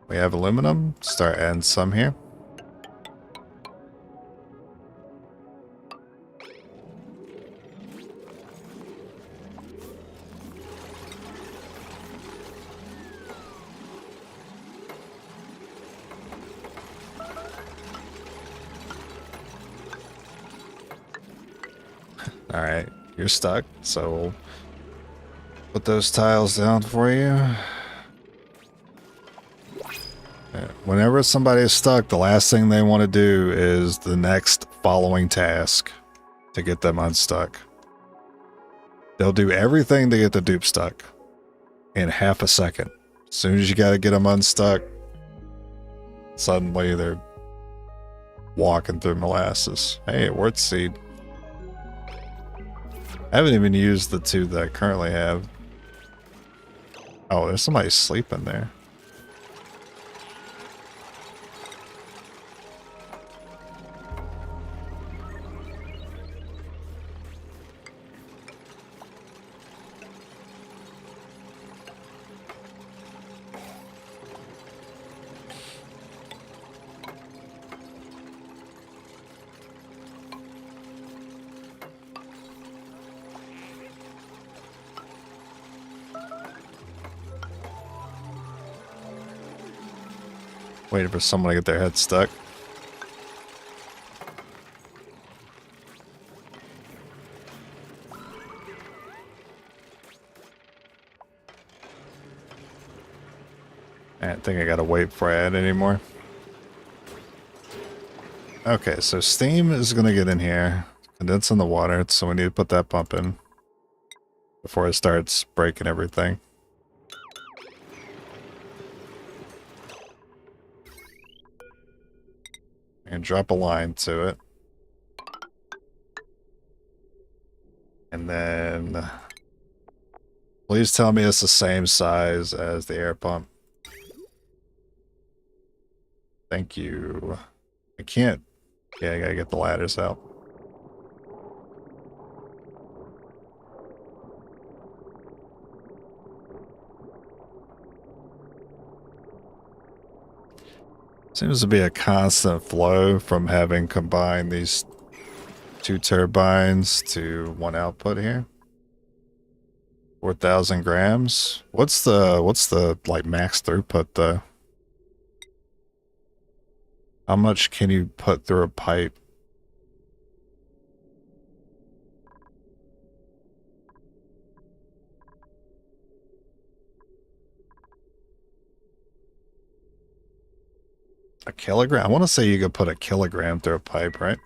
We have aluminum. Start adding some here. Alright, you're stuck, so we'll put those tiles down for you. Whenever somebody is stuck, the last thing they want to do is the next following task to get them unstuck. They'll do everything to get the dupe stuck in half a second. As soon as you got to get them unstuck, suddenly they're walking through molasses. Hey, wort seed. I haven't even used the two that I currently have. Oh, there's somebody sleeping there. Waiting for someone to get their head stuck. I don't think I gotta wait before I add anymore. Okay, so steam is gonna get in here, condensing the water, so we need to put that pump in before it starts breaking everything. And drop a line to it. And then please tell me it's the same size as the air pump. Thank you. I can't. Yeah, I gotta get the ladders out. Seems to be a constant flow from having combined these two turbines to one output here. 4,000 grams. What's the like max throughput though? How much can you put through a pipe? A kilogram? I want to say you could put a kilogram through a pipe, right?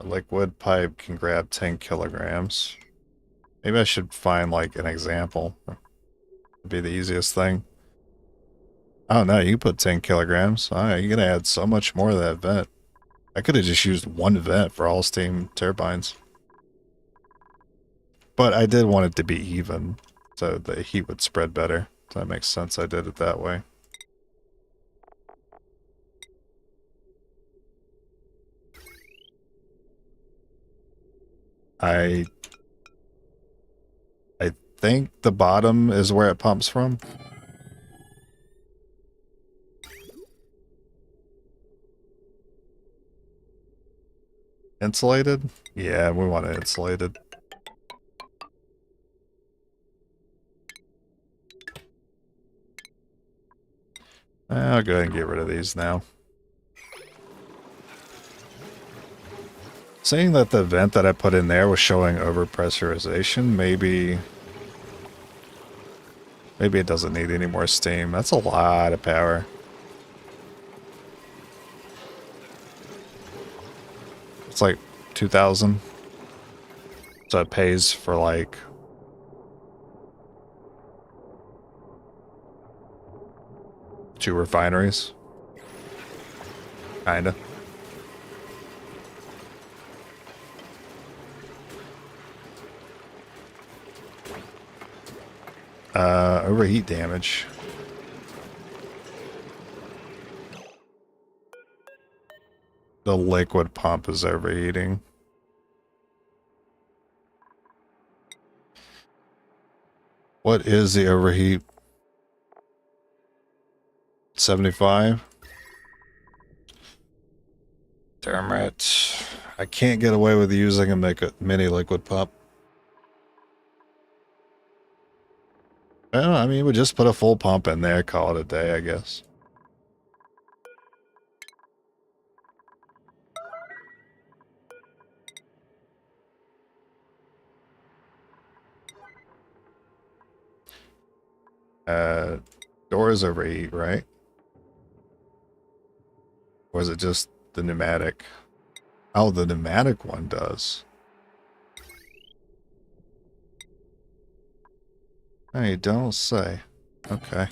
A liquid pipe can grab 10 kilograms. Maybe I should find like an example. It'd be the easiest thing. Oh no, you can put 10 kilograms. Oh, you're gonna add so much more to that vent. I could have just used one vent for all steam turbines. But I did want it to be even, so the heat would spread better. So that makes sense, I did it that way. I think the bottom is where it pumps from. Insulated? Yeah, we want it insulated. I'll go ahead and get rid of these now. Seeing that the vent that I put in there was showing overpressurization, maybe it doesn't need any more steam. That's a lot of power. It's like 2,000. So it pays for like 2 refineries. Kinda. Overheat damage. The liquid pump is overheating. What is the overheat? 75? Damn it. I can't get away with using a mini liquid pump. Well, I mean, we just put a full pump in there, call it a day, I guess. Doors overheat, right? Or is it just the pneumatic? Oh, the pneumatic one does. Oh, you don't say. Okay.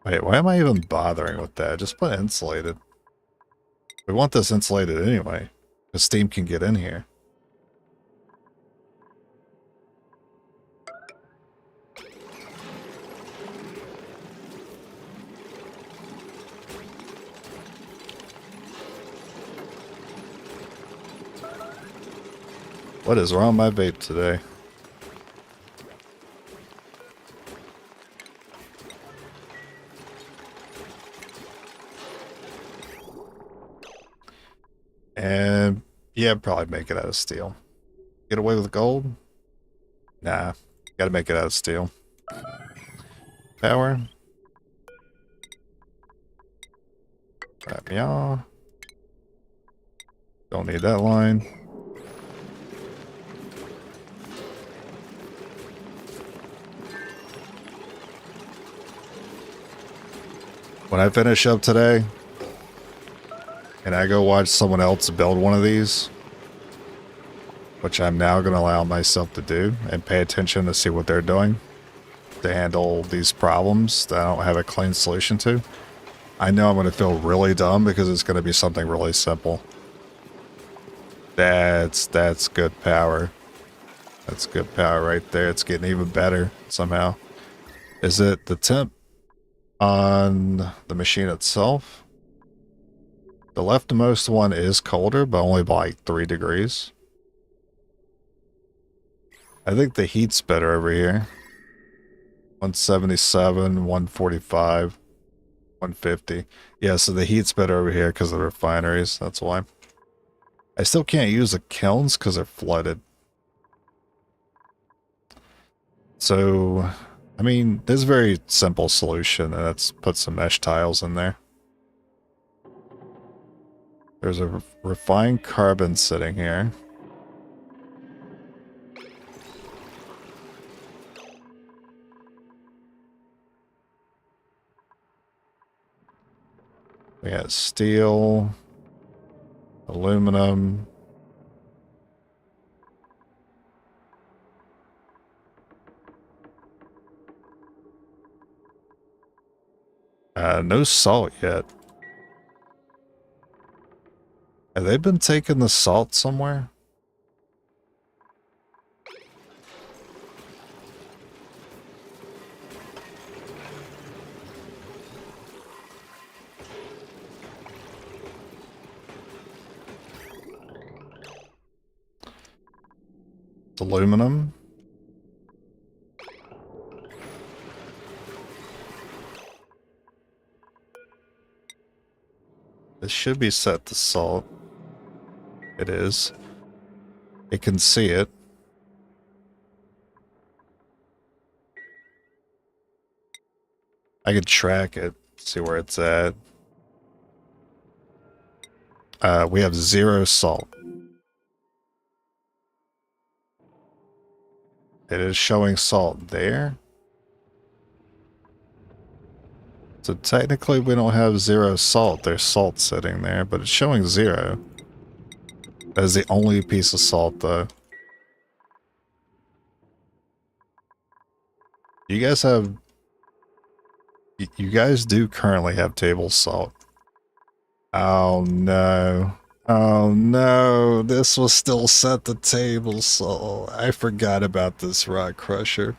Wait, why am I even bothering with that? Just put insulated. We want this insulated anyway, because steam can get in here. What is wrong with my vape today? And yeah, probably make it out of steel. Get away with gold? Nah, gotta make it out of steel. Power. Right, yeah. Don't need that line. When I finish up today, and I go watch someone else build one of these, which I'm now going to allow myself to do, and pay attention to see what they're doing to handle these problems that I don't have a clean solution to, I know I'm going to feel really dumb because it's going to be something really simple. That's good power. That's good power right there. It's getting even better somehow. Is it the temp on the machine itself? The leftmost one is colder, but only by like 3 degrees. I think the heat's better over here. 177, 145, 150. Yeah, so the heat's better over here because of the refineries. That's why. I still can't use the kilns because they're flooded. So, I mean, there's a very simple solution, and that's put some mesh tiles in there. There's a refined carbon sitting here. We got steel, aluminum. No salt yet. Have they been taking the salt somewhere? It's aluminum. This should be set to salt. It is. It can see it. I could track it, see where it's at. We have 0 salt. It is showing salt there. So technically we don't have 0 salt. There's salt sitting there, but it's showing 0. That is the only piece of salt though. You guys have... You guys do currently have table salt. Oh no. Oh no, this was still set to table salt. I forgot about this rock crusher.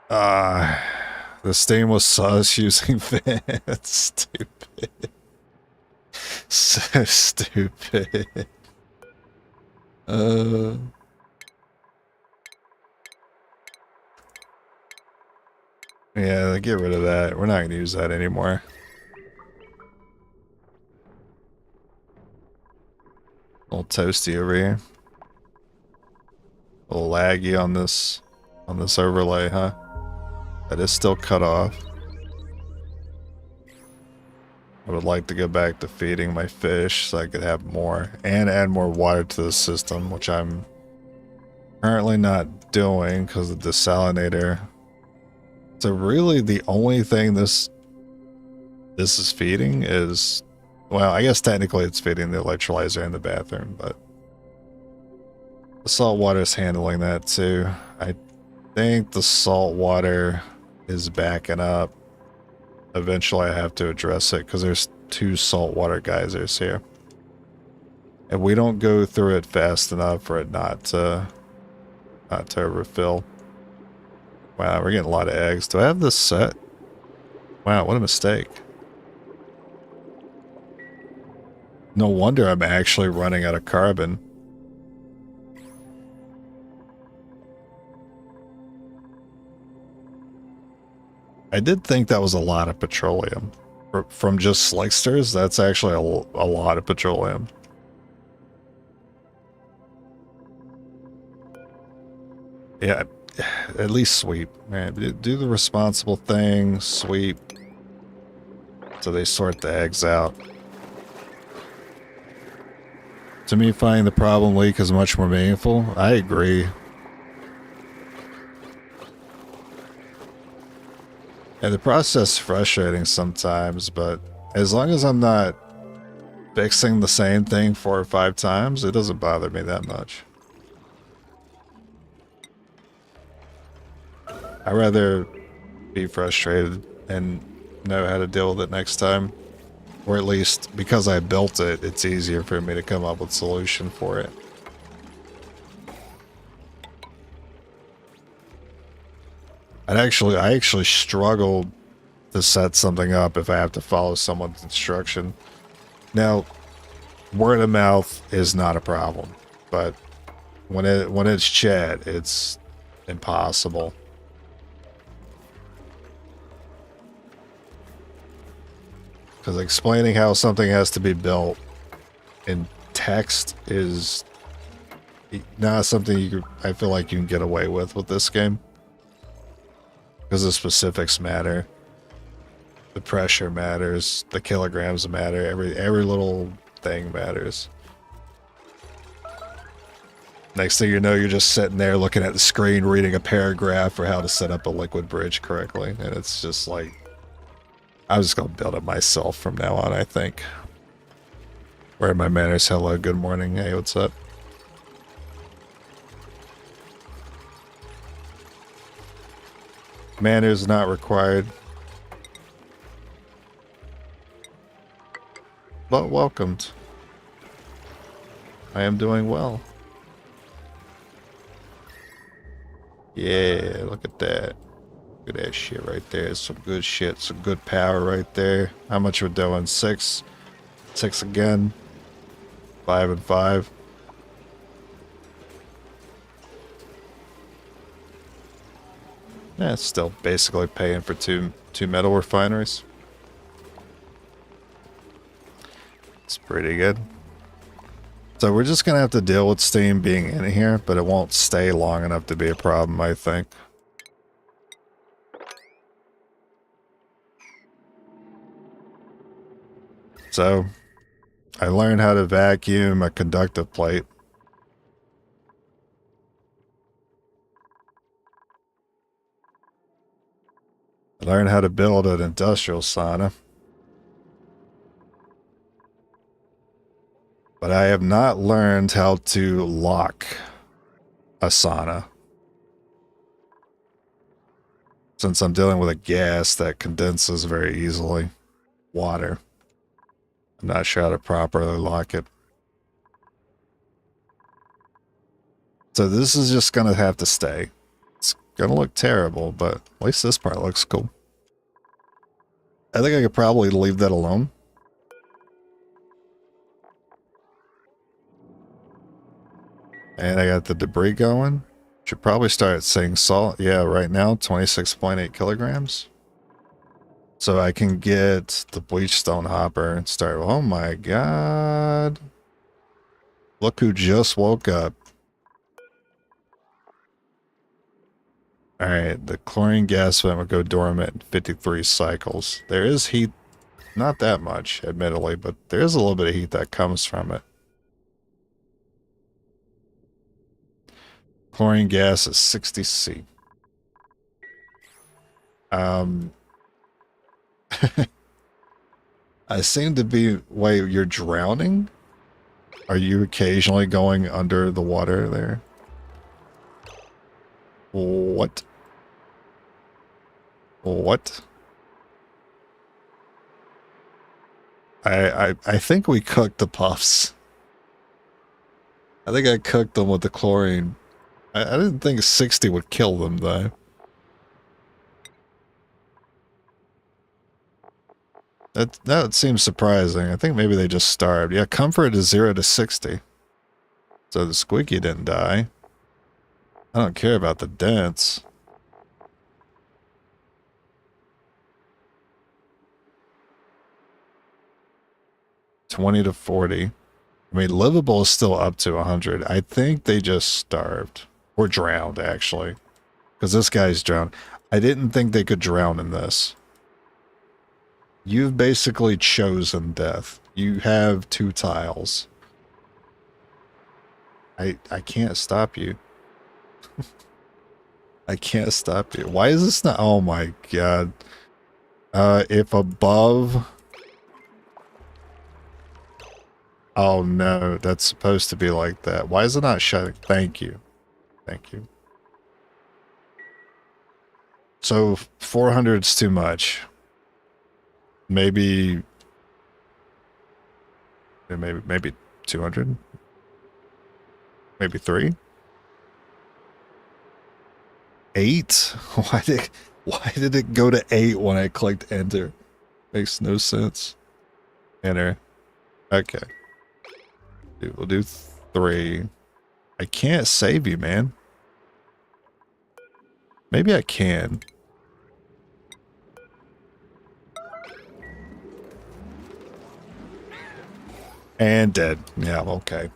The stainless sauce using fans. Stupid. So stupid. Yeah, get rid of that. We're not going to use that anymore. A little toasty over here. A little laggy on this overlay, huh? That is still cut off. I would like to go back to feeding my fish so I could have more and add more water to the system, which I'm currently not doing because of the desalinator. So really the only thing this is feeding is, well, I guess technically it's feeding the electrolyzer in the bathroom, but the salt water is handling that too. I think the salt water is backing up. Eventually I have to address it because there's 2 saltwater geysers here. And we don't go through it fast enough for it not to overfill. Wow, we're getting a lot of eggs. Do I have this set? Wow, what a mistake. No wonder I'm actually running out of carbon. I did think that was a lot of petroleum. From just slicksters, that's actually a lot of petroleum. Yeah, at least sweep. Man, do the responsible thing, sweep. So they sort the eggs out. To me, finding the problem leak is much more meaningful. I agree. And the process is frustrating sometimes, but as long as I'm not fixing the same thing 4 or 5 times, it doesn't bother me that much. I'd rather be frustrated and know how to deal with it next time. Or at least, because I built it, it's easier for me to come up with a solution for it. I actually struggle to set something up if I have to follow someone's instruction. Now, word of mouth is not a problem, but when it's chat, it's impossible. Because explaining how something has to be built in text is not something I feel like you can get away with this game. Because the specifics matter. The pressure matters. The kilograms matter. Every little thing matters. Next thing you know, you're just sitting there looking at the screen, reading a paragraph for how to set up a liquid bridge correctly. And it's just like, I'm just going to build it myself from now on, I think. Where are my manners? Hello, good morning. Hey, what's up? Manners not required. But welcomed. I am doing well. Yeah, look at that. Look at that shit right there. Some good shit. Some good power right there. How much we're doing? 6. 6 again. 5 and 5. Yeah, it's still basically paying for two metal refineries. It's pretty good. So we're just gonna have to deal with steam being in here, but it won't stay long enough to be a problem, I think. So I learned how to vacuum a conductive plate. I learned how to build an industrial sauna. But I have not learned how to lock a sauna. Since I'm dealing with a gas that condenses very easily. Water. I'm not sure how to properly lock it. So this is just going to have to stay. It's going to look terrible, but at least this part looks cool. I think I could probably leave that alone. And I got the debris going. Should probably start saying salt. Yeah, right now, 26.8 kilograms. So I can get the bleach stone hopper and start. Oh my god. Look who just woke up. Alright, the chlorine gas vent will go dormant in 53 cycles. There is heat, not that much, admittedly, but there is a little bit of heat that comes from it. Chlorine gas is 60C. I seem to be... Wait, you're drowning? Are you occasionally going under the water there? What? What? I think we cooked the puffs. I think I cooked them with the chlorine. I didn't think 60 would kill them, though. That seems surprising. I think maybe they just starved. Yeah, comfort is 0 to 60. So the squeaky didn't die. I don't care about the dents. $20 to 40. I mean, livable is still up to 100. I think they just starved. Or drowned, actually. Because this guy's drowned. I didn't think they could drown in this. You've basically chosen death. You have 2 tiles. I can't stop you. I can't stop you. Why is this not... Oh my god. If above... Oh no, that's supposed to be like that. Why is it not shutting? Thank you. Thank you. So 400's too much. Maybe 200? Maybe 3? 8? Why did it go to 8 when I clicked enter? Makes no sense. Enter. Okay. We'll do 3. I can't save you, man. Maybe I can. And dead. Yeah, okay.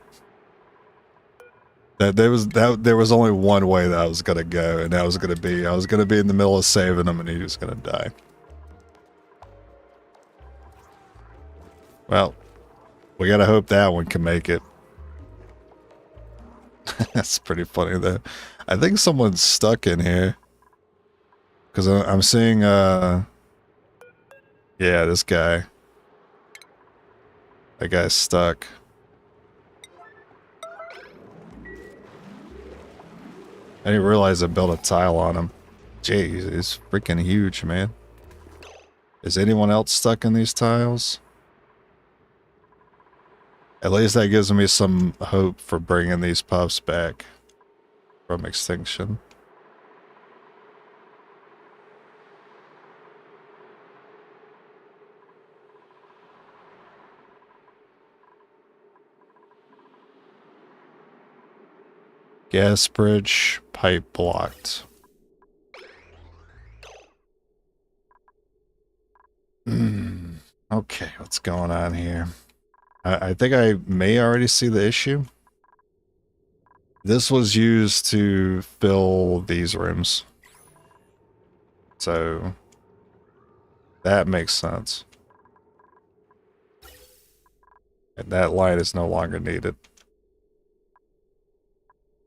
There was only one way that I was gonna go, and that was gonna be I was gonna be in the middle of saving him, and he was gonna die. Well, we gotta hope that one can make it. That's pretty funny though. I think someone's stuck in here. Because I'm seeing, yeah, this guy. That guy's stuck. I didn't realize I built a tile on him. Jeez, it's freaking huge, man. Is anyone else stuck in these tiles? At least that gives me some hope for bringing these pups back from extinction. Gas bridge, pipe blocked. Okay, what's going on here? I think I may already see the issue. This was used to fill these rooms. So that makes sense. And that line is no longer needed.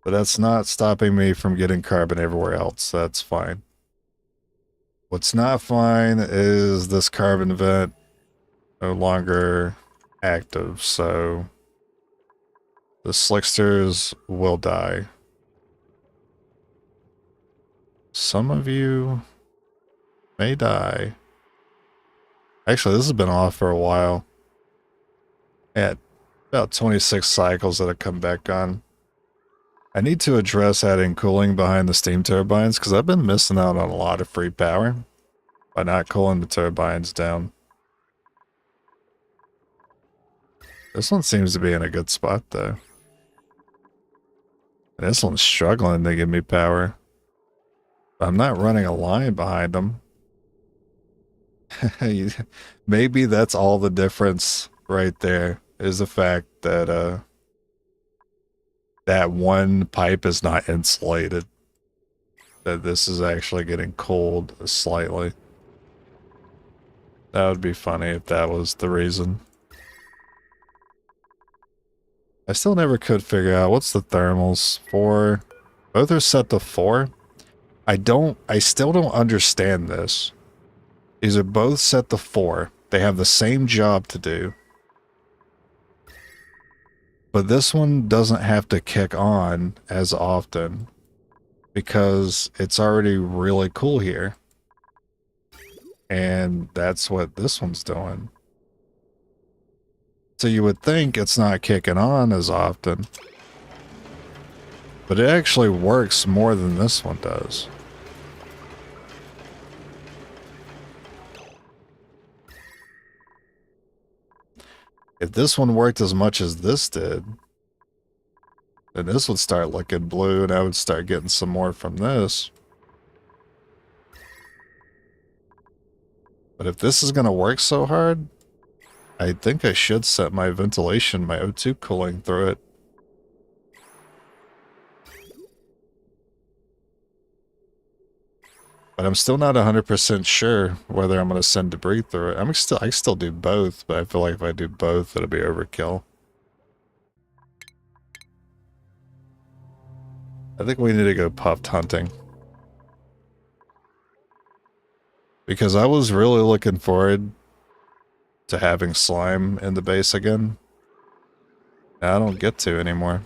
But that's not stopping me from getting carbon everywhere else. That's fine. What's not fine is this carbon vent no longer active, so the slicksters will die. Some of you may die. Actually, this has been off for a while. At about 26 cycles that have come back on. I need to address adding cooling behind the steam turbines because I've been missing out on a lot of free power by not cooling the turbines down. This one seems to be in a good spot though. And this one's struggling to give me power. I'm not running a line behind them. Maybe that's all the difference right there, is the fact that that one pipe is not insulated. That this is actually getting cold slightly. That would be funny if that was the reason. I still never could figure out what's the thermals for. Both are set to 4. I still don't understand this. These are both set to 4. They have the same job to do. But this one doesn't have to kick on as often because it's already really cool here. And that's what this one's doing. So you would think it's not kicking on as often. But it actually works more than this one does. If this one worked as much as this did, then this would start looking blue and I would start getting some more from this. But if this is going to work so hard, I think I should set my ventilation, my O2 cooling through it. But I'm still not 100% sure whether I'm going to send debris through it. I can still do both, but I feel like if I do both, it'll be overkill. I think we need to go puffed hunting. Because I was really looking forward to having slime in the base again. I don't get to anymore.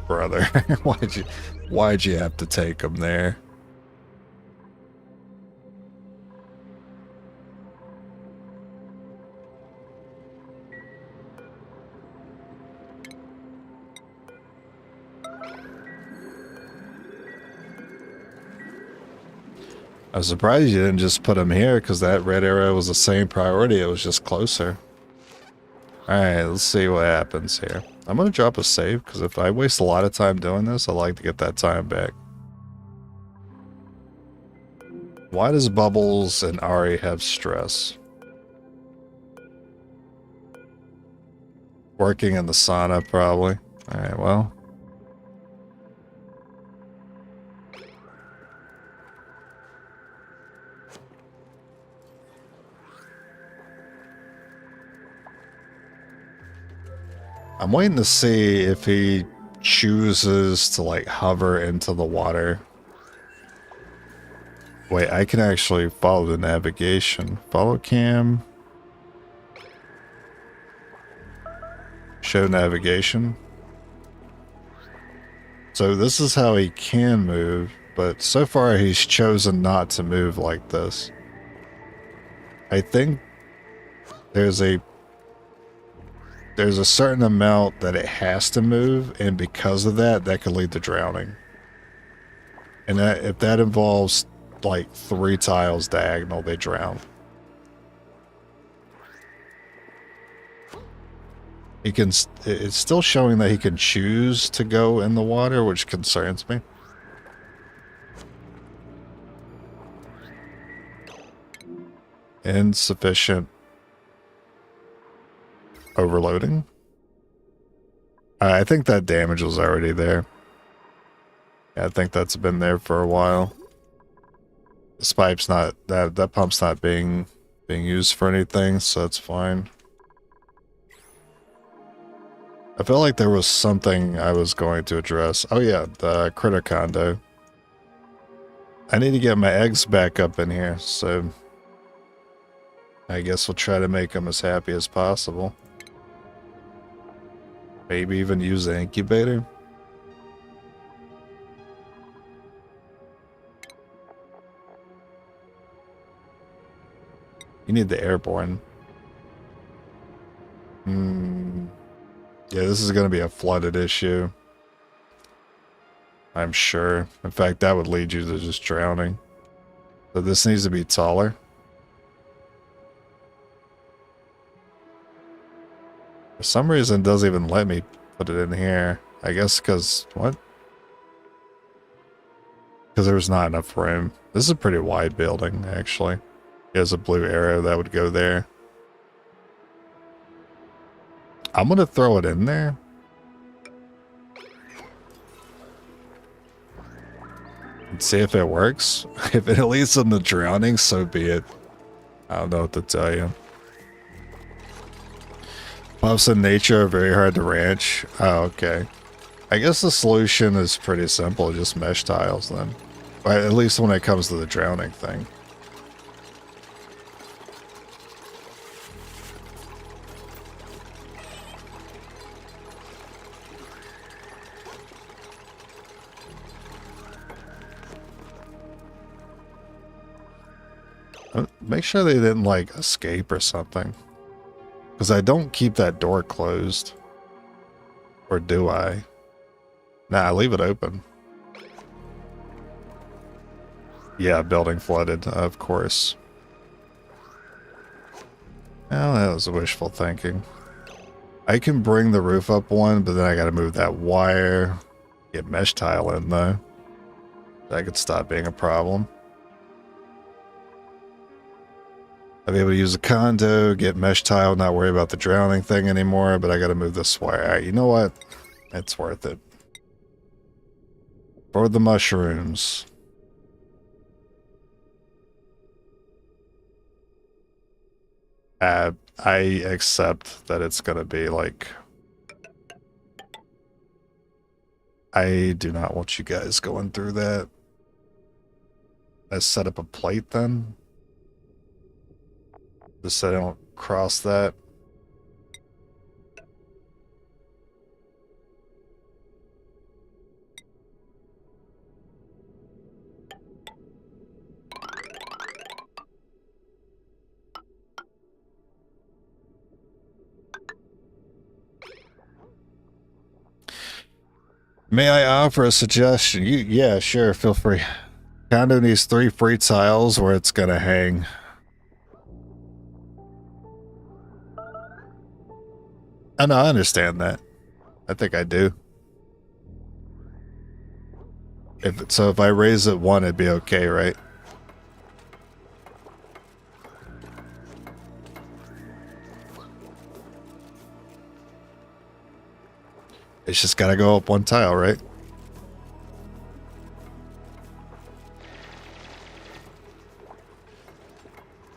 Brother, why'd you have to take him there? I was surprised you didn't just put him here because that red arrow was the same priority. It was just closer. Alright, let's see what happens here. I'm going to drop a save because if I waste a lot of time doing this, I like to get that time back. Why does Bubbles and Ari have stress? Working in the sauna, probably. Alright, well. I'm waiting to see if he chooses to like hover into the water. Wait, I can actually follow the navigation. Follow cam. Show navigation. So this is how he can move, but so far he's chosen not to move like this. I think there's a certain amount that it has to move, and because of that, that could lead to drowning. And that, if that involves like 3 tiles diagonal, they drown. He can. It's still showing that he can choose to go in the water, which concerns me. Insufficient overloading. I think that damage was already there. Yeah, I think that's been there for a while. This pipe's not, that pump's not being used for anything, so that's fine. I felt like there was something I was going to address. Oh yeah, the critter condo. I need to get my eggs back up in here, so I guess we'll try to make them as happy as possible. Maybe even use the incubator. You need the airborne. Yeah, this is going to be a flooded issue. I'm sure. In fact, that would lead you to just drowning. So this needs to be taller. For some reason, it doesn't even let me put it in here. I guess because, what? Because there's not enough room. This is a pretty wide building, actually. It has a blue arrow that would go there. I'm going to throw it in there. And see if it works. If it leads them to drowning, so be it. I don't know what to tell you. Puffs in nature are very hard to ranch. Oh, okay. I guess the solution is pretty simple. Just mesh tiles then. Or at least when it comes to the drowning thing. Make sure they didn't, like, escape or something. Because I don't keep that door closed. Or do I? Nah, I leave it open. Yeah, building flooded, of course. Well, that was wishful thinking. I can bring the roof up one, but then I gotta move that wire. Get mesh tile in, though. That could stop being a problem. I'll be able to use a condo, get mesh tile, not worry about the drowning thing anymore, but I gotta move this wire. Alright, you know what? It's worth it. For the mushrooms. I accept that it's gonna be like... I do not want you guys going through that. Let's set up a plate then. Just so I don't cross that. May I offer a suggestion? Yeah, sure, feel free. Condo needs 3 free tiles where it's gonna hang. Oh, no, I understand that. I think I do. So if I raise it 1, it'd be okay, right? It's just gotta go up 1 tile, right?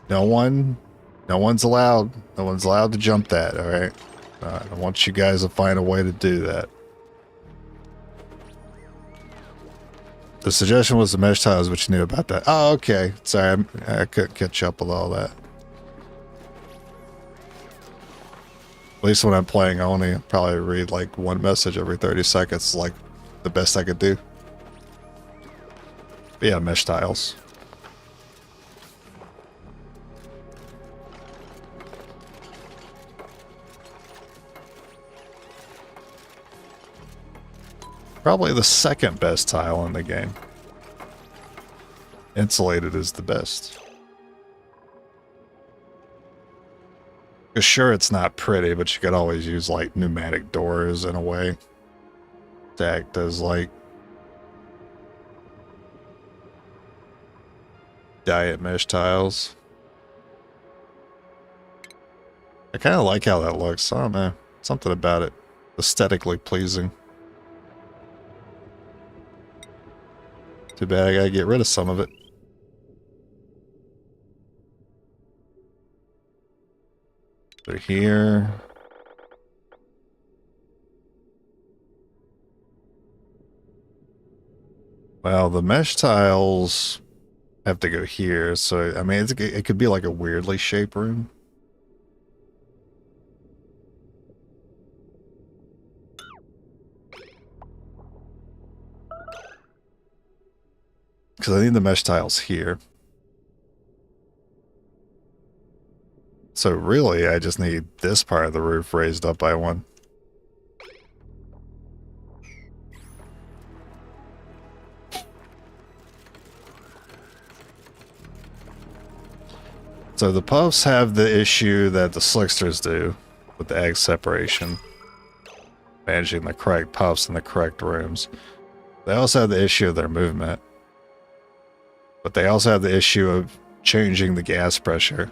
No one's allowed. No one's allowed to jump that, alright? I want you guys to find a way to do that. The suggestion was the mesh tiles, what you knew about that. Oh, okay. Sorry, I couldn't catch up with all that. At least when I'm playing, I only probably read like 1 message every 30 seconds, like the best I could do. But yeah, mesh tiles. Probably the 2nd best tile in the game. Insulated is the best. Sure, it's not pretty, but you could always use like pneumatic doors in a way to act as like diet mesh tiles. I kind of like how that looks. I don't know. Something about it. Aesthetically pleasing. Too bad I gotta get rid of some of it. They're here. Well, the mesh tiles have to go here, so I mean, it could be like a weirdly shaped room. Because I need the mesh tiles here. So really, I just need this part of the roof raised up by one. So the puffs have the issue that the slicksters do with the egg separation. Managing the correct puffs in the correct rooms. They also have the issue of their movement. But they also have the issue of changing the gas pressure.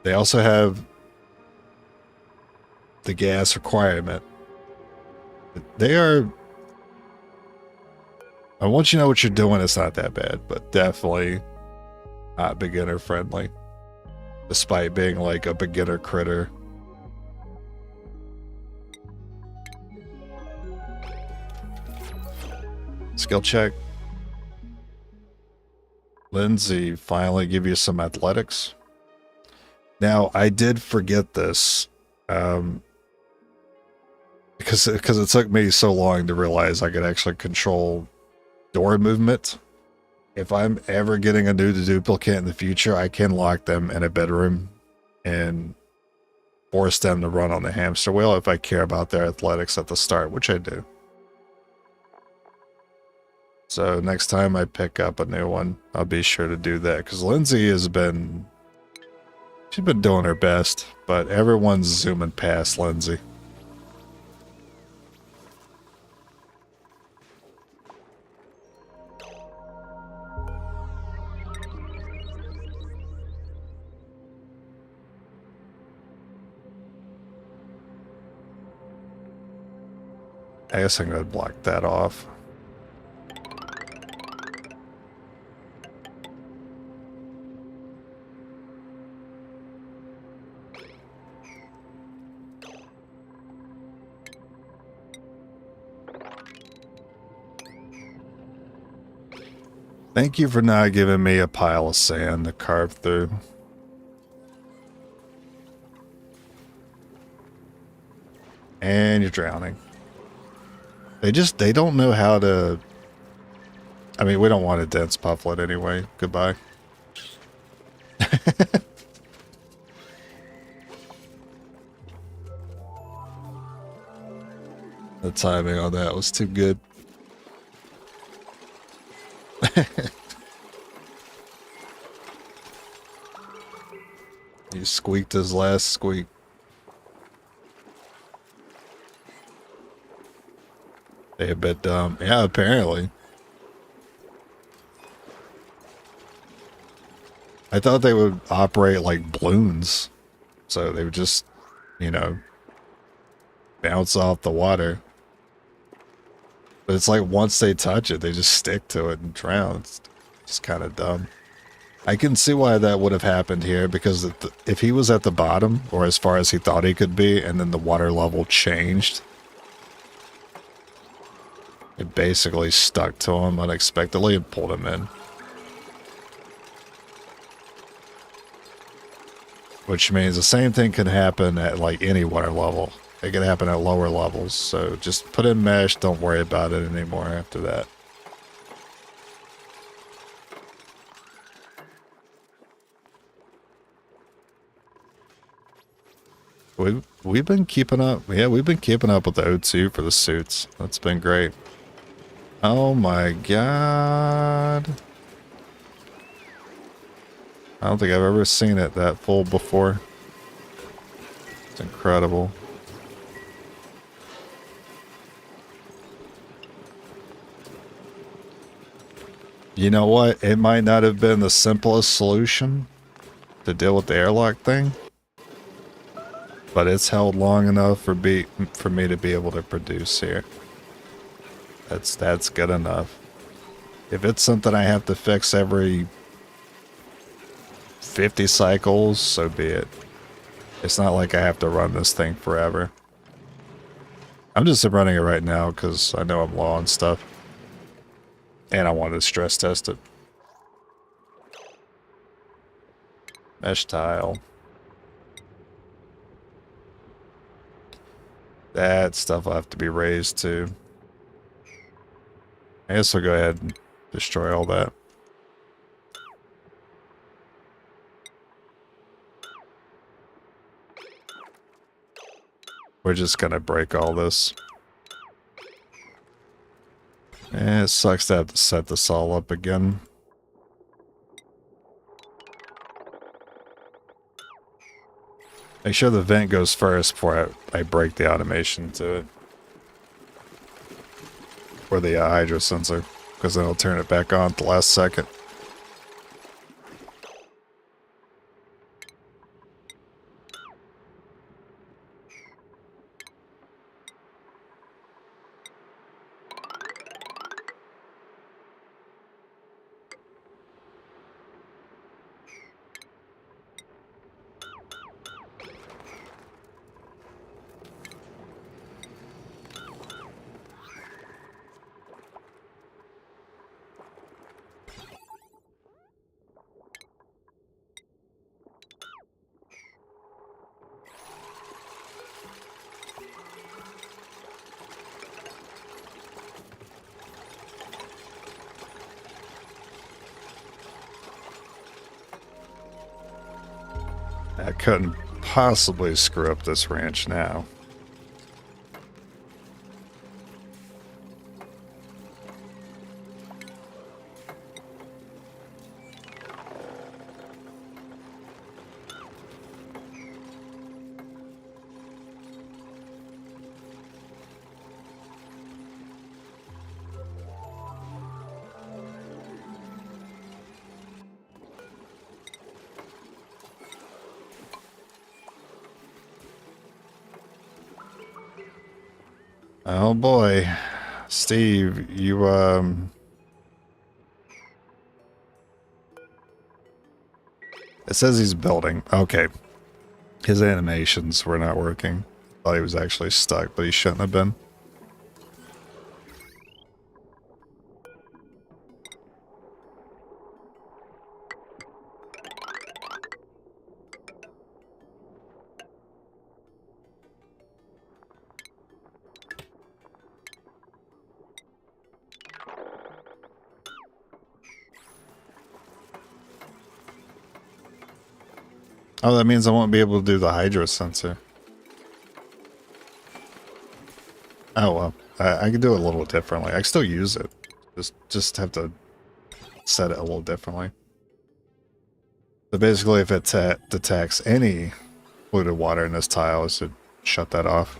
They also have the gas requirement. They are... I want you to know what you're doing. It's not that bad, but definitely not beginner friendly. Despite being like a beginner critter. Skill check. Lindsay, finally give you some athletics. Now, I did forget this. Because it took me so long to realize I could actually control door movement. If I'm ever getting a new duplicate in the future, I can lock them in a bedroom and force them to run on the hamster wheel if I care about their athletics at the start, which I do. So next time I pick up a new one, I'll be sure to do that. Because Lindsay has been... she's been doing her best, but everyone's zooming past Lindsay. I guess I'm going to block that off. Thank you for not giving me a pile of sand to carve through. And you're drowning. They don't know how to... I mean, we don't want a dense pufflet anyway. Goodbye. The timing on that was too good. He squeaked his last squeak. They a bit dumb. Yeah, apparently. I thought they would operate like balloons. So they would just, you know, bounce off the water. But it's like once they touch it, they just stick to it and drown. It's just kind of dumb. I can see why that would have happened here, because if he was at the bottom, or as far as he thought he could be, and then the water level changed, it basically stuck to him unexpectedly and pulled him in. Which means the same thing can happen at like any water level. It can happen at lower levels, so just put in mesh, don't worry about it anymore after that. We've been keeping up. Yeah, we've been keeping up with the O2 for the suits. That's been great. Oh my god. I don't think I've ever seen it that full before. It's incredible. You know what? It might not have been the simplest solution to deal with the airlock thing, but it's held long enough for me to be able to produce here. That's good enough. If it's something I have to fix every 50 cycles, so be it. It's not like I have to run this thing forever. I'm just running it right now because I know I'm low on stuff. And I wanted to stress test it. Mesh tile. That stuff will have to be raised too. I guess we'll go ahead and destroy all that. We're just gonna break all this. Eh, it sucks to have to set this all up again. Make sure the vent goes first before I break the automation to it. Or the hydro sensor, because then it'll turn it back on at the last second. I couldn't possibly screw up this ranch now. Oh boy. Steve, you, it says he's building. Okay. His animations were not working. Thought he was actually stuck, but he shouldn't have been. Oh, that means I won't be able to do the hydro sensor. Oh well, I can do it a little differently. I can still use it. Just have to set it a little differently. So basically, if it detects any polluted water in this tile, it should shut that off.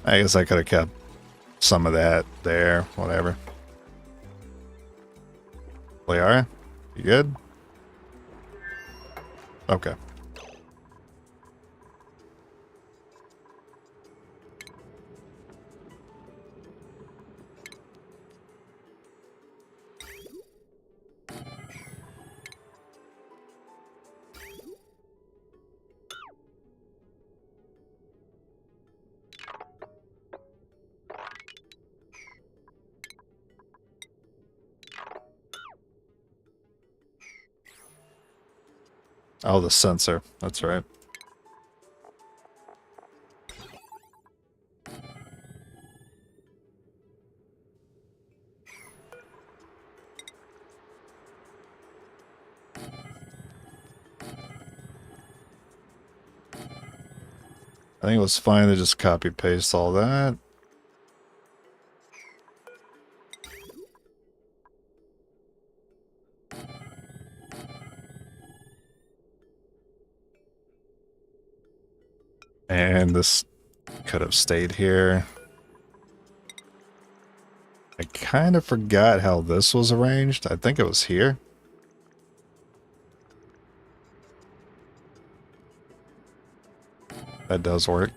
I guess I could have kept some of that there, whatever. Liara, you good? Okay. Oh, the sensor. That's right. I think it was fine to just copy paste all that. And this could have stayed here. I kind of forgot how this was arranged. I think it was here. That does work.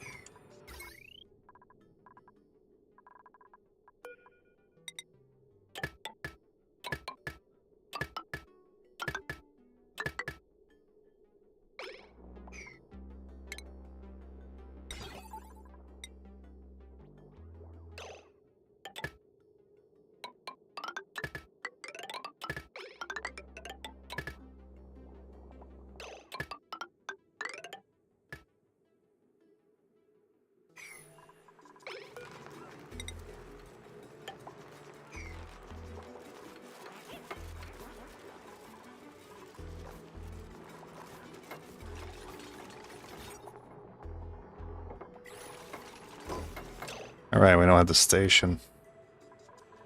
Alright, we don't have the station.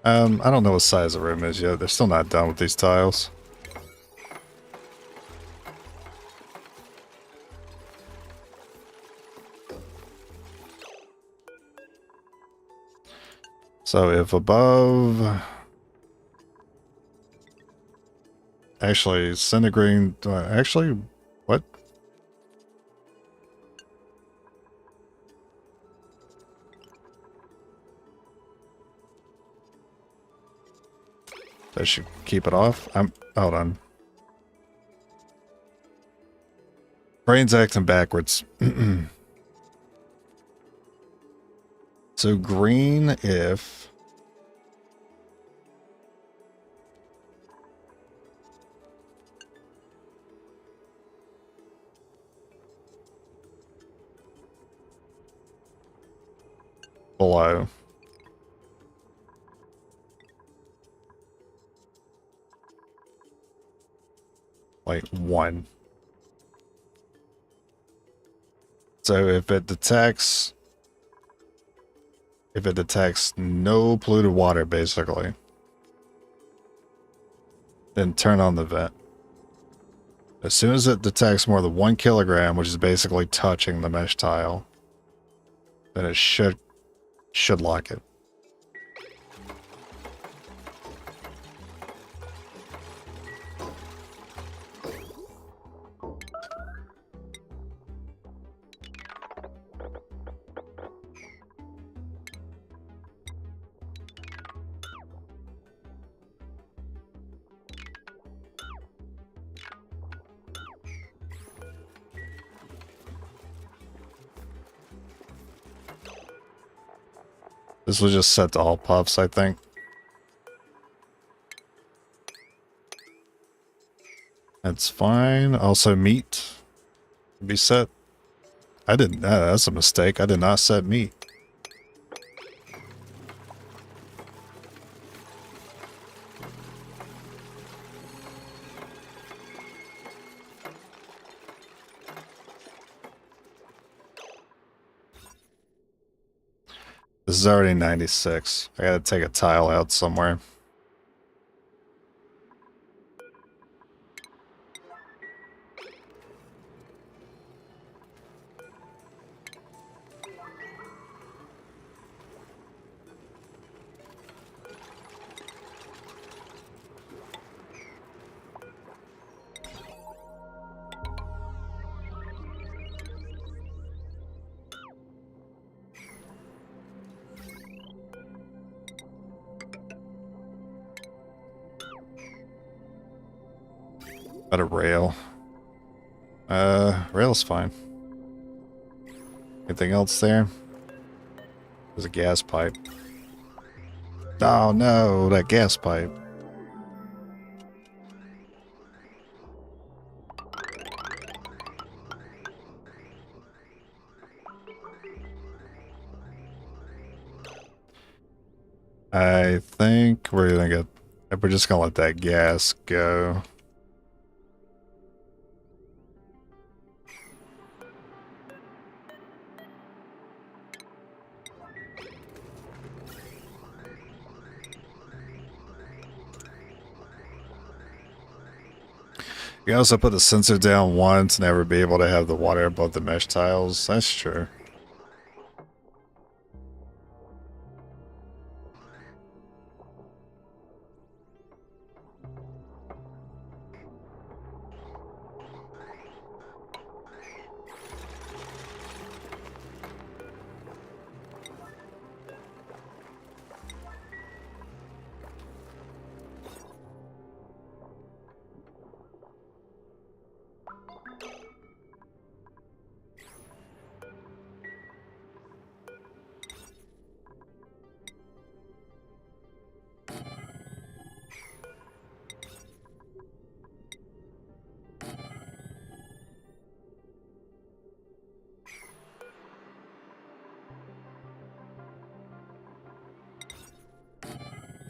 I don't know what size the room is yet. They're still not done with these tiles. So if above... Actually, centigrade... actually, what? I should keep it off. Hold on. Brain's acting backwards. So green if... below. Like 1. So if it detects no polluted water, basically, then turn on the vent. As soon as it detects more than 1 kilogram, which is basically touching the mesh tile, then it should lock it. This was just set to all puffs, I think. That's fine. Also, meat be set. I didn't. That's a mistake. I did not set meat. This is already 96. I gotta take a tile out somewhere. About a rail. Rail's fine. Anything else there? There's a gas pipe. Oh no, that gas pipe. I think we're just gonna let that gas go. You can also put the sensor down once and never be able to have the water above the mesh tiles. That's true.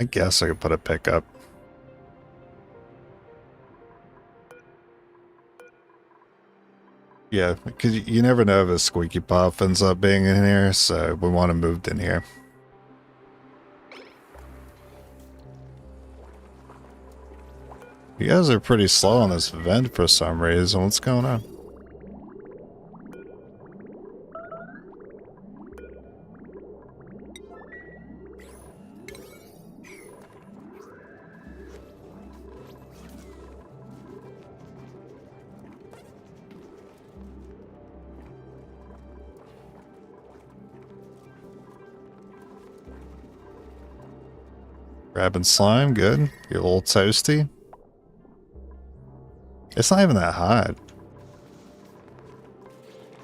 I guess I could put a pickup. Yeah, because you never know if a squeaky puff ends up being in here, so we want to move in here. You guys are pretty slow on this vent for some reason. What's going on? Grabbing slime, good. You're a little toasty. It's not even that hot.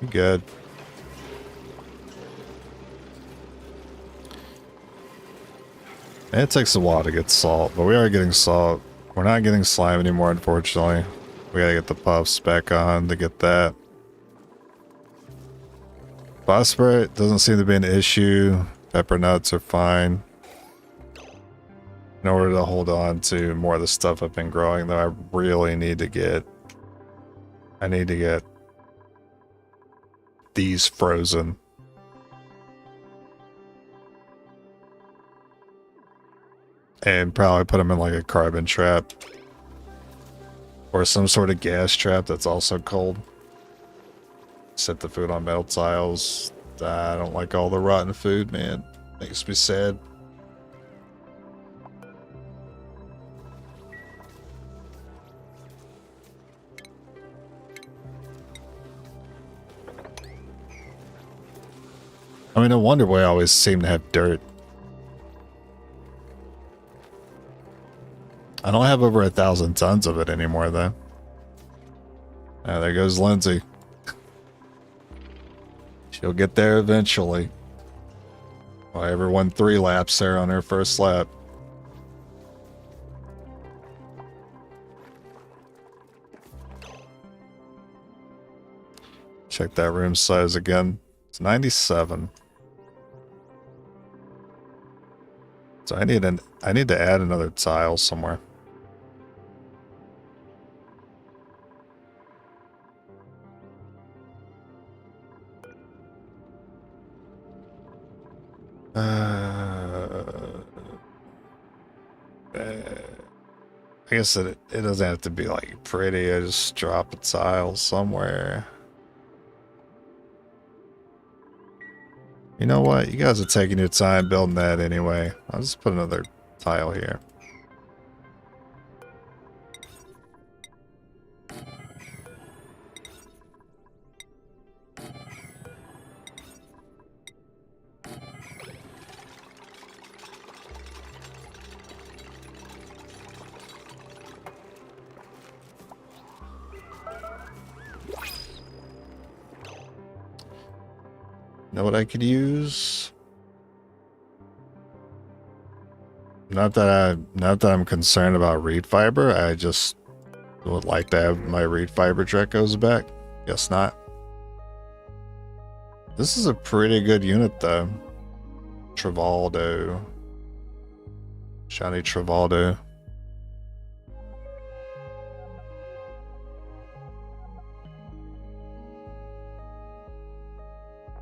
You good. It takes a while to get salt, but we are getting salt. We're not getting slime anymore, unfortunately. We gotta get the puffs back on to get that. Phosphorate doesn't seem to be an issue. Pepper nuts are fine. In order to hold on to more of the stuff I've been growing, though, I really need to get... I need to get these frozen. And probably put them in like a carbon trap. Or some sort of gas trap that's also cold. Set the food on metal tiles. I don't like all the rotten food, man. Makes me sad. I mean, no wonder why I always seem to have dirt. I don't have over 1,000 tons of it anymore, though. Ah, there goes Lindsay. She'll get there eventually. Well, I ever won 3 laps there on her first lap. Check that room size again. It's 97. So I need to add another tile somewhere. I guess it doesn't have to be like pretty. I just drop a tile somewhere. You know what? You guys are taking your time building that anyway. I'll just put another tile here. Know what I could use? Not that I'm concerned about reed fiber. I just would like to have my reed fiber Drecos back. Guess not. This is a pretty good unit though. Travaldo. Shiny Travaldo.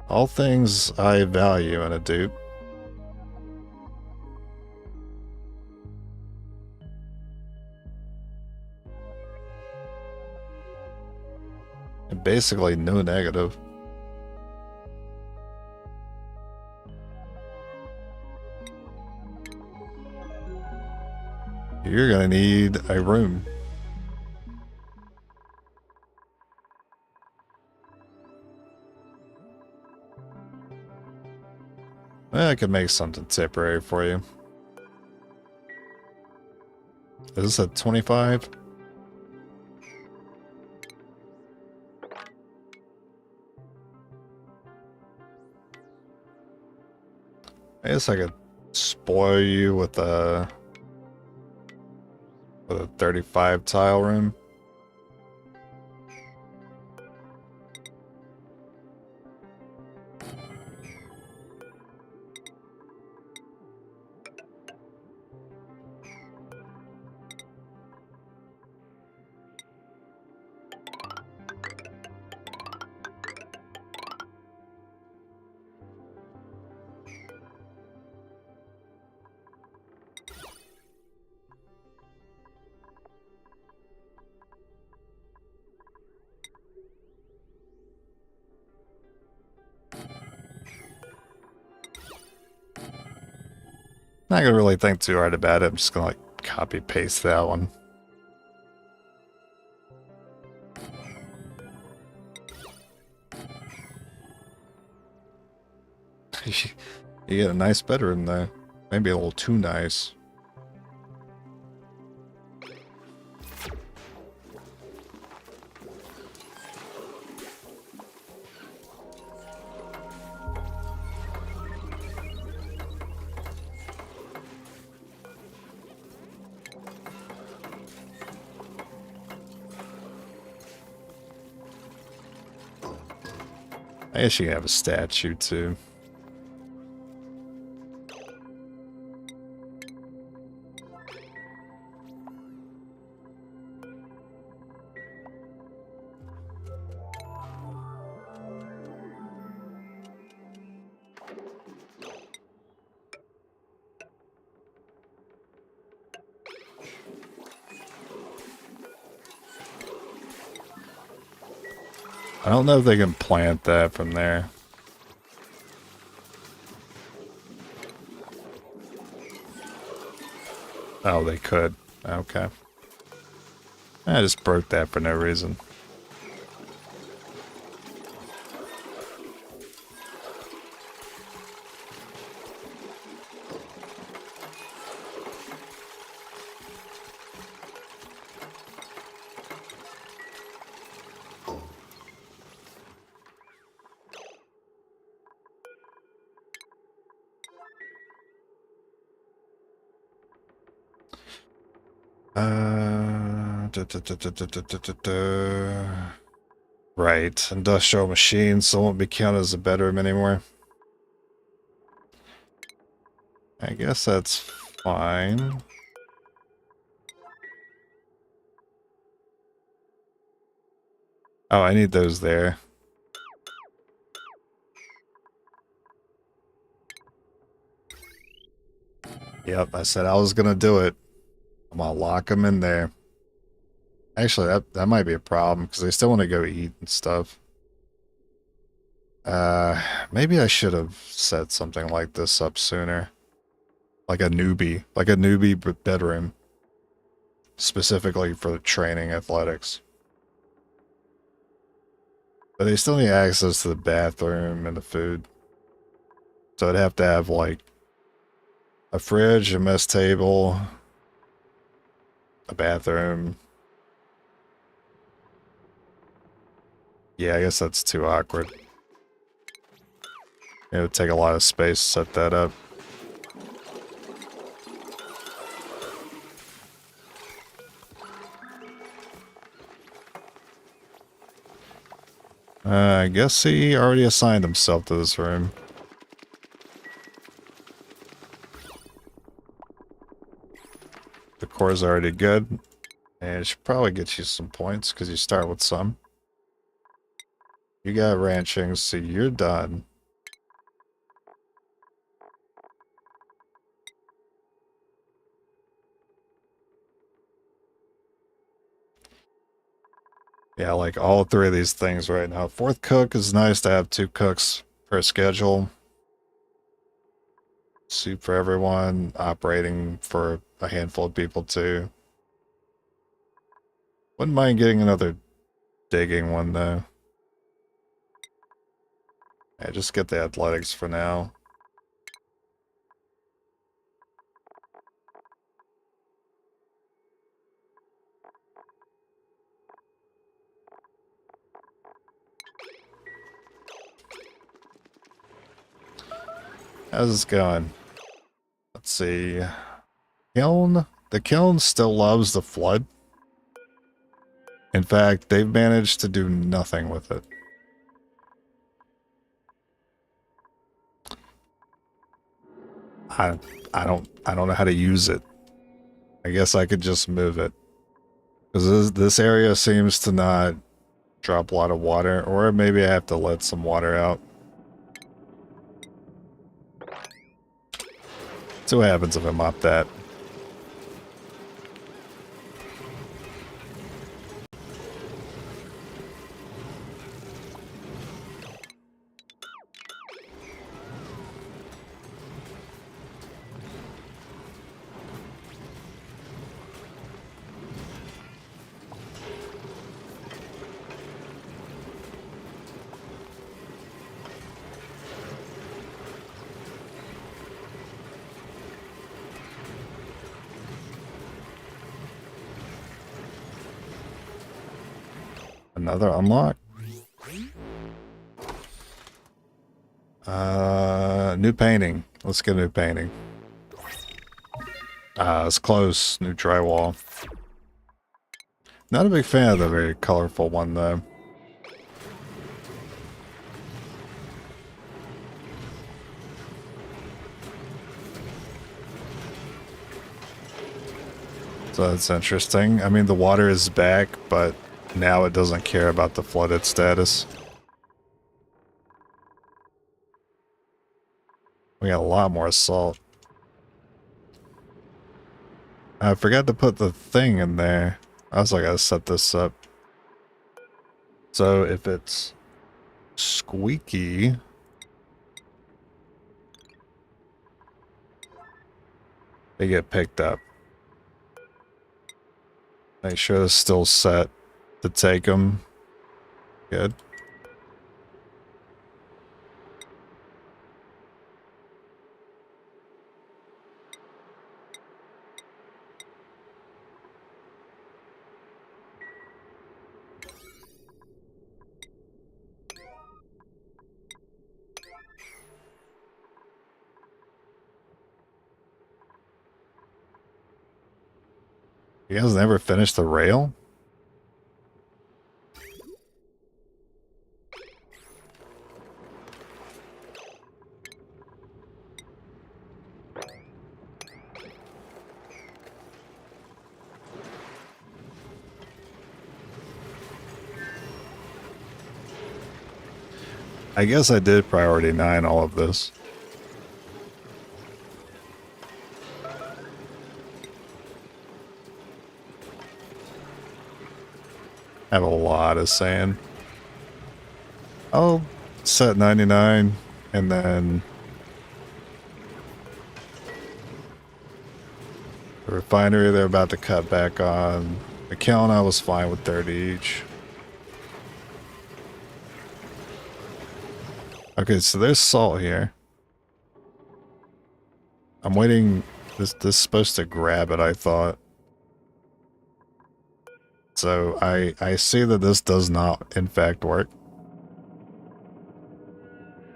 All things I value in a dupe. And basically no negative. You're gonna need a room. I could make something temporary for you. Is this a 25? I guess I could spoil you with a 35 tile room. Not gonna really think too hard about it. I'm just gonna like copy paste that one. You get a nice bedroom though. Maybe a little too nice. I guess you can have a statue too. I don't know if they can plant that from there. Oh, they could. Okay. I just broke that for no reason. Right. Industrial machines still won't be counted as a bedroom anymore. I guess that's fine. Oh, I need those there. Yep, I said I was gonna do it. I'm gonna lock them in there. Actually, that might be a problem because they still want to go eat and stuff. Maybe I should have set something like this up sooner. Like a newbie bedroom. Specifically for training athletics. But they still need access to the bathroom and the food. So I'd have to have like a fridge, a mess table, a bathroom. Yeah, I guess that's too awkward. It would take a lot of space to set that up. I guess he already assigned himself to this room. The core's already good. And it should probably get you some points because you start with some. You got ranching, so you're done. Yeah, like all three of these things right now. Fourth cook is nice to have 2 cooks per schedule. Soup for everyone, operating for a handful of people too. Wouldn't mind getting another digging one though. Yeah, just get the athletics for now. How's this going? Let's see. Kiln? The kiln still loves the flood. In fact, they've managed to do nothing with it. I don't know how to use it. I guess I could just move it. Because this area seems to not drop a lot of water, or maybe I have to let some water out. See what happens if I mop that. Another unlock. New painting. Let's get a new painting. It's close. New drywall. Not a big fan of the very colorful one, though. So that's interesting. I mean, the water is back, but now it doesn't care about the flooded status. We got a lot more salt. I forgot to put the thing in there. I was like, I gotta set this up. So if it's squeaky, they get picked up. Make sure it's still set to take them. Good. You guys never finished the rail? I guess I did priority 9 all of this. I have a lot of sand. I'll set 99 and then the refinery they're about to cut back on. The kiln I was fine with 30 each. Okay, so there's salt here. I'm waiting. This is supposed to grab it, I thought. So I see that this does not, in fact, work.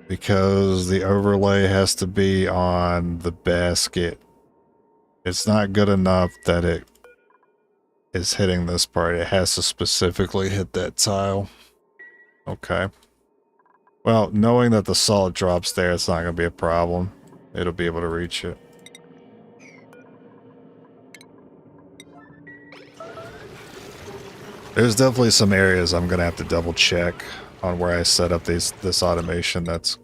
Because the overlay has to be on the basket. It's not good enough that it is hitting this part. It has to specifically hit that tile. Okay. Well, knowing that the salt drops there, it's not going to be a problem. It'll be able to reach it. There's definitely some areas I'm going to have to double check on where I set up this automation. That's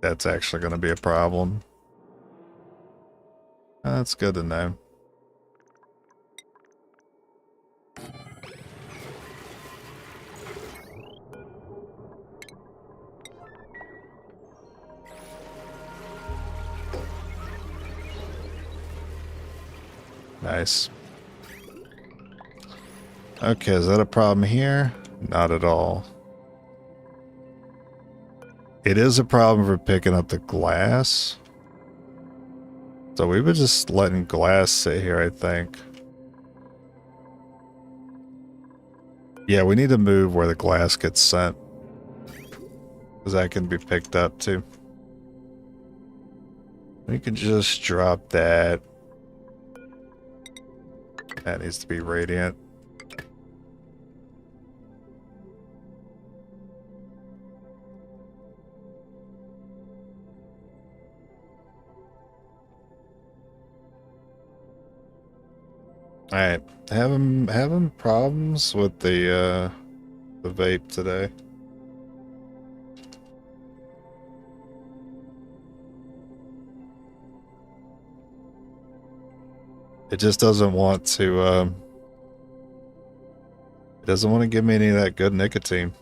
actually going to be a problem. That's good to know. Nice. Okay, is that a problem here? Not at all. It is a problem for picking up the glass. So we were just letting glass sit here, I think. Yeah, we need to move where the glass gets sent. Because that can be picked up too. We can just drop that. That needs to be radiant. Alright, having problems with the vape today. It just doesn't want to, it doesn't want to give me any of that good nicotine.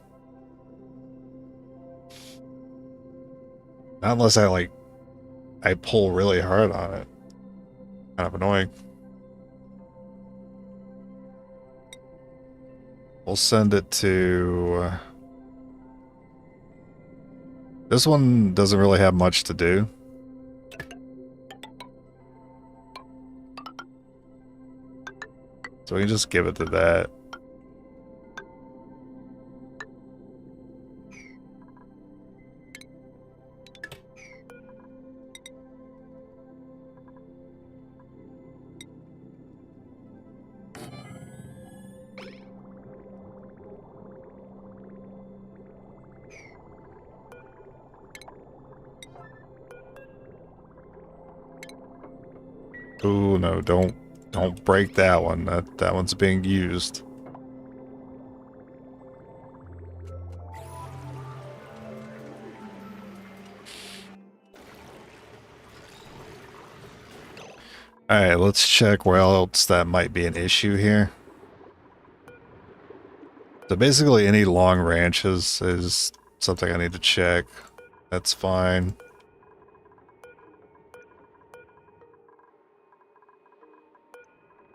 Not unless I pull really hard on it. Kind of annoying. We'll send it to... this one doesn't really have much to do. So we can just give it to that. Ooh, no, don't break that one. That one's being used. Alright, let's check where else that might be an issue here. So basically any long ranches is something I need to check. That's fine.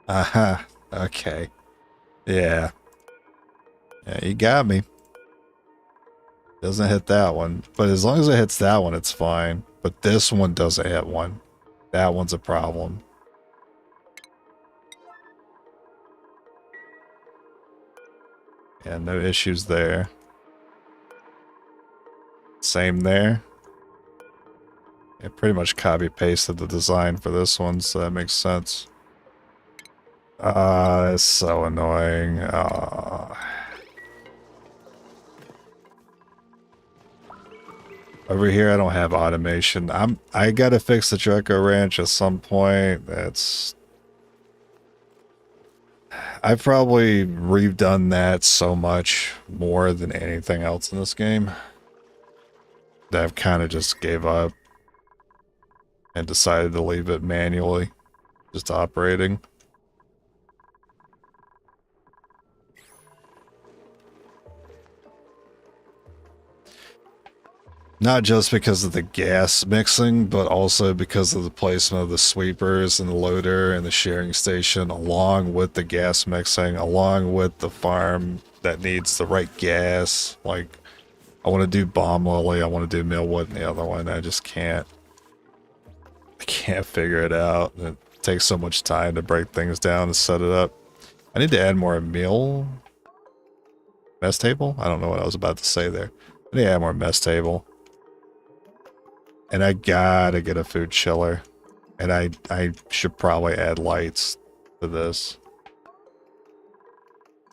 Aha, okay. Yeah. Yeah, you got me. Doesn't hit that one. But as long as it hits that one, it's fine. But this one doesn't hit one. That one's a problem. Yeah, no issues there. Same there. I pretty much copy pasted the design for this one, so that makes sense. It's so annoying. Over here I don't have automation. I gotta fix the Draco Ranch at some point. I've probably redone that so much more than anything else in this game that I've kind of just gave up and decided to leave it manually, just operating. Not just because of the gas mixing, but also because of the placement of the sweepers and the loader and the sharing station, along with the gas mixing, along with the farm that needs the right gas. Like, I want to do Bomb Lily, I want to do Millwood and the other one. I just can't. I can't figure it out. It takes so much time to break things down and set it up. I need to add more meal mess table. I don't know what I was about to say there. I need to add more mess table. And I gotta get a food chiller. And I should probably add lights to this.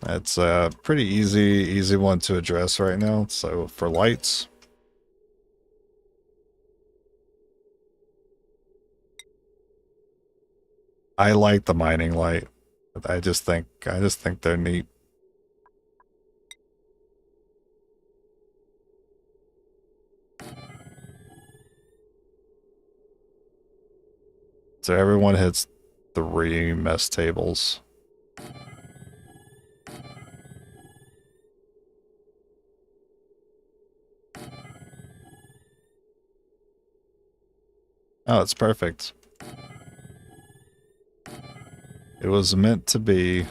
That's a pretty easy one to address right now. So for lights, I like the mining light. I just think they're neat. So everyone hits 3 mess tables. Oh, it's perfect. It was meant to be.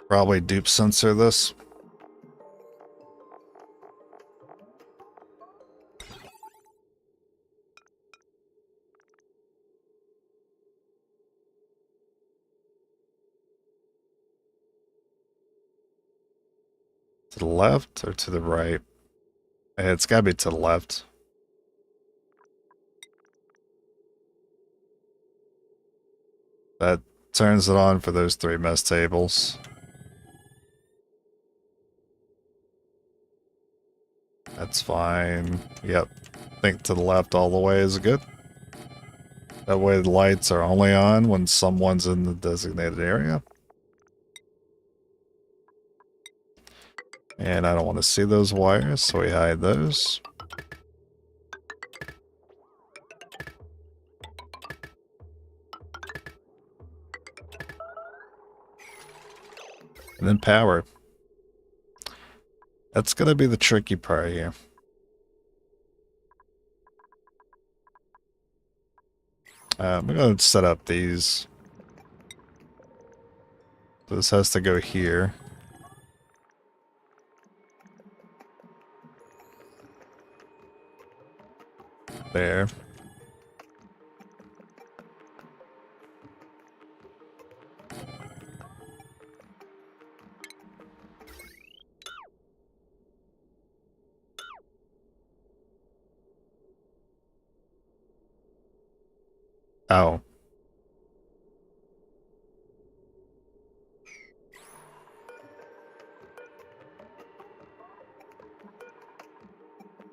Probably dupe sensor this. To the left or to the right? It's gotta be to the left. That turns it on for those 3 mess tables. That's fine. Yep. Think to the left all the way is good. That way the lights are only on when someone's in the designated area. And I don't want to see those wires, so we hide those. And then power. That's gonna be the tricky part here. I'm gonna set up these. This has to go here. There. Oh.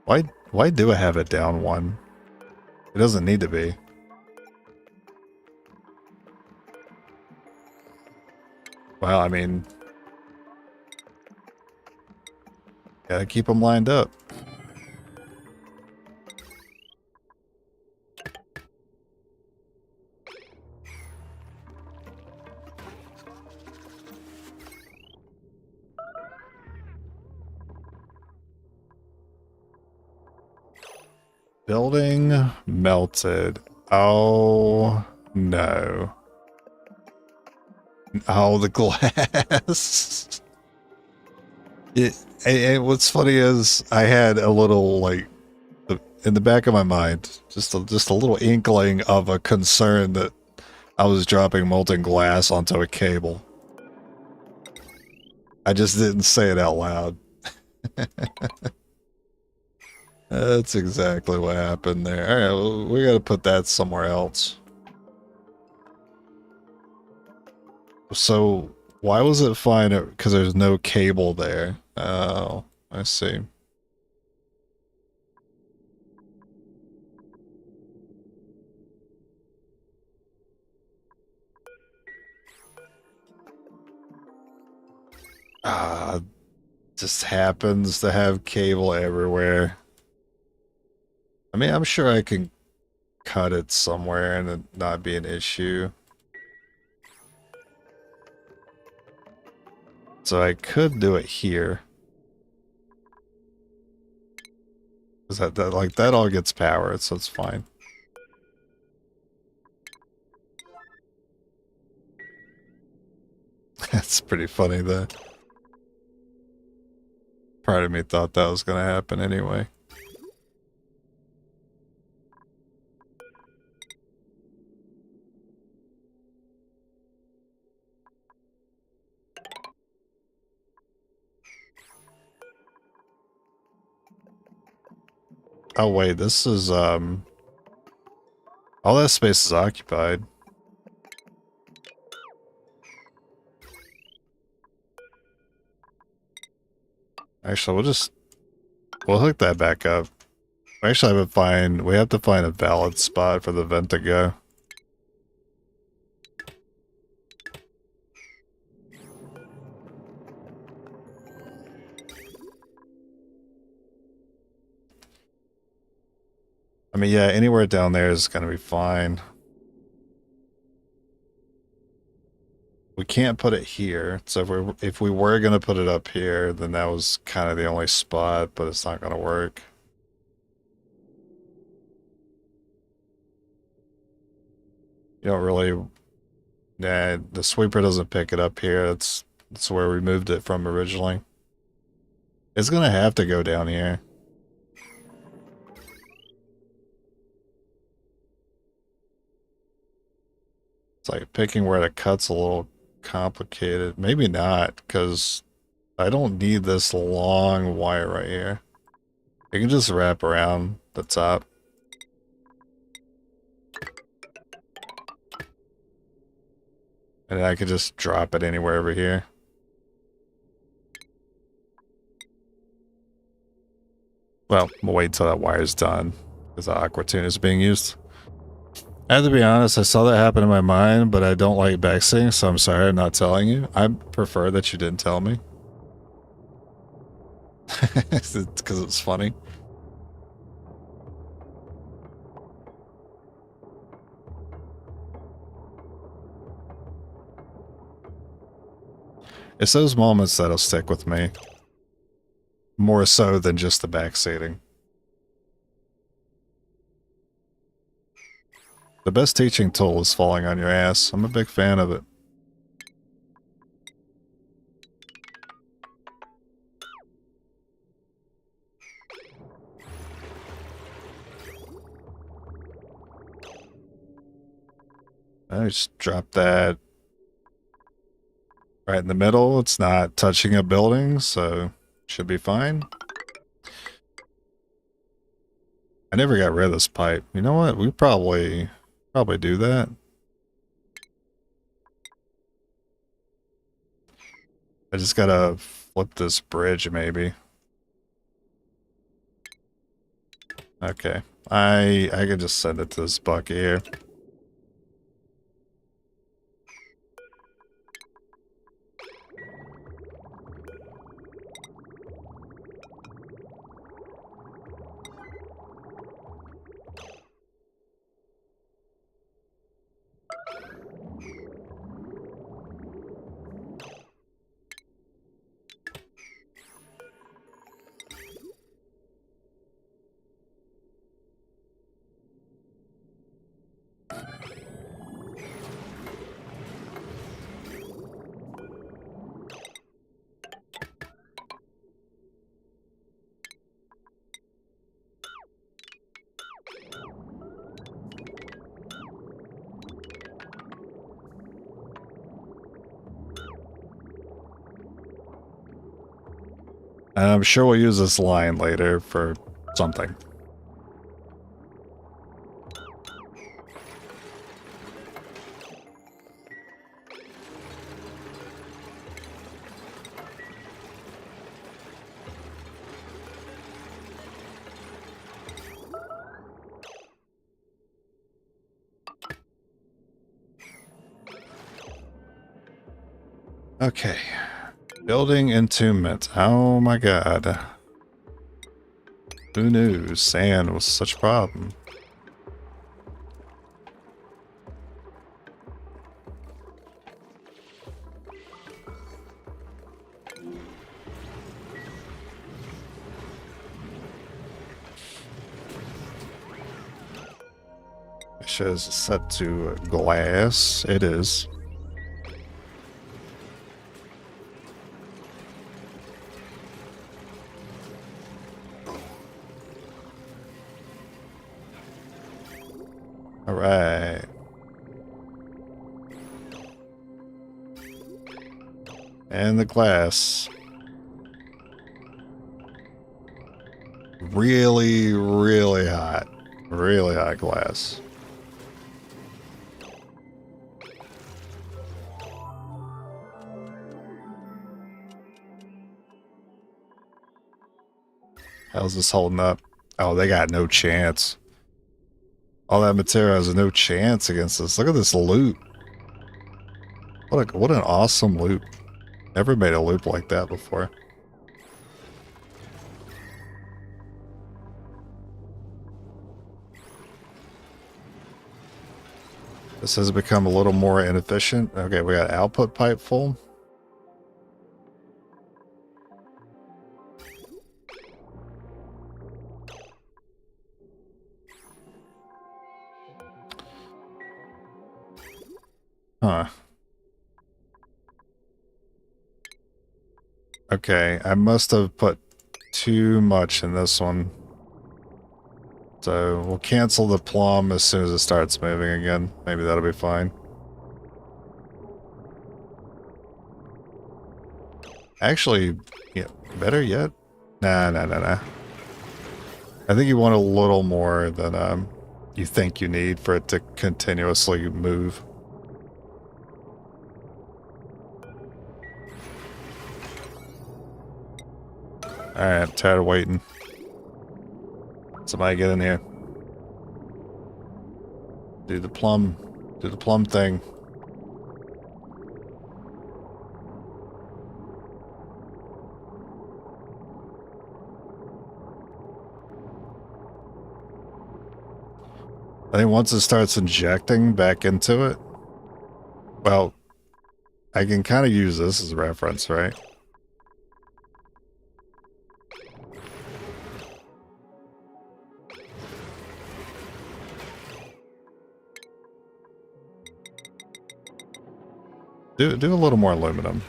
Why do I have it down one? It doesn't need to be. Well, I mean, gotta keep them lined up. Building melted. Oh no. Oh, the glass. What's funny is I had a little, like, in the back of my mind, just a little inkling of a concern that I was dropping molten glass onto a cable. I just didn't say it out loud. That's exactly what happened there. Alright, well, we gotta put that somewhere else. So, why was it fine? Because there's no cable there. Oh, I see. Ah, just happens to have cable everywhere. I mean, I'm sure I can cut it somewhere and it not be an issue. So I could do it here. Cause that all gets powered, so it's fine. That's pretty funny though. Part of me thought that was gonna happen anyway. Oh wait, this is all that space is occupied. Actually, we'll hook that back up. Actually, we have to find a valid spot for the vent to go. I mean, yeah, anywhere down there is gonna be fine. We can't put it here, so if we were gonna put it up here, then that was kind of the only spot, but it's not gonna work. You don't really, nah, the sweeper doesn't pick it up here. That's where we moved it from originally. It's gonna have to go down here. It's like picking where to cut's a little complicated. Maybe not, because I don't need this long wire right here. You can just wrap around the top. And I could just drop it anywhere over here. Well, we'll wait until that wire's done, because the aqua tune is being used. I have to be honest, I saw that happen in my mind, but I don't like backseeing, so I'm sorry I'm not telling you. I prefer that you didn't tell me. Because it's funny. It's those moments that'll stick with me. More so than just the backseating. The best teaching tool is falling on your ass. I'm a big fan of it. I just drop that right in the middle. It's not touching a building, so should be fine. I never got rid of this pipe. You know what? We probably do that. I just gotta flip this bridge, maybe. Okay. I can just send it to this bucket here. And I'm sure we'll use this line later for something. Okay. Building entombment. Oh my god. Who knew sand was such a problem? It says set to glass. It is. All right. And the glass. Really, really hot. Really hot glass. How's this holding up? Oh, they got no chance. All that material has no chance against this. Look at this loop. What an awesome loop. Never made a loop like that before. This has become a little more inefficient. Okay, we got output pipe full. Huh. Okay, I must have put too much in this one. So we'll cancel the plumb as soon as it starts moving again. Maybe that'll be fine. Actually, yeah, better yet? Nah. I think you want a little more than you think you need for it to continuously move. Alright, I'm tired of waiting. Somebody get in here. Do the plumb thing. I think once it starts injecting back into it, well, I can kind of use this as a reference, right? Do a little more aluminum.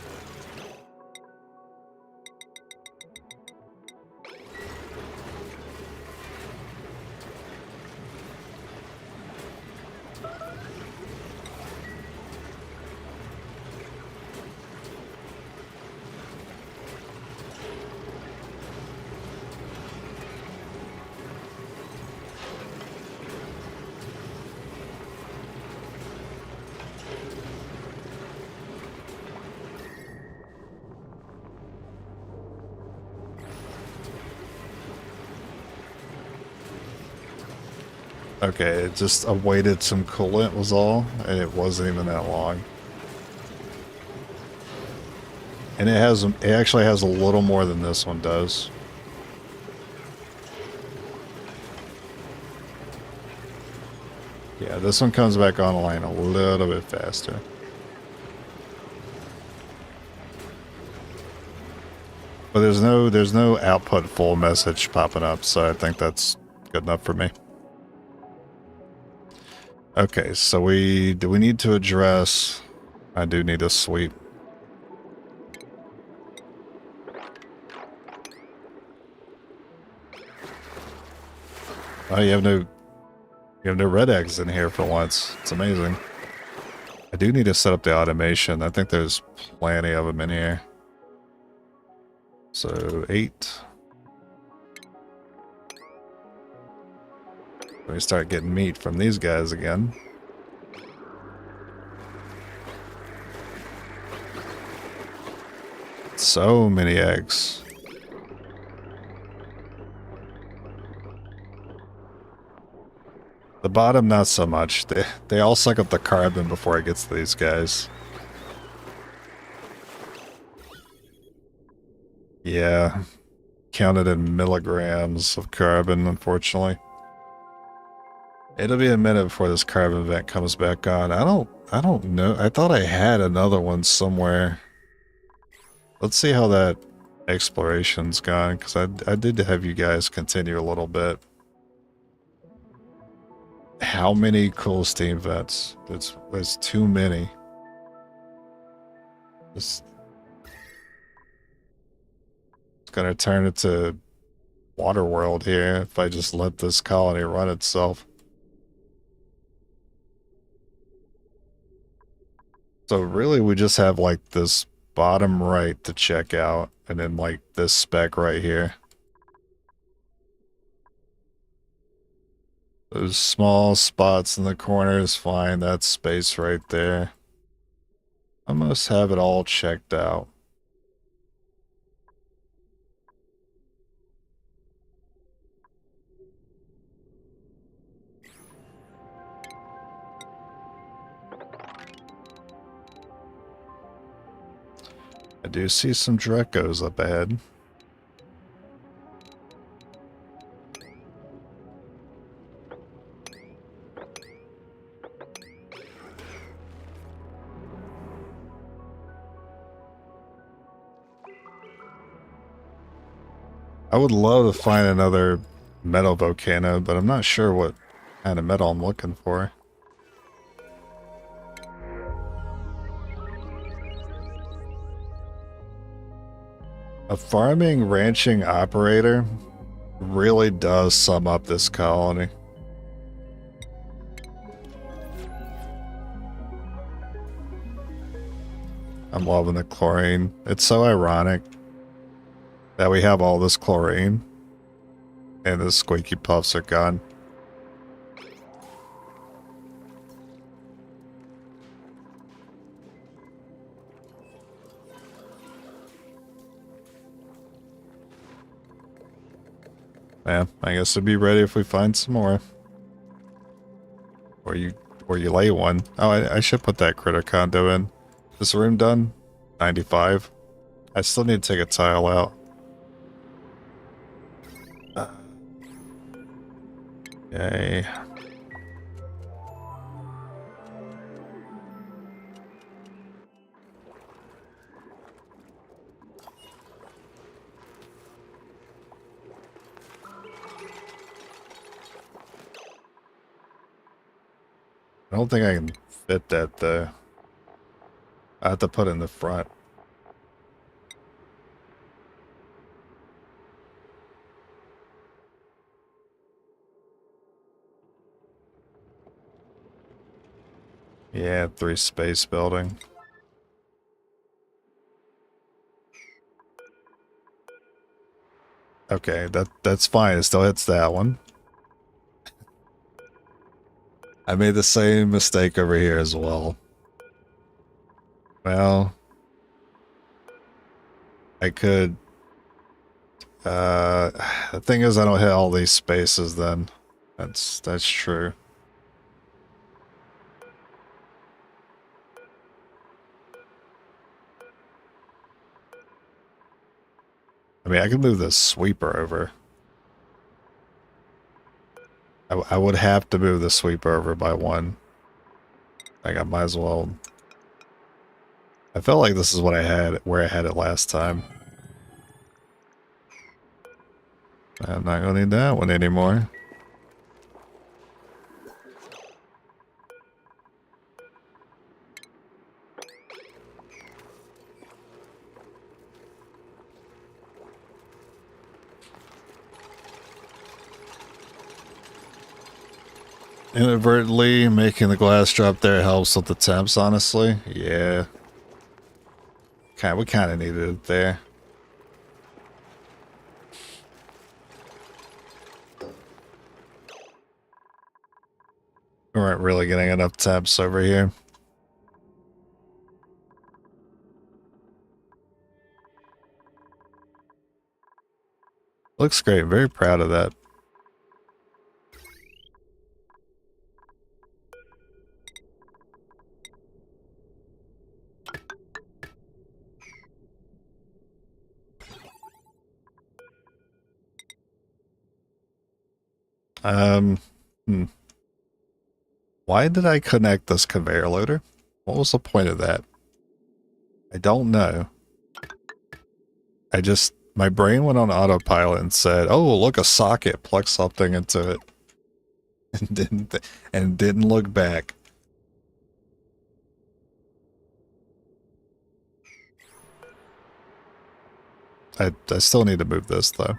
Okay, it just awaited some coolant was all, and it wasn't even that long. And it actually has a little more than this one does. Yeah, this one comes back online a little bit faster. But there's no output full message popping up, so I think that's good enough for me. Okay, so do we need to address? I do need a sweep. Oh, you have no red eggs in here for once. It's amazing. I do need to set up the automation. I think there's plenty of them in here. So 8. We start getting meat from these guys again. So many eggs. The bottom, not so much. They all suck up the carbon before it gets to these guys. Yeah. Counted in milligrams of carbon, unfortunately. It'll be a minute before this carbon vent comes back on. I don't know. I thought I had another one somewhere. Let's see how that exploration's gone, because I did have you guys continue a little bit. How many cool steam vents? There's too many. It's gonna turn into Waterworld here if I just let this colony run itself. So really we just have like this bottom right to check out, and then like this speck right here. Those small spots in the corner is fine. That's space right there. Almost have it all checked out. I do see some Drecos up ahead. I would love to find another metal volcano, but I'm not sure what kind of metal I'm looking for. A farming ranching operator really does sum up this colony. I'm loving the chlorine. It's so ironic that we have all this chlorine and the squeaky puffs are gone. Yeah, I guess we'll be ready if we find some more. Or you lay one. Oh, I should put that critter condo in. This room done? 95. I still need to take a tile out. Yay. I don't think I can fit that though. I have to put it in the front. Yeah, 3 space building. Okay, that's fine. It still hits that one. I made the same mistake over here as well. Well, I could... the thing is I don't hit all these spaces then. That's true. I mean, I could move this sweeper over. I would have to move the sweeper over by one. Like, I might as well. I felt like this is what I had, where I had it last time. I'm not gonna need that one anymore. Inadvertently making the glass drop there helps with the temps, honestly. Yeah. We kind of needed it there. We weren't really getting enough temps over here. Looks great. Very proud of that. Hmm. Why did I connect this conveyor loader? What was the point of that? I don't know. My brain went on autopilot and said, "Oh, look, a socket, plug something into it," and didn't look back. I still need to move this though.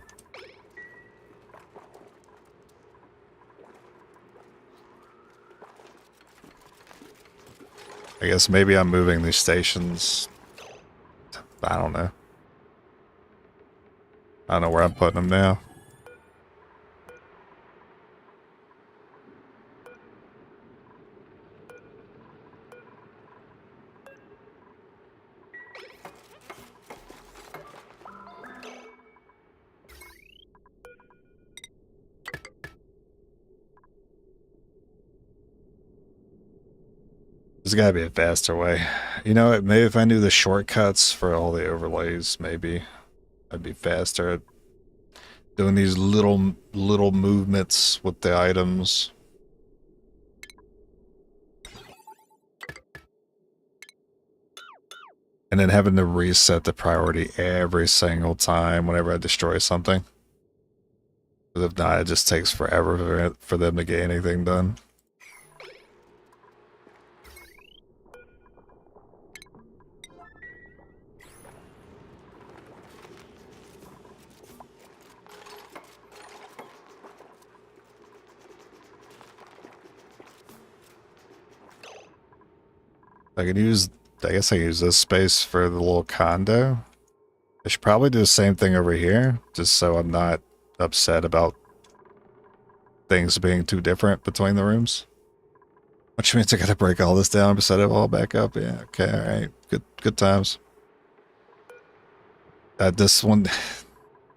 I guess maybe I'm moving these stations. I don't know. I don't know where I'm putting them now. There's gotta be a faster way. You know what? Maybe if I knew the shortcuts for all the overlays, maybe I'd be faster at doing these little movements with the items. And then having to reset the priority every single time whenever I destroy something. Because if not, it just takes forever for them to get anything done. I guess I can use this space for the little condo. I should probably do the same thing over here, just so I'm not upset about things being too different between the rooms. Which means I gotta break all this down to set it all back up. Yeah, okay, alright. Good times. This one,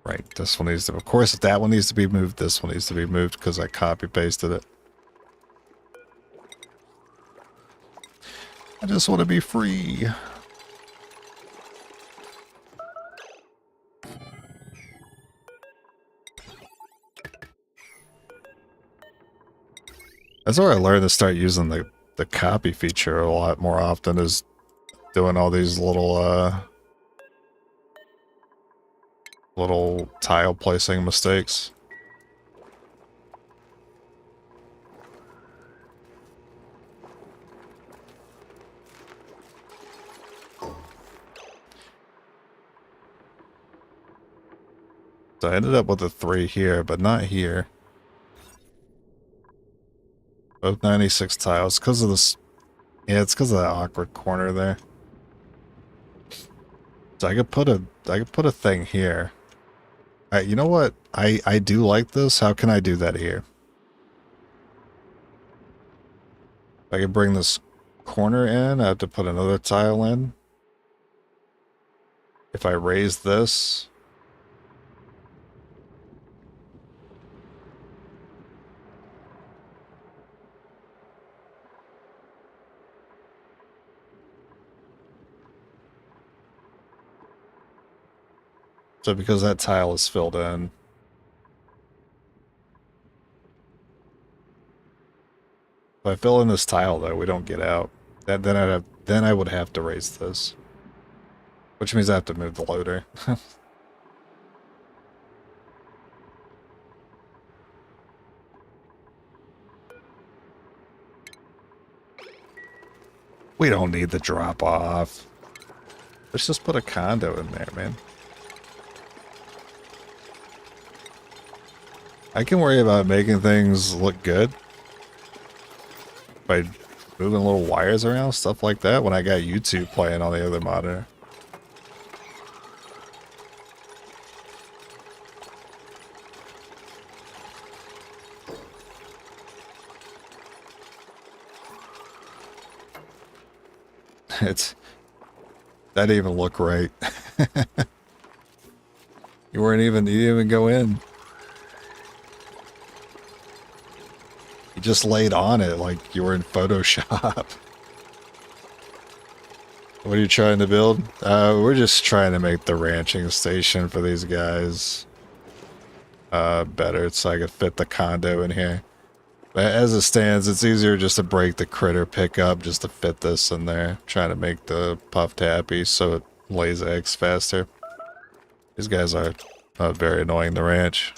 right, this one needs to, of course, if that one needs to be moved, this one needs to be moved because I copy-pasted it. I just want to be free. That's where I learned to start using the copy feature a lot more often, is doing all these little tile placing mistakes. So I ended up with a 3 here, but not here. Both 96 tiles, because of this. Yeah, it's because of that awkward corner there. So I could put a thing here. You know what? I do like this. How can I do that here? I could bring this corner in. I have to put another tile in. If I raise this, So because that tile is filled in, if I fill in this tile though, we don't get out. Then I would have to raise this, which means I have to move the loader. We don't need the drop off. Let's just put a condo in there, man. I can worry about making things look good by moving little wires around, stuff like that, when I got YouTube playing on the other monitor. That didn't even look right. You didn't even go in. You just laid on it like you were in Photoshop. What are you trying to build? We're just trying to make the ranching station for these guys better so I could fit the condo in here. But as it stands, it's easier just to break the critter pickup just to fit this in there. Trying to make the puffed happy so it lays eggs faster. These guys are very annoying to ranch.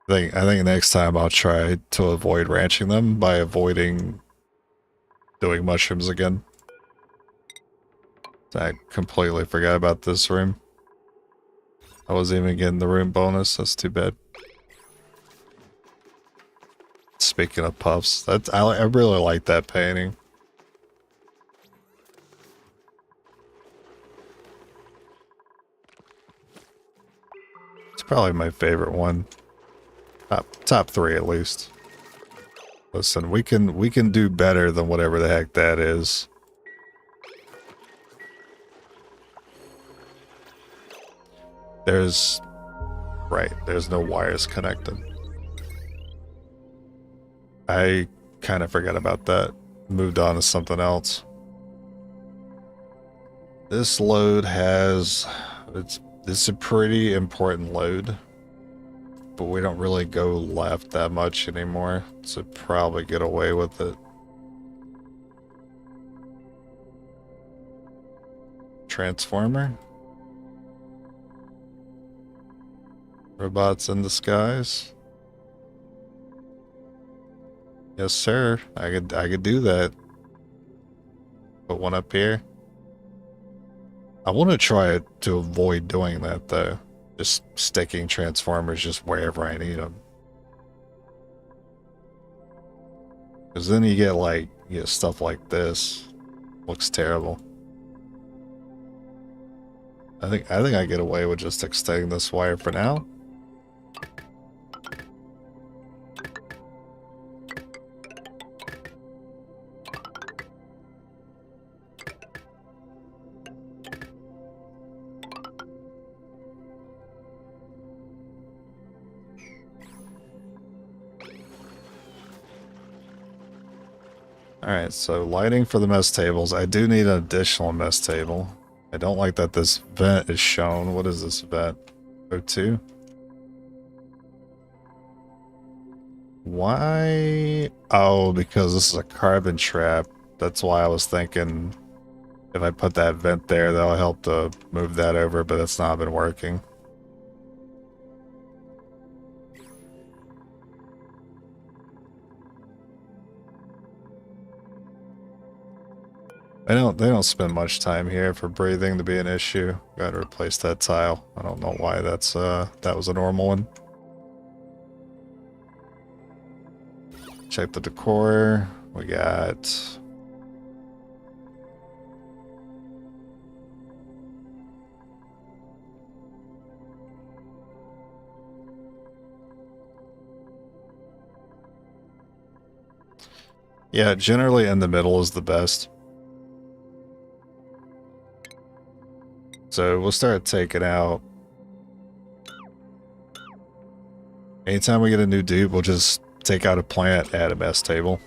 I think next time I'll try to avoid ranching them by avoiding doing mushrooms again. I completely forgot about this room. I wasn't even getting the room bonus. That's too bad. Speaking of puffs, I really like that painting. It's probably my favorite one. Top 3 at least. Listen, we can do better than whatever the heck that is. There's no wires connected. I kind of forgot about that. Moved on to something else. This load it's a pretty important load, but we don't really go left that much anymore, so probably get away with it. Transformer? Robots in disguise? Yes, sir. I could do that. Put one up here. I want to try to avoid doing that though. Just sticking transformers just wherever I need them. Because then you get like, stuff like this. Looks terrible. I think I get away with just extending this wire for now. Alright, so lighting for the mess tables. I do need an additional mess table. I don't like that this vent is shown. What is this vent? O2? Why? Oh, because this is a carbon trap. That's why I was thinking if I put that vent there, that'll help to move that over, but it's not been working. They don't spend much time here for breathing to be an issue. Gotta replace that tile. I don't know why that was a normal one. Check the decor. We got yeah, generally in the middle is the best. So we'll start taking out. Anytime we get a new dude, we'll just take out a plant, add a mess table.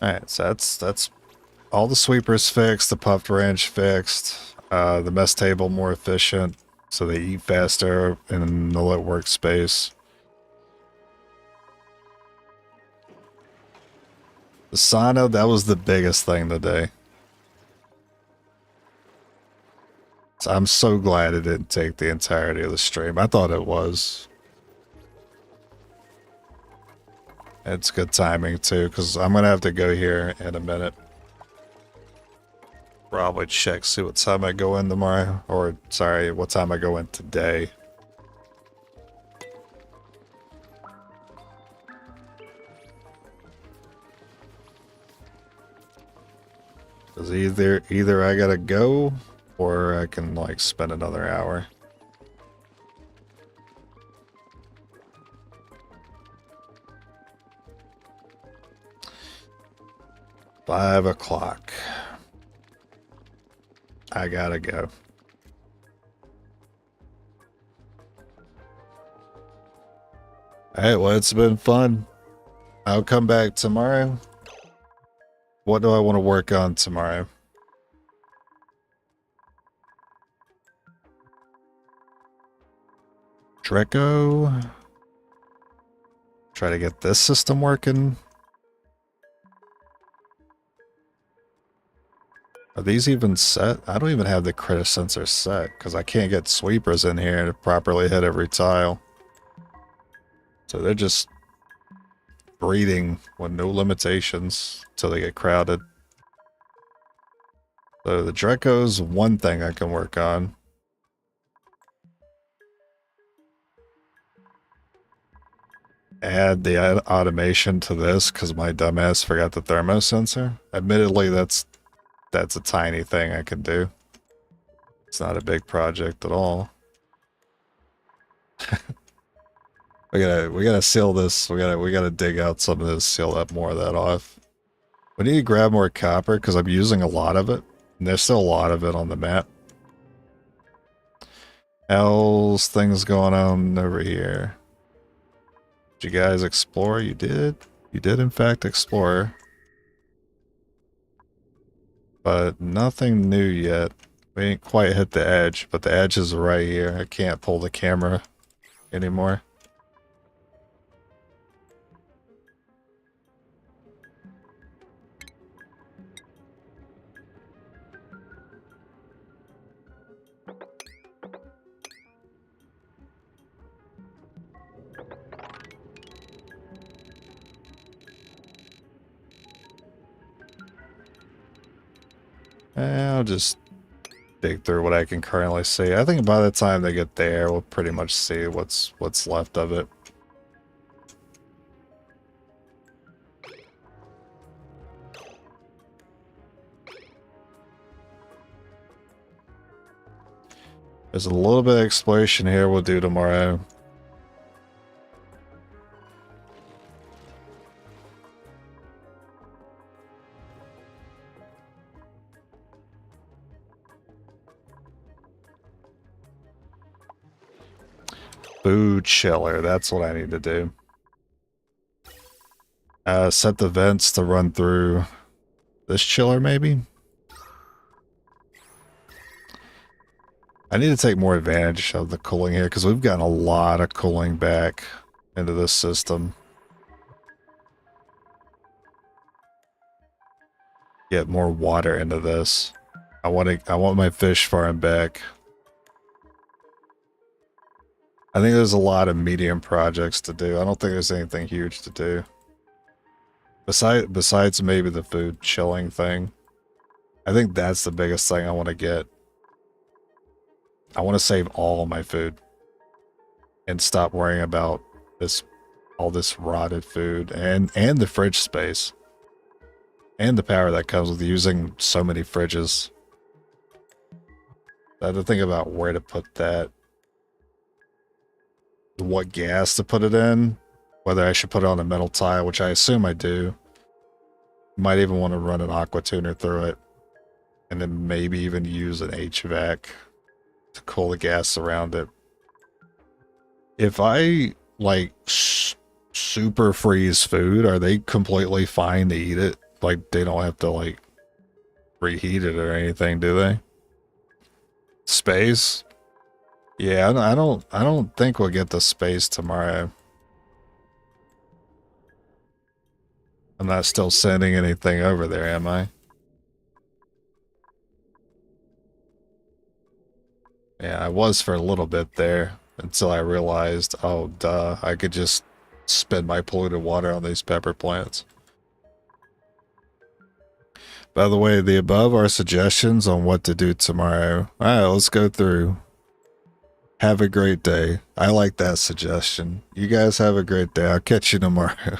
Alright, so that's all the sweepers fixed, the puffed ranch fixed, the mess table more efficient, so they eat faster in the lit workspace. The sauna, that was the biggest thing today. So I'm so glad it didn't take the entirety of the stream. I thought it was. It's good timing too, because I'm going to have to go here in a minute. Probably check, see what time I go in tomorrow. Or, sorry, what time I go in today. Because either I gotta go, or I can, like, spend another hour. Five o'clock. I gotta go. Alright, well, it's been fun. I'll come back tomorrow. What do I want to work on tomorrow? Draco. Try to get this system working. Are these even set? I don't even have the critter sensor set because I can't get sweepers in here to properly hit every tile. So they're just breeding with no limitations until they get crowded. So the Draco's one thing I can work on. Add the automation to this because my dumbass forgot the thermo sensor. Admittedly, that's a tiny thing I can do. It's not a big project at all. we gotta seal this. We gotta dig out some of this, seal that more of that off. We need to grab more copper because I'm using a lot of it. And there's still a lot of it on the map. How's things going on over here? Did you guys explore? You did? You did in fact explore. But nothing new yet. We ain't quite hit the edge, but the edge is right here. I can't pull the camera anymore. I'll just dig through what I can currently see. I think by the time they get there, we'll pretty much see what's left of it. There's a little bit of exploration here we'll do tomorrow. Food chiller, that's what I need to do. Set the vents to run through this chiller, maybe? I need to take more advantage of the cooling here, because we've gotten a lot of cooling back into this system. Get more water into this. I want my fish farm back. I think there's a lot of medium projects to do. I don't think there's anything huge to do. Besides maybe the food chilling thing. I think that's the biggest thing I want to get. I want to save all my food. And stop worrying about all this rotted food. And the fridge space. And the power that comes with using so many fridges. I have to think about where to put that. What gas to put it in, whether I should put it on a metal tile, which I assume I do. Might even want to run an aqua tuner through it, and then maybe even use an HVAC to cool the gas around it. If I like super freeze food, are they completely fine to eat it like, they don't have to, like, reheat it or anything, do they? Space? Yeah, I don't think we'll get the space tomorrow. I'm not still sending anything over there, am I? Yeah, I was for a little bit there until I realized, oh, duh, I could just spend my polluted water on these pepper plants. By the way, the above are suggestions on what to do tomorrow. Alright, let's go through. Have a great day. I like that suggestion. You guys have a great day. I'll catch you tomorrow.